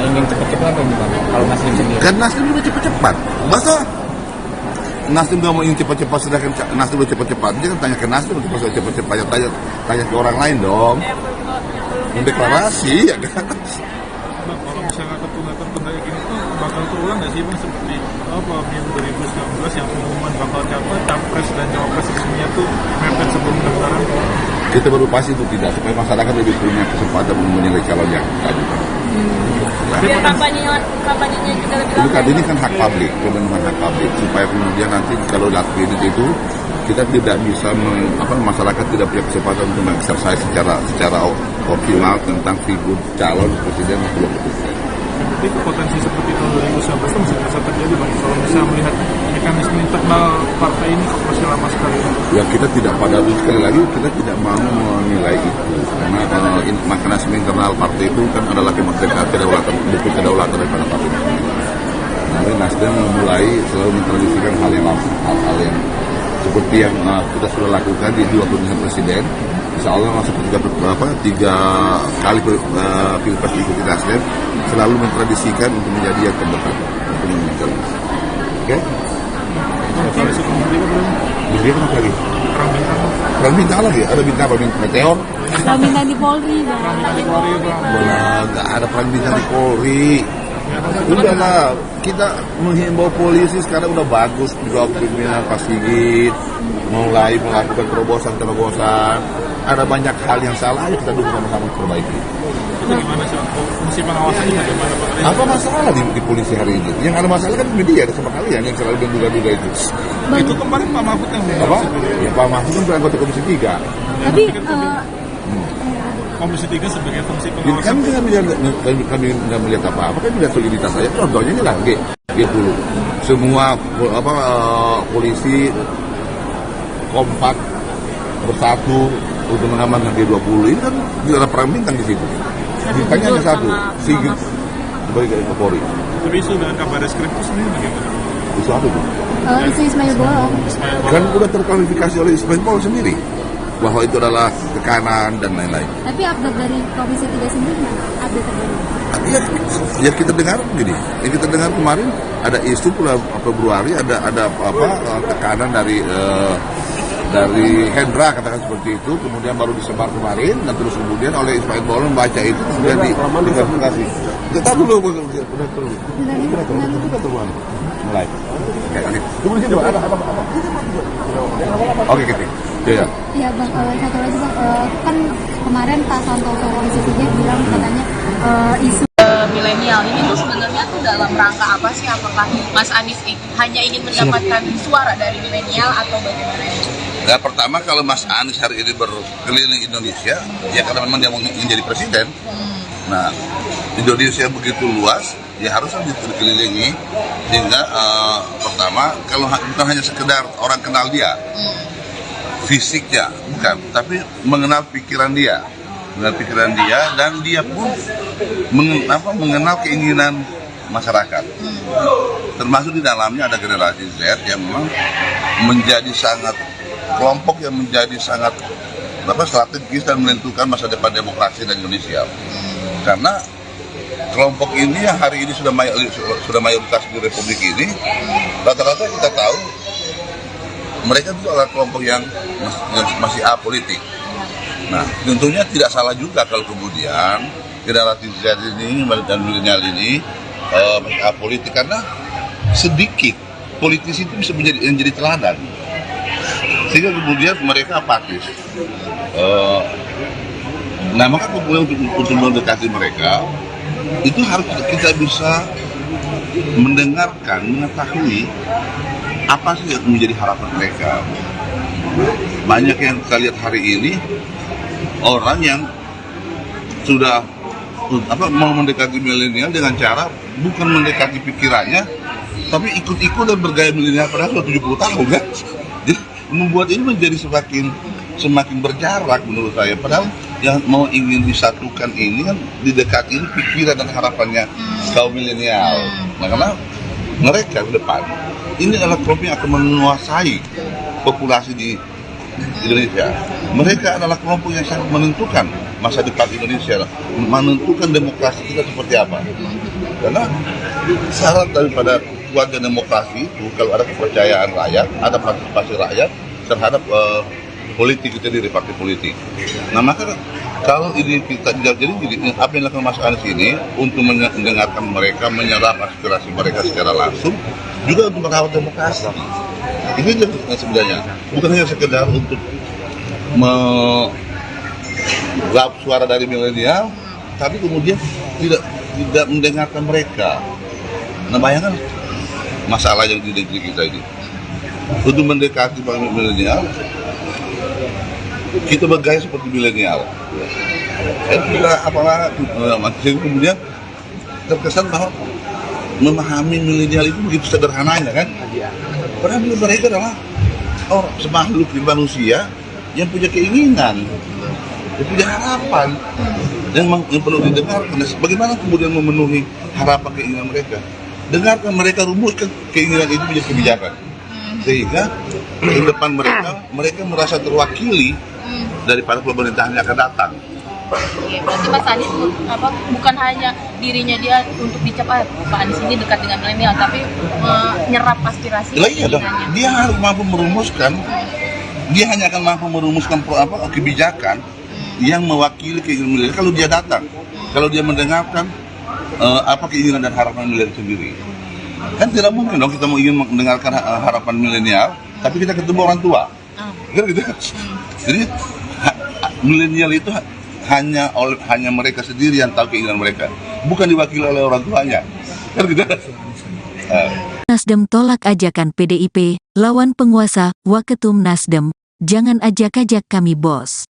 ingin cepat-cepat atau gimana? Kalau Nasdem sendiri? Kan Nasdem juga cepat-cepat. Masa Nasdem nggak mau ingin cepat-cepat, sedangkan Nasdem udah cepat-cepat. Dia kan tanya ke Nasdem untuk masalah cepat-cepat, tanya ke orang lain dong. Mendeklarasi ya kan. Bang, kalau misalnya tertunda kayak gini tuh bakal terulang nggak sih Bang seperti pemilu 2019 yang pengumuman bakal capres dan cawapres resminya tuh mepet sebelum pendaftaran? Kita berupaya itu tidak, supaya masyarakat lebih punya kesempatan menilai calon yang tadi. Biar kampanyenya juga lebih Bukan, ini kan hak publik, kebenaran hak publik, supaya kemudian nanti kalau lakbid itu kita tidak bisa masyarakat tidak punya kesempatan untuk mengeksersais secara optimal tentang figur calon presiden atau wakil presiden. Tapi potensi seperti tahun 2019 itu bisa terjadi Bang, kalau misalnya melihat mekanisme internal partai ini kok masih lama sekali. Ya kita tidak, pada sekali lagi kita tidak mau menilai itu, karena mekanisme internal partai itu kan adalah kedaulatan, bukan kedaulatan daripada partai. Nah, Nasdem mulai selalu mentradisikan hal yang seperti yang kita sudah lakukan di 2 pemilihan presiden. Insya Allah masuk tiga kali pilpres diikuti Nasdem, selalu mentradisikan untuk menjadi yang terdepan untuk menang. Oke? Kalau isu kementerian belum? Jadi kenapa lagi? Perang bintang lagi? Ada bintang apa? Meteor? Perang bintang di Polri, Bang. Nggak ada perang bintang di Polri. Udahlah, kita menghimbau polisi sekarang udah bagus, juga pimpinan Pak Sigit mulai melakukan terobosan. Ada banyak hal yang salah, ayo kita dukung sama-sama perbaiki. Itu gimana sih? Fungsi pengawasannya bagaimana Pak? Apa masalah di polisi hari ini? Yang ada masalah kan media sama kalian yang selalu menduga-duga itu. Itu kemarin Pak Mahfud yang Apa? Ya Pak Mahfud kan anggota Komisi 3. Tapi Komisi 3 sebagai fungsi Kan pengawasan. kami nggak melihat apa-apa, kan melihat soliditas saja. Contohnya ini lah G10. Semua polisi kompak bersatu untuk mengamankan G20. Ini kan ada perang bintang di situ. Bintangnya ada satu, Sigit sebagai Kapolri. Tapi isu dengan kabar reskrim itu sendiri bagaimana? Itu apa tuh? isu Ismail Bolong. Kan udah terklarifikasi oleh Ismail Bolong sendiri bahwa itu adalah tekanan dan lain-lain. Tapi update dari Komisi 3 sendiri, update terbaru. Ya kita dengar begini. Yang kita dengar kemarin ada isu bulan Februari ada tekanan dari Hendra, katakan seperti itu, kemudian baru disebar kemarin dan terus kemudian oleh Ismail Bolong baca itu kemudian diklarifikasi. Kita dulu udah turun mulai. Tunggu sini ada apa? Oke, Kiti. Ya. Iya Bang, satu lagi Bang, kan kemarin Pak Santoso Komisi 3 bilang katanya isu milenial ini tuh sebenarnya tuh dalam rangka apa sih? Apakah Mas Anies hanya ingin mendapatkan suara dari milenial atau bagaimana? Ya, pertama kalau Mas Anies hari ini berkeliling Indonesia, ya karena memang dia mau menjadi presiden. Nah, Indonesia begitu luas, ya harusnya dikelilingi sehingga pertama kalau bukan hanya sekedar orang kenal dia, fisiknya bukan, tapi mengenal pikiran dia, dan dia pun mengenal keinginan masyarakat. Termasuk di dalamnya ada generasi Z yang memang menjadi sangat kelompok yang menjadi sangat strategis dan menentukan masa depan demokrasi di Indonesia. Karena kelompok ini yang hari ini sudah mayoritas di Republik ini, rata-rata kita tahu mereka itu adalah kelompok yang masih apolitik. Nah, tentunya tidak salah juga kalau kemudian generasi Z ini dan milenial ini masih apolitik, karena sedikit politisi itu bisa menjadi teladan, sehingga kemudian mereka apatis. Nah, maka kemudian untuk mendekati mereka itu harus kita bisa mendengarkan, mengetahui apa sih yang menjadi harapan mereka. Banyak yang kita lihat hari ini orang yang sudah mau mendekati milenial dengan cara bukan mendekati pikirannya, tapi ikut-ikut dan bergaya milenial padahal sudah 70 tahun kan. Jadi membuat ini menjadi semakin berjarak menurut saya. Padahal yang mau ingin disatukan ini kan didekati pikiran dan harapannya kaum milenial. Nah, karena mereka ke depan ini adalah kelompok yang akan menguasai populasi di Indonesia. Mereka adalah kelompok yang sangat menentukan masa depan Indonesia, menentukan demokrasi kita seperti apa. Karena syarat daripada kuatnya demokrasi itu kalau ada kepercayaan rakyat, ada partisipasi rakyat terhadap politik itu sendiri, partai politik. Nah, maka kalau ini kita jadi apa yang dilakukan Mas Anies ini untuk mendengarkan mereka, menyerap aspirasi mereka secara langsung, juga untuk merawat demokrasi. Ini sebenarnya bukan hanya sekedar untuk meraup suara dari milenial, tapi kemudian tidak mendengarkan mereka. Nah, bayangkan masalah yang di negeri kita ini. Untuk mendekati milenial, kita bergaya seperti milenial. Saya kira kemudian terkesan bahwa memahami milenial itu begitu sederhananya kan. Padahal mereka adalah makhluk manusia yang punya keinginan, yang punya harapan, yang perlu didengarkan. Bagaimana kemudian memenuhi harapan keinginan mereka? Dengarkan mereka, rumuskan keinginan itu menjadi kebijakan, sehingga ke depan mereka merasa terwakili daripada pemerintahan yang akan datang. Oke, berarti Mas Anies bukan hanya dirinya dia untuk dicap Pak Anies ini dekat dengan milenial, tapi nyerap aspirasi. Iya dong, dia harus mampu merumuskan, dia hanya akan mampu merumuskan kebijakan yang mewakili keinginan milenial kalau dia datang, kalau dia mendengarkan apa keinginan dan harapan milenial sendiri. Kan tidak mungkin dong kita mau ingin mendengarkan harapan milenial, tapi kita ketemu orang tua, kan gitu. Jadi milenial itu hanya mereka sendiri yang tahu keinginan mereka, bukan diwakili oleh orang tuanya, kan gitu. Nasdem tolak ajakan PDIP, lawan penguasa, Waketum Nasdem, jangan ajak-ajak kami bos.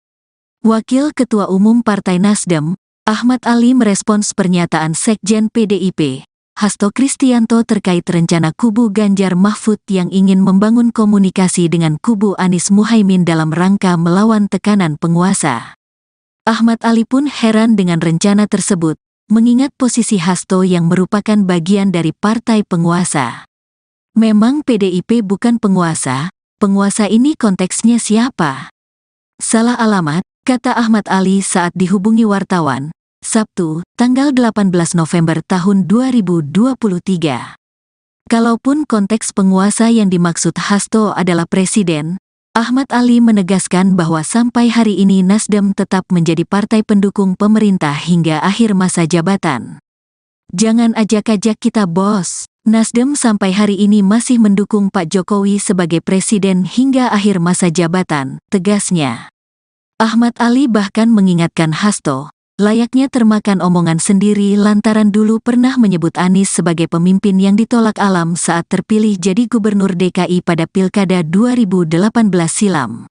Wakil Ketua Umum Partai Nasdem, Ahmad Ali merespons pernyataan Sekjen PDIP, Hasto Kristianto terkait rencana kubu Ganjar Mahfud yang ingin membangun komunikasi dengan kubu Anies Muhaimin dalam rangka melawan tekanan penguasa. Ahmad Ali pun heran dengan rencana tersebut, mengingat posisi Hasto yang merupakan bagian dari partai penguasa. Memang PDIP bukan penguasa ini konteksnya siapa? Salah alamat, kata Ahmad Ali saat dihubungi wartawan, Sabtu, tanggal 18 November tahun 2023. Kalaupun konteks penguasa yang dimaksud Hasto adalah presiden, Ahmad Ali menegaskan bahwa sampai hari ini Nasdem tetap menjadi partai pendukung pemerintah hingga akhir masa jabatan. Jangan ajak-ajak kita bos, Nasdem sampai hari ini masih mendukung Pak Jokowi sebagai presiden hingga akhir masa jabatan, tegasnya. Ahmad Ali bahkan mengingatkan Hasto, layaknya termakan omongan sendiri lantaran dulu pernah menyebut Anies sebagai pemimpin yang ditolak alam saat terpilih jadi gubernur DKI pada Pilkada 2018 silam.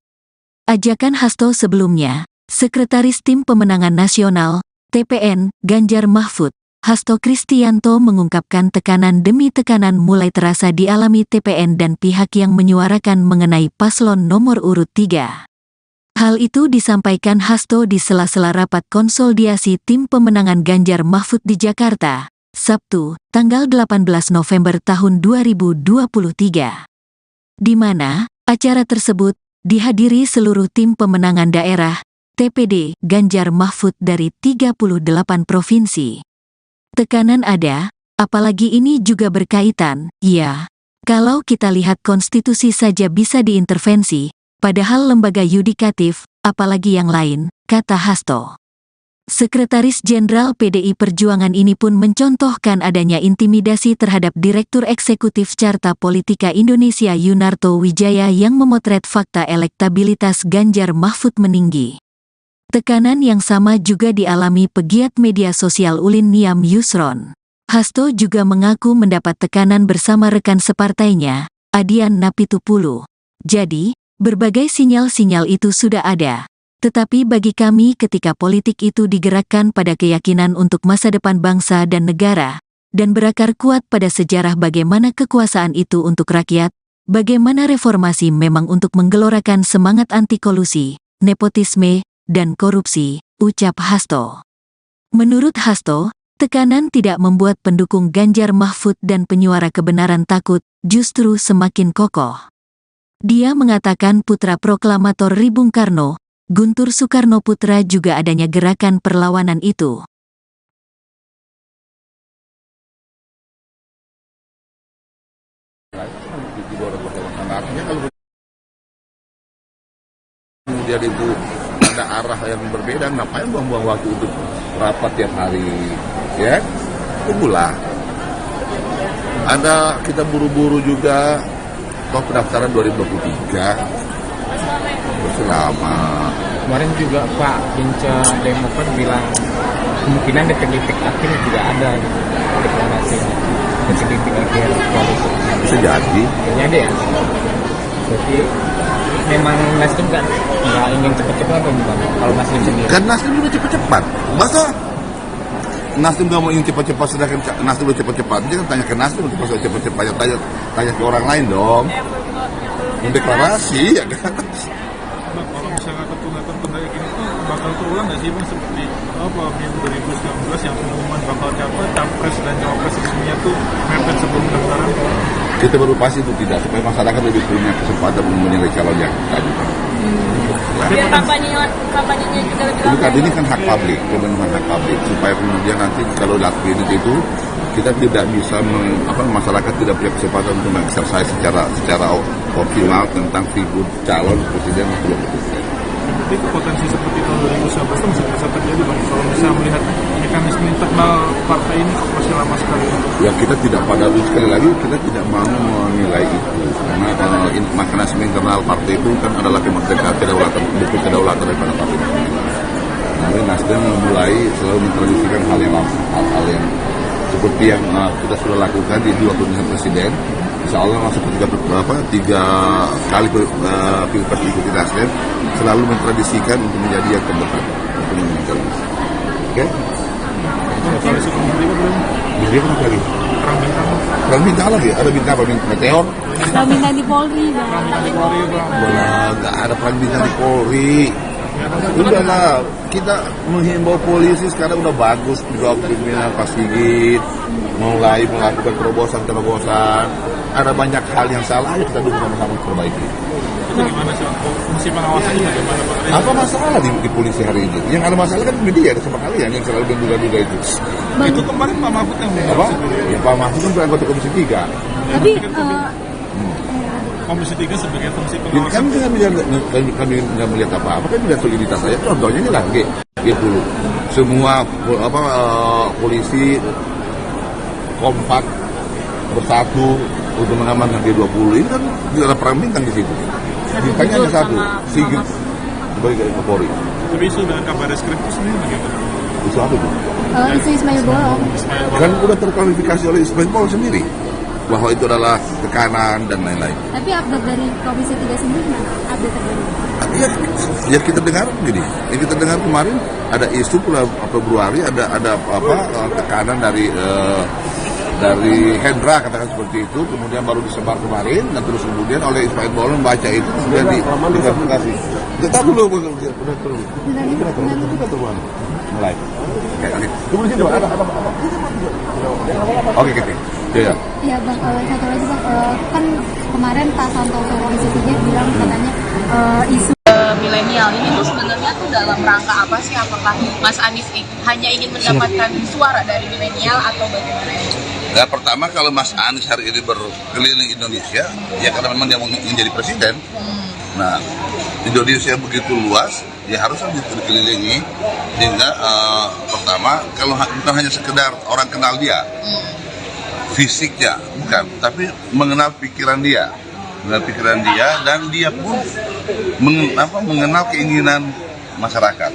Ajakan Hasto sebelumnya, Sekretaris Tim Pemenangan Nasional, TPN, Ganjar Mahfud, Hasto Kristianto mengungkapkan tekanan demi tekanan mulai terasa dialami TPN dan pihak yang menyuarakan mengenai paslon nomor urut 3. Hal itu disampaikan Hasto di sela-sela rapat konsolidasi tim pemenangan Ganjar Mahfud di Jakarta, Sabtu, tanggal 18 November tahun 2023. Di mana, acara tersebut dihadiri seluruh tim pemenangan daerah, TPD, Ganjar Mahfud dari 38 provinsi. Tekanan ada, apalagi ini juga berkaitan, ya. Kalau kita lihat konstitusi saja bisa diintervensi, padahal lembaga yudikatif, apalagi yang lain, kata Hasto. Sekretaris Jenderal PDI Perjuangan ini pun mencontohkan adanya intimidasi terhadap Direktur Eksekutif Carta Politika Indonesia Yunarto Wijaya yang memotret fakta elektabilitas Ganjar Mahfud meninggi. Tekanan yang sama juga dialami pegiat media sosial Ulin Niam Yusron. Hasto juga mengaku mendapat tekanan bersama rekan separtainya, Adian Napitupulu. Jadi, berbagai sinyal-sinyal itu sudah ada. Tetapi bagi kami ketika politik itu digerakkan pada keyakinan untuk masa depan bangsa dan negara, dan berakar kuat pada sejarah bagaimana kekuasaan itu untuk rakyat, bagaimana reformasi memang untuk menggelorakan semangat anti kolusi, nepotisme, dan korupsi, ucap Hasto. Menurut Hasto, tekanan tidak membuat pendukung Ganjar Mahfud dan penyuara kebenaran takut, justru semakin kokoh. Dia mengatakan putra proklamator Ri Bung Karno, Guntur Soekarno Putra juga adanya gerakan perlawanan itu. Artinya kalau kemudian itu ada arah yang berbeda, ngapain buang-buang waktu untuk rapat tiap hari, ya? Tunggulah. Kita buru-buru juga, toh pendaftaran 2023. Selama Kemarin juga Pak Binca Demokrat bilang kemungkinan detik-detik akhir tidak ada deklarasinya. Detik-detik akhir koalisi. bisa jadi. Kayaknya ada ya. Jadi memang Nasdem nggak ingin cepat-cepat atau gimana? Kalau Nasdem sendiri. Kan Nasdem juga cepat-cepat. Masa Nasdem nggak mau ingin cepat-cepat, sedangkan Nasdem udah cepat-cepat. Jangan tanya ke Nasdem untuk masuk cepat-cepat, tanya ke orang lain dong. Mendeklarasi ya kan. Bang, kalau misalnya tertunda kayak gini tuh bakal terulang nggak sih Bang seperti pemilu 2019 yang pengumuman bakal capres dan cawapres resminya tuh mepet sebelum pendaftaran? Kita berupaya itu tidak, supaya masyarakat lebih punya kesempatan menilai calon yang tadi. Biar kampanyenya juga lebih lama. Bukan, ini kan hak publik, kebenaran hak publik, supaya kemudian nanti kalau lakuin itu kita tidak bisa masyarakat tidak punya kesempatan untuk mengeksersais secara optimal tentang figur calon presiden atau wakil presiden. Tapi potensi seperti tahun 2019 itu masih bisa terjadi Bang. Kalau misalnya melihat mekanisme internal partai ini kok masih lama sekali. Ya kita tidak pada sekali lagi kita tidak mau menilai itu karena mekanisme internal partai itu kan adalah kedaulatan, bukan kedaulatan daripada partai. Namun Nasdem mulai selalu mentradisikan hal yang seperti yang kita sudah lakukan di 2 pemilihan presiden. Insya Allah masuk ke 3 kali pilpres ikuti Nasdem selalu mentradisikan untuk menjadi yang terdepan untuk menang. Oke? Kalau suku menteri belum Jadi apa lagi? Perang bintang lagi? Ada bintang apa? Meteor? Perang bintang di Polri, Bang. Nggak ada perang bintang di Polri. Udahlah, kita menghimbau polisi sekarang udah bagus juga pimpinan Pak Sigit mulai melakukan terobosan. Ada banyak hal yang salah, ayo kita dukung sama-sama perbaiki. itu gimana sih? Fungsi pengawasannya bagaimana Bang? Apa masalah di polisi hari ini? Yang ada masalah kan media sama kalian yang selalu menduga-duga itu. Itu kemarin Pak Mahfud yang Apa? Ya Pak Mahfud kan anggota Komisi 3. Tapi Komisi 3 sebagai fungsi Ini pengawasan. kan kami nggak melihat apa-apa, kan melihat soliditas saya. Contohnya ini lah, G10. Semua polisi kompak bersatu untuk mengamankan G20. Ini kan ada perang bintang di situ. Bintangnya ada satu, Sigit sebagai Kapolri. Tapi isu dengan kabar reskrim itu sendiri bagaimana? Itu apa tuh? isu Ismail Bolong. Kan udah terklarifikasi oleh Ismail Bolong sendiri bahwa itu adalah tekanan dan lain-lain. Tapi update dari Komisi 3 sendiri mana? Update terbaru. Ya kita dengar begini. Yang kita dengar kemarin ada isu Februari ada tekanan dari Hendra katakan seperti itu, kemudian baru disebar kemarin dan terus kemudian oleh Ismail Bolong baca itu kemudian diklarifikasi. Kita dulu mulai. Kemudian ada apa? Oke, Keti. Ya. Iya Bang, satu lagi Bang, kan kemarin Pak Santoso Komisi 3 bilang katanya isu milenial ini tuh sebenarnya tuh dalam rangka apa sih? Apakah Mas Anies hanya ingin mendapatkan suara dari milenial atau bagaimana? Nah, pertama kalau Mas Anies hari ini berkeliling Indonesia, ya karena memang dia mau jadi presiden. Nah, Indonesia begitu luas, ya harusnya dikelilingi sehingga pertama kalau bukan hanya sekedar orang kenal dia, fisiknya bukan, tapi mengenal pikiran dia, dan dia pun mengenal keinginan masyarakat.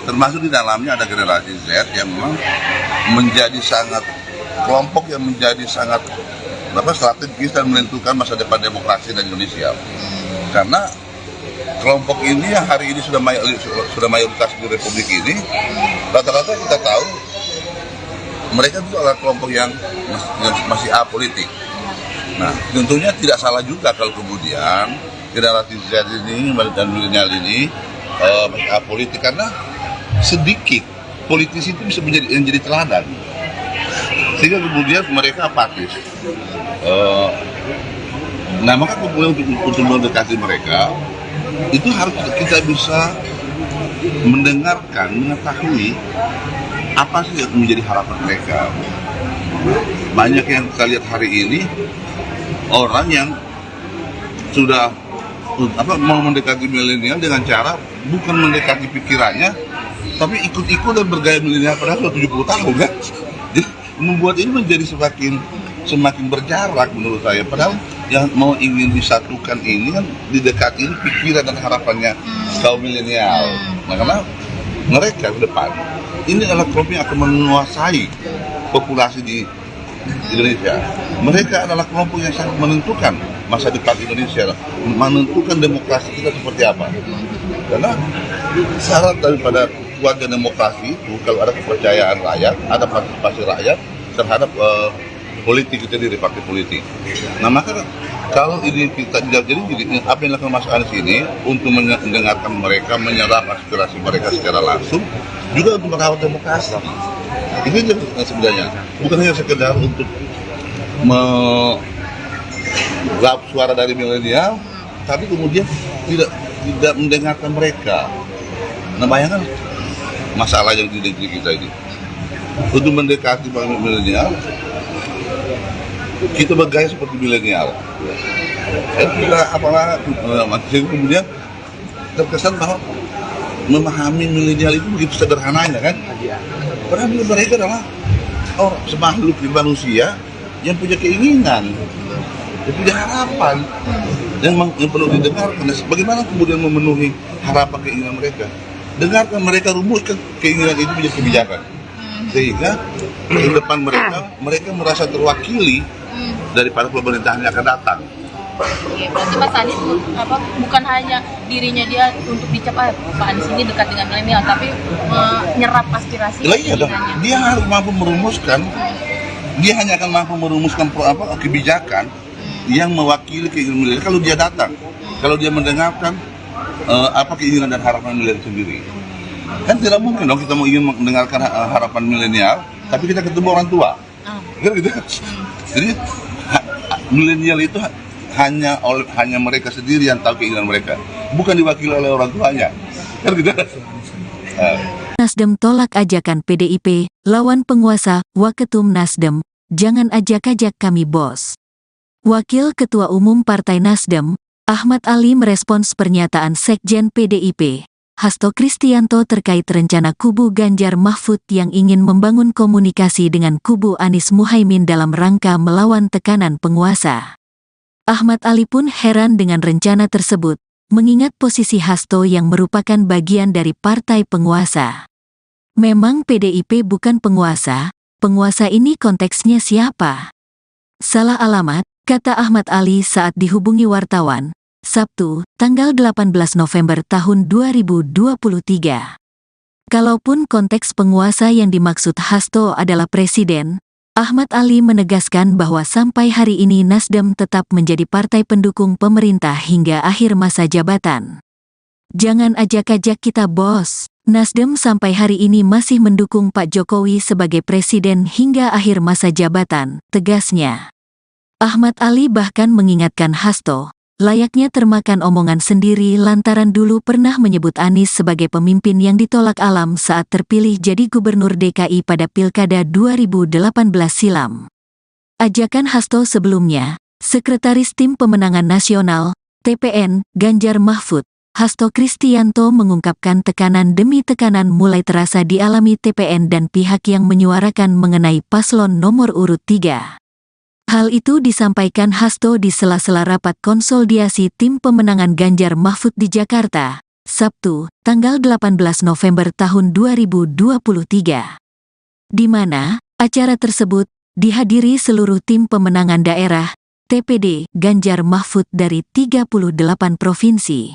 Termasuk di dalamnya ada generasi Z yang memang menjadi sangat kelompok yang menjadi sangat strategis dan menentukan masa depan demokrasi di Indonesia. Karena kelompok ini yang hari ini sudah mayoritas di Republik ini, rata-rata kita tahu mereka itu adalah kelompok yang masih apolitik. Nah, tentunya tidak salah juga kalau kemudian generasi Z ini dan milenial ini masih apolitik, karena sedikit politisi itu bisa menjadi teladan. Sehingga kemudian mereka apatis. Nah, maka kemudian untuk mendekati mereka, itu harus kita bisa mendengarkan, mengetahui apa sih yang menjadi harapan mereka. Banyak yang kita lihat hari ini, orang yang sudah mau mendekati milenial dengan cara bukan mendekati pikirannya, tapi ikut-ikut dan bergaya milenial padahal sudah 70 tahun kan. Jadi membuat ini menjadi semakin berjarak menurut saya. Padahal yang mau ingin disatukan ini kan didekati pikiran dan harapannya kaum milenial. Nah, karena mereka ke depan ini adalah kelompok yang akan menguasai populasi di Indonesia. Mereka adalah kelompok yang sangat menentukan masa depan Indonesia, menentukan demokrasi kita seperti apa. Karena syarat daripada kuatnya demokrasi itu kalau ada kepercayaan rakyat, ada partisipasi rakyat terhadap politik itu dari partai politik. Nah, maka kalau ini kita jadi apa yang dilakukan Mas Anies ini untuk mendengarkan mereka, menyerap aspirasi mereka secara langsung, juga untuk merawat demokrasi. Itu sebenarnya bukan hanya sekedar untuk meraup suara dari milenial, tapi kemudian tidak mendengarkan mereka. Nah, bayangkan masalah yang di negeri kita ini. Untuk mendekati milenial, kita bergaya seperti milenial. Saya kira kemudian terkesan bahwa memahami milenial itu begitu sederhananya kan. Padahal mereka adalah orang semakhluk manusia yang punya keinginan, yang punya harapan, yang perlu didengarkan. Bagaimana kemudian memenuhi harapan keinginan mereka? Dengarkan mereka, rumuskan keinginan itu menjadi kebijakan, sehingga ke depan mereka merasa terwakili daripada pemerintahan yang akan datang. Oke, berarti Mas Anies bukan hanya dirinya dia untuk dicap Pak Anies ini dekat dengan milenial, tapi menyerap aspirasi. Iya dong, dia harus mampu merumuskan. Dia hanya akan mampu merumuskan kebijakan yang mewakili keinginan milenial kalau dia datang, kalau dia mendengarkan keinginan dan harapan milenial sendiri. Kan tidak mungkin dong kita mau ingin mendengarkan harapan milenial, tapi kita ketemu orang tua. Kan gitu. Jadi milenial itu hanya mereka sendiri yang tahu keinginan mereka, bukan diwakili oleh orang tuanya. Kan gitu. Nasdem tolak ajakan PDIP, lawan penguasa, Waketum Nasdem, jangan ajak-ajak kami bos. Wakil Ketua Umum Partai Nasdem, Ahmad Ali merespons pernyataan Sekjen PDIP, Hasto Kristianto terkait rencana kubu Ganjar Mahfud yang ingin membangun komunikasi dengan kubu Anies Muhaimin dalam rangka melawan tekanan penguasa. Ahmad Ali pun heran dengan rencana tersebut, mengingat posisi Hasto yang merupakan bagian dari partai penguasa. Memang PDIP bukan penguasa ini konteksnya siapa? Salah alamat, kata Ahmad Ali saat dihubungi wartawan, Sabtu, tanggal 18 November tahun 2023. Kalaupun konteks penguasa yang dimaksud Hasto adalah presiden, Ahmad Ali menegaskan bahwa sampai hari ini Nasdem tetap menjadi partai pendukung pemerintah hingga akhir masa jabatan. Jangan ajak-ajak kita bos. Nasdem sampai hari ini masih mendukung Pak Jokowi sebagai presiden hingga akhir masa jabatan, tegasnya. Ahmad Ali bahkan mengingatkan Hasto, layaknya termakan omongan sendiri lantaran dulu pernah menyebut Anies sebagai pemimpin yang ditolak alam saat terpilih jadi gubernur DKI pada Pilkada 2018 silam. Ajakan Hasto sebelumnya, Sekretaris Tim Pemenangan Nasional, TPN, Ganjar Mahfud, Hasto Kristianto mengungkapkan tekanan demi tekanan mulai terasa dialami TPN dan pihak yang menyuarakan mengenai paslon nomor urut 3. Hal itu disampaikan Hasto di sela-sela rapat konsolidasi Tim Pemenangan Ganjar Mahfud di Jakarta, Sabtu, tanggal 18 November tahun 2023. Di mana, acara tersebut dihadiri seluruh tim pemenangan daerah, TPD, Ganjar Mahfud dari 38 provinsi.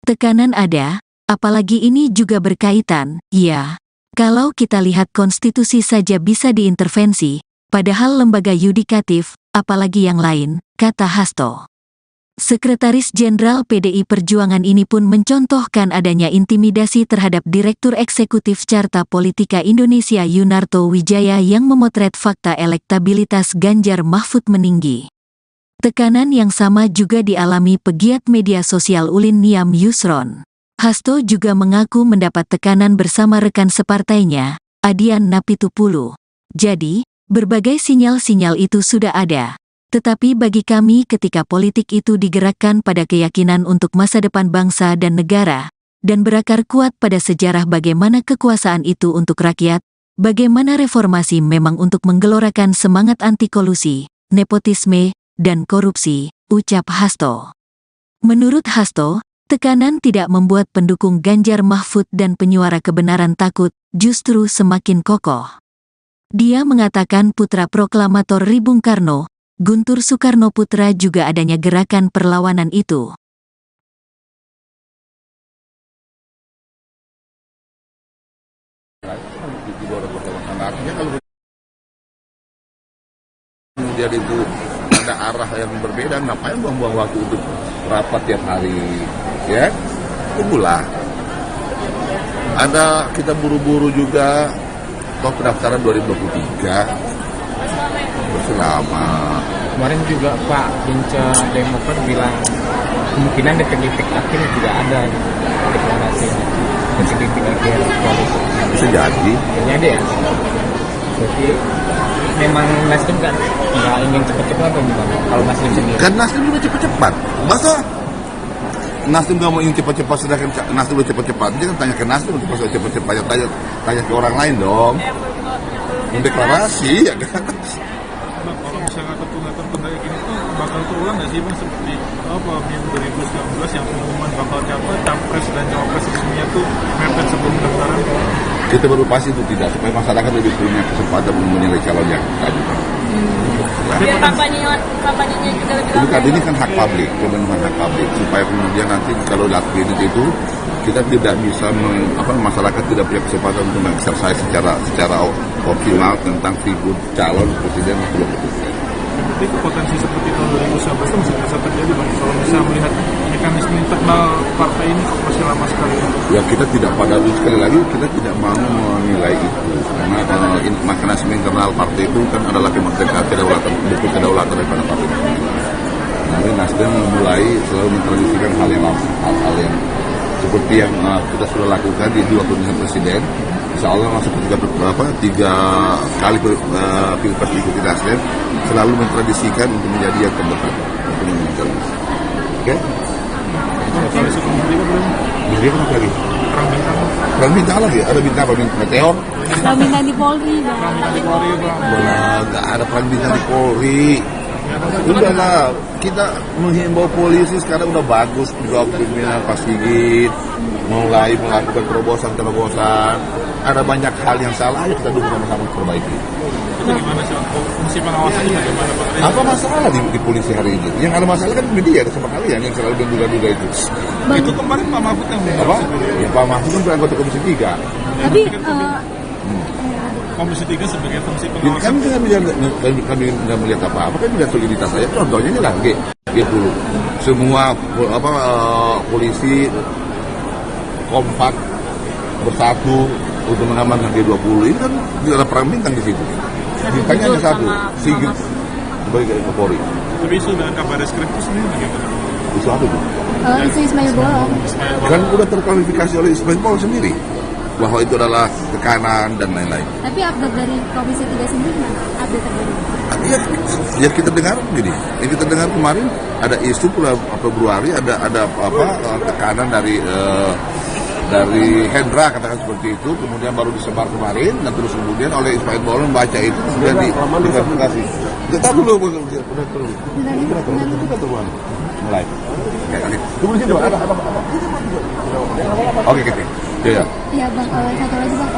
Tekanan ada, apalagi ini juga berkaitan, ya. Kalau kita lihat konstitusi saja bisa diintervensi, padahal lembaga yudikatif, apalagi yang lain, kata Hasto. Sekretaris Jenderal PDI Perjuangan ini pun mencontohkan adanya intimidasi terhadap Direktur Eksekutif Carta Politika Indonesia Yunarto Wijaya yang memotret fakta elektabilitas Ganjar Mahfud meninggi. Tekanan yang sama juga dialami pegiat media sosial Ulin Niam Yusron. Hasto juga mengaku mendapat tekanan bersama rekan separtainya, Adian Napitupulu. Jadi, berbagai sinyal-sinyal itu sudah ada. Tetapi bagi kami ketika politik itu digerakkan pada keyakinan untuk masa depan bangsa dan negara, dan berakar kuat pada sejarah bagaimana kekuasaan itu untuk rakyat, bagaimana reformasi memang untuk menggelorakan semangat anti-kolusi, nepotisme, dan korupsi, ucap Hasto. Menurut Hasto, tekanan tidak membuat pendukung Ganjar Mahfud dan penyuara kebenaran takut, justru semakin kokoh. Dia mengatakan putra proklamator Ri Bung Karno, Guntur Soekarno Putra juga adanya gerakan perlawanan itu. Artinya kalau kemudian itu ada arah yang berbeda, ngapain buang-buang waktu untuk rapat tiap hari, ya? Tunggulah. Ada kita buru-buru juga. Toh pendaftaran 2023 masih lama. Kemarin juga Pak Binca Demokrat bilang kemungkinan detik-detik akhir tidak ada deklarasinya. Detik-detik akhir koalisi. Bisa jadi. Jadi ya. Jadi memang Nasdem kan nggak ingin cepat-cepat atau gimana? Kalau Nasdem sendiri. Kan Nasdem juga cepat-cepat. Masa Nasdem nggak mau ingin cepat-cepat, sedangkan Nasdem udah cepat-cepat. Jangan tanya ke Nasdem untuk pasal cepat-cepat, tanya ke orang lain dong. Mendeklarasi, ya kan? Bang, kalau misalnya tertunda kayak gini tuh bakal terulang nggak sih Bang seperti pemilu 2019 yang pengumuman bakal capres dan cawapres resminya tuh mepet sebelum pendaftaran? Kita berupaya itu tidak, supaya masyarakat lebih punya kesempatan untuk menilai calon yang tadi. Biar kampanyenya juga lebih lama. Ini kan hak publik, kebenaran hak publik, supaya kemudian nanti kalau lakuin itu kita tidak bisa masyarakat tidak punya kesempatan untuk mengeksersai secara optimal tentang figur calon presiden atau wakil presiden. Jadi potensi seperti tahun 2019 itu masih bisa terjadi Bang. Kalau misalnya melihat mekanisme internal partai ini kok masih lama sekali. Ya kita tidak pada sekali lagi kita tidak mau menilai itu karena mekanisme internal partai itu kan adalah kedaulatan daripada partai. Nanti Nasdem mulai selalu mentradisikan hal yang seperti yang kita sudah lakukan di 2 pemilihan presiden. Insya Allah masuk ke 3 kali pilpres ikuti Nasdem selalu mentradisikan untuk menjadi yang terdepan. Oke? Kalau sebelum juga belum. Jadi apa lagi? Perang bintang lagi? Ada bintang apa? Meteor? Perang bintang di Polri, Bang. Nggak ada perang bintang di Polri. Udahlah, kita menghimbau polisi sekarang udah bagus juga pimpinan Pak Sigit mulai melakukan terobosan. Ada banyak hal yang salah, ayo kita dukung sama-sama perbaiki. Itu gimana sih? Fungsi pengawasannya bagaimana Pak? Apa masalah di polisi hari ini? Yang ada masalah kan media sama kalian yang selalu menduga-duga itu. Itu kemarin Pak Mahfud yang Apa? Ya Pak Mahfud kan anggota Komisi 3. Tapi Komisi 3 sebagai fungsi Ini pengawasan. kan kami nggak melihat apa-apa, kan melihat soliditas saya. Contohnya ini lah G10. Semua polisi kompak bersatu untuk mengamankan G20. Ini kan tidak ada perang bintang di situ. Bintangnya ada satu, Sigit sebagai Kapolri. Tapi isu dengan kabar reskrim itu sendiri bagaimana? Isu apa itu? Isu Ismail Bolong. Kan udah terklarifikasi oleh Ismail Bolong sendiri bahwa itu adalah tekanan dan lain-lain. Tapi update dari Komisi 3 sendiri gimana? Update terbaru. Ya kita dengar gini, yang kita dengar kemarin ada isu bulan Februari ada tekanan dari Hendra katakan seperti itu, kemudian baru disebar kemarin dan terus kemudian oleh Ismail Bolong baca itu kemudian diklarifikasi. Kita dulu mulai. Tunggu sini Bang, ada. Oke. Ya. Iya Bang, satu lagi Bang,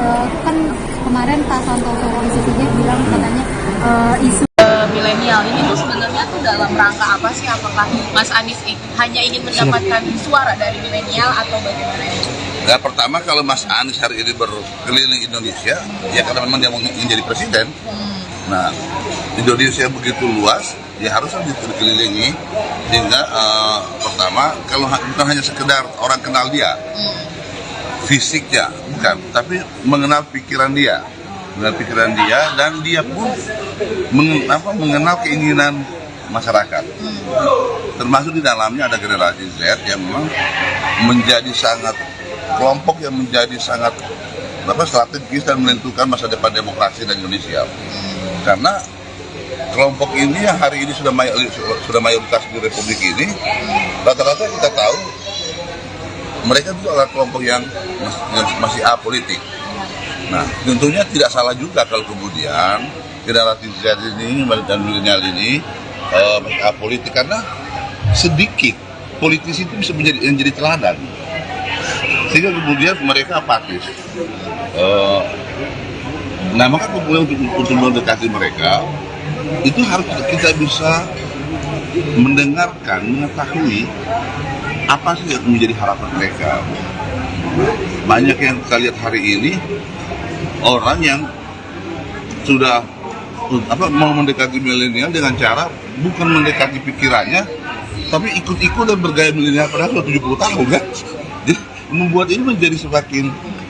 kan kemarin Pak Santoso Komisi 3 bilang katanya isu milenial ini tuh sebenarnya tuh dalam rangka apa sih? Apakah Mas Anies hanya ingin mendapatkan suara dari milenial atau bagaimana? Ya, pertama kalau Mas Anies hari ini berkeliling Indonesia, ya karena memang dia mau menjadi presiden. Nah, Indonesia begitu luas, ya harusnya dikelilingi sehingga pertama kalau bukan hanya sekedar orang kenal dia, fisiknya bukan, tapi mengenal pikiran dia, dan dia pun mengenal keinginan masyarakat. Termasuk di dalamnya ada generasi Z yang memang menjadi sangat kelompok yang menjadi sangat strategis dan menentukan masa depan demokrasi dan Indonesia. Karena kelompok ini yang hari ini sudah mayoritas di Republik ini, rata-rata kita tahu mereka itu adalah kelompok yang masih apolitik. Nah, tentunya tidak salah juga kalau kemudian generasi Z ini dan milenial ini masih apolitik, karena sedikit politisi itu bisa menjadi teladan. Sehingga kemudian mereka apatis. Nah, maka kemudian untuk mendekati mereka, itu harus kita bisa mendengarkan, mengetahui apa sih yang menjadi harapan mereka. Banyak yang kita lihat hari ini, orang yang sudah mau mendekati milenial dengan cara bukan mendekati pikirannya, tapi ikut-ikut dan bergaya milenial padahal sudah 70 tahun kan. Jadi membuat ini menjadi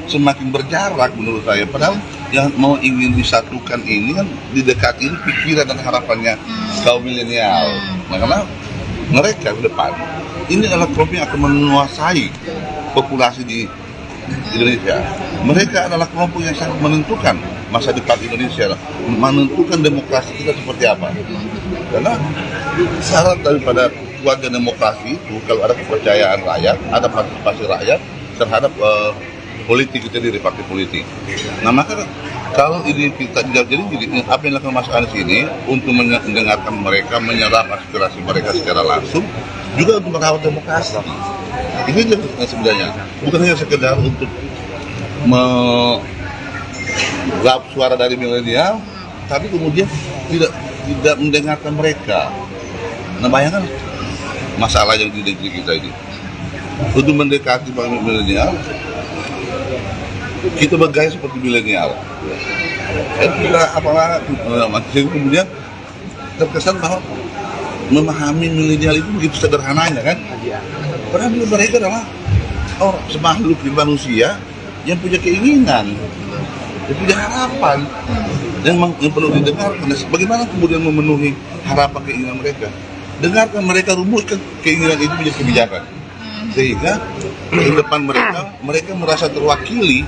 semakin berjarak menurut saya. Padahal yang mau ingin disatukan ini kan didekati pikiran dan harapannya kaum milenial. Nah, karena mereka ke depan ini adalah kelompok yang akan menguasai populasi di Indonesia. Mereka adalah kelompok yang sangat menentukan masa depan Indonesia, menentukan demokrasi kita seperti apa. Karena syarat daripada kuatnya demokrasi itu kalau ada kepercayaan rakyat, ada partisipasi rakyat terhadap politik itu sendiri, partai politik. Nah, maka kalau ini kita jadi apa yang dilakukan Mas Anies ini untuk mendengarkan mereka, menyerap aspirasi mereka secara langsung, juga untuk merawat demokrasi. Ini sebenarnya bukan hanya sekedar untuk meraup suara dari milenial, tapi kemudian tidak mendengarkan mereka. Nah, bayangkan masalah yang di negeri kita ini. Untuk mendekati milenial, kita bergaya seperti milenial. Kita kemudian terkesan bahwa memahami milenial itu begitu sederhananya kan. Padahal mereka adalah makhluk manusia yang punya keinginan, yang punya harapan, yang perlu didengarkan. Bagaimana kemudian memenuhi harapan keinginan mereka? Dengarkan mereka, rumuskan keinginan itu menjadi kebijakan, sehingga ke depan mereka merasa terwakili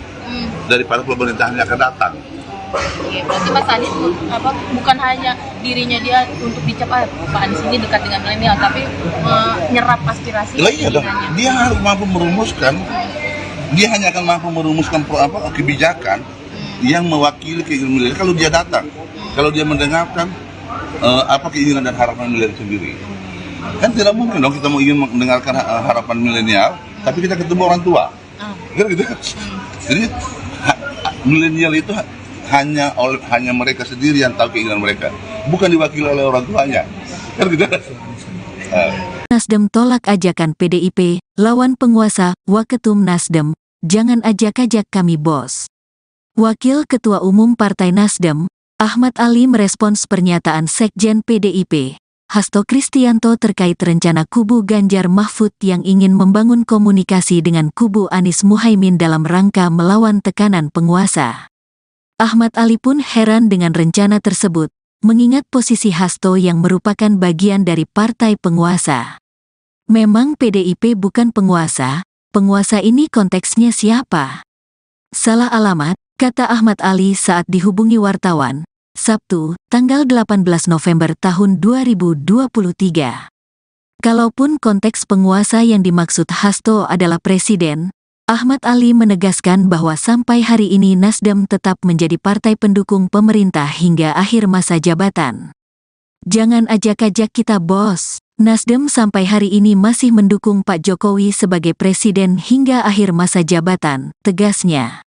daripada pemerintahan yang akan datang. Oke, berarti Mas Anies bukan hanya dirinya dia untuk dicap Pak Anies ini dekat dengan milenial, tapi menyerap aspirasi. Iya dong, dia harus mampu merumuskan. Dia hanya akan mampu merumuskan kebijakan yang mewakili keinginan milenial kalau dia datang, kalau dia mendengarkan keinginan dan harapan milenial sendiri. Kan tidak mungkin dong kita mau ingin mendengarkan harapan milenial, tapi kita ketemu orang tua. Kan gitu. Jadi milenial itu hanya mereka sendiri yang tahu keinginan mereka, bukan diwakili oleh orang tuanya. Kan gitu. Nasdem tolak ajakan PDIP, lawan penguasa, Waketum Nasdem, jangan ajak-ajak kami bos. Wakil Ketua Umum Partai Nasdem, Ahmad Ali merespons pernyataan Sekjen PDIP, Hasto Kristianto terkait rencana kubu Ganjar Mahfud yang ingin membangun komunikasi dengan kubu Anies Muhaimin dalam rangka melawan tekanan penguasa. Ahmad Ali pun heran dengan rencana tersebut, mengingat posisi Hasto yang merupakan bagian dari partai penguasa. Memang PDIP bukan penguasa, penguasa ini konteksnya siapa? Salah alamat, kata Ahmad Ali saat dihubungi wartawan, Sabtu, tanggal 18 November tahun 2023. Kalaupun konteks penguasa yang dimaksud Hasto adalah presiden, Ahmad Ali menegaskan bahwa sampai hari ini Nasdem tetap menjadi partai pendukung pemerintah hingga akhir masa jabatan. Jangan ajak-ajak kita bos, Nasdem sampai hari ini masih mendukung Pak Jokowi sebagai presiden hingga akhir masa jabatan, tegasnya.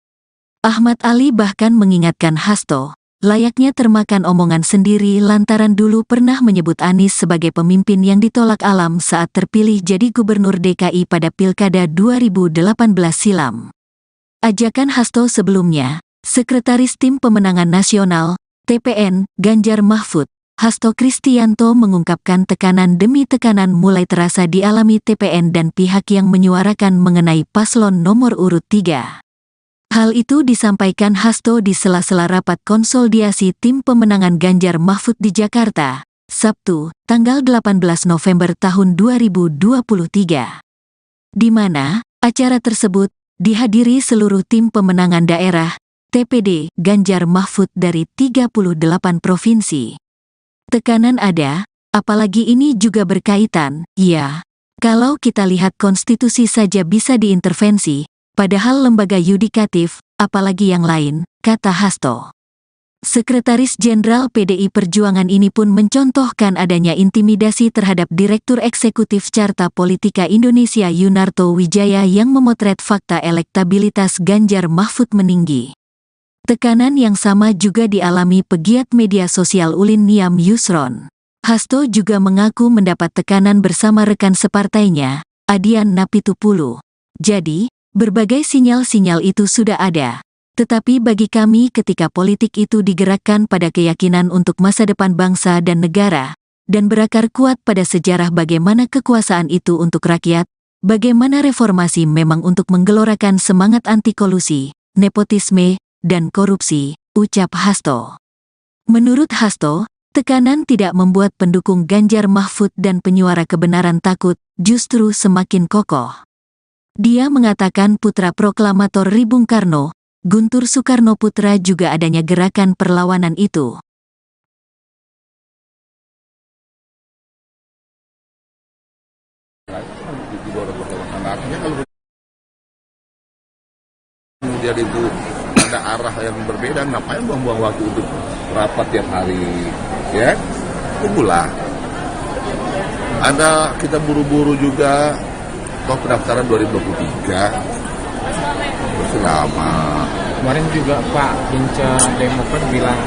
Ahmad Ali bahkan mengingatkan Hasto, layaknya termakan omongan sendiri lantaran dulu pernah menyebut Anies sebagai pemimpin yang ditolak alam saat terpilih jadi gubernur DKI pada Pilkada 2018 silam. Ajakan Hasto sebelumnya, Sekretaris Tim Pemenangan Nasional, TPN, Ganjar Mahfud, Hasto Kristianto mengungkapkan tekanan demi tekanan mulai terasa dialami TPN dan pihak yang menyuarakan mengenai paslon nomor urut 3. Hal itu disampaikan Hasto di sela-sela rapat konsolidasi tim pemenangan Ganjar Mahfud di Jakarta, Sabtu, tanggal 18 November tahun 2023. Di mana acara tersebut dihadiri seluruh tim pemenangan daerah, TPD, Ganjar Mahfud dari 38 provinsi. Tekanan ada, apalagi ini juga berkaitan, ya. Kalau kita lihat konstitusi saja bisa diintervensi, padahal lembaga yudikatif, apalagi yang lain, kata Hasto. Sekretaris Jenderal PDI Perjuangan ini pun mencontohkan adanya intimidasi terhadap Direktur Eksekutif Carta Politika Indonesia Yunarto Wijaya yang memotret fakta elektabilitas Ganjar Mahfud meninggi. Tekanan yang sama juga dialami pegiat media sosial Ulin Niam Yusron. Hasto juga mengaku mendapat tekanan bersama rekan separtainya, Adian Napitupulu. Jadi, berbagai sinyal-sinyal itu sudah ada. Tetapi bagi kami ketika politik itu digerakkan pada keyakinan untuk masa depan bangsa dan negara, dan berakar kuat pada sejarah bagaimana kekuasaan itu untuk rakyat, bagaimana reformasi memang untuk menggelorakan semangat anti-kolusi, nepotisme, dan korupsi, ucap Hasto. Menurut Hasto, tekanan tidak membuat pendukung Ganjar Mahfud dan penyuara kebenaran takut, justru semakin kokoh. Dia mengatakan putra proklamator Ri Bung Karno, Guntur Soekarno Putra juga adanya gerakan perlawanan itu. Artinya kalau kemudian itu ada arah yang berbeda, ngapain buang-buang waktu untuk rapat tiap hari, ya? Tunggulah. Ada kita buru-buru juga. Toh pendaftaran 2023 masih lama. Kemarin juga Pak Hinca Demokrat bilang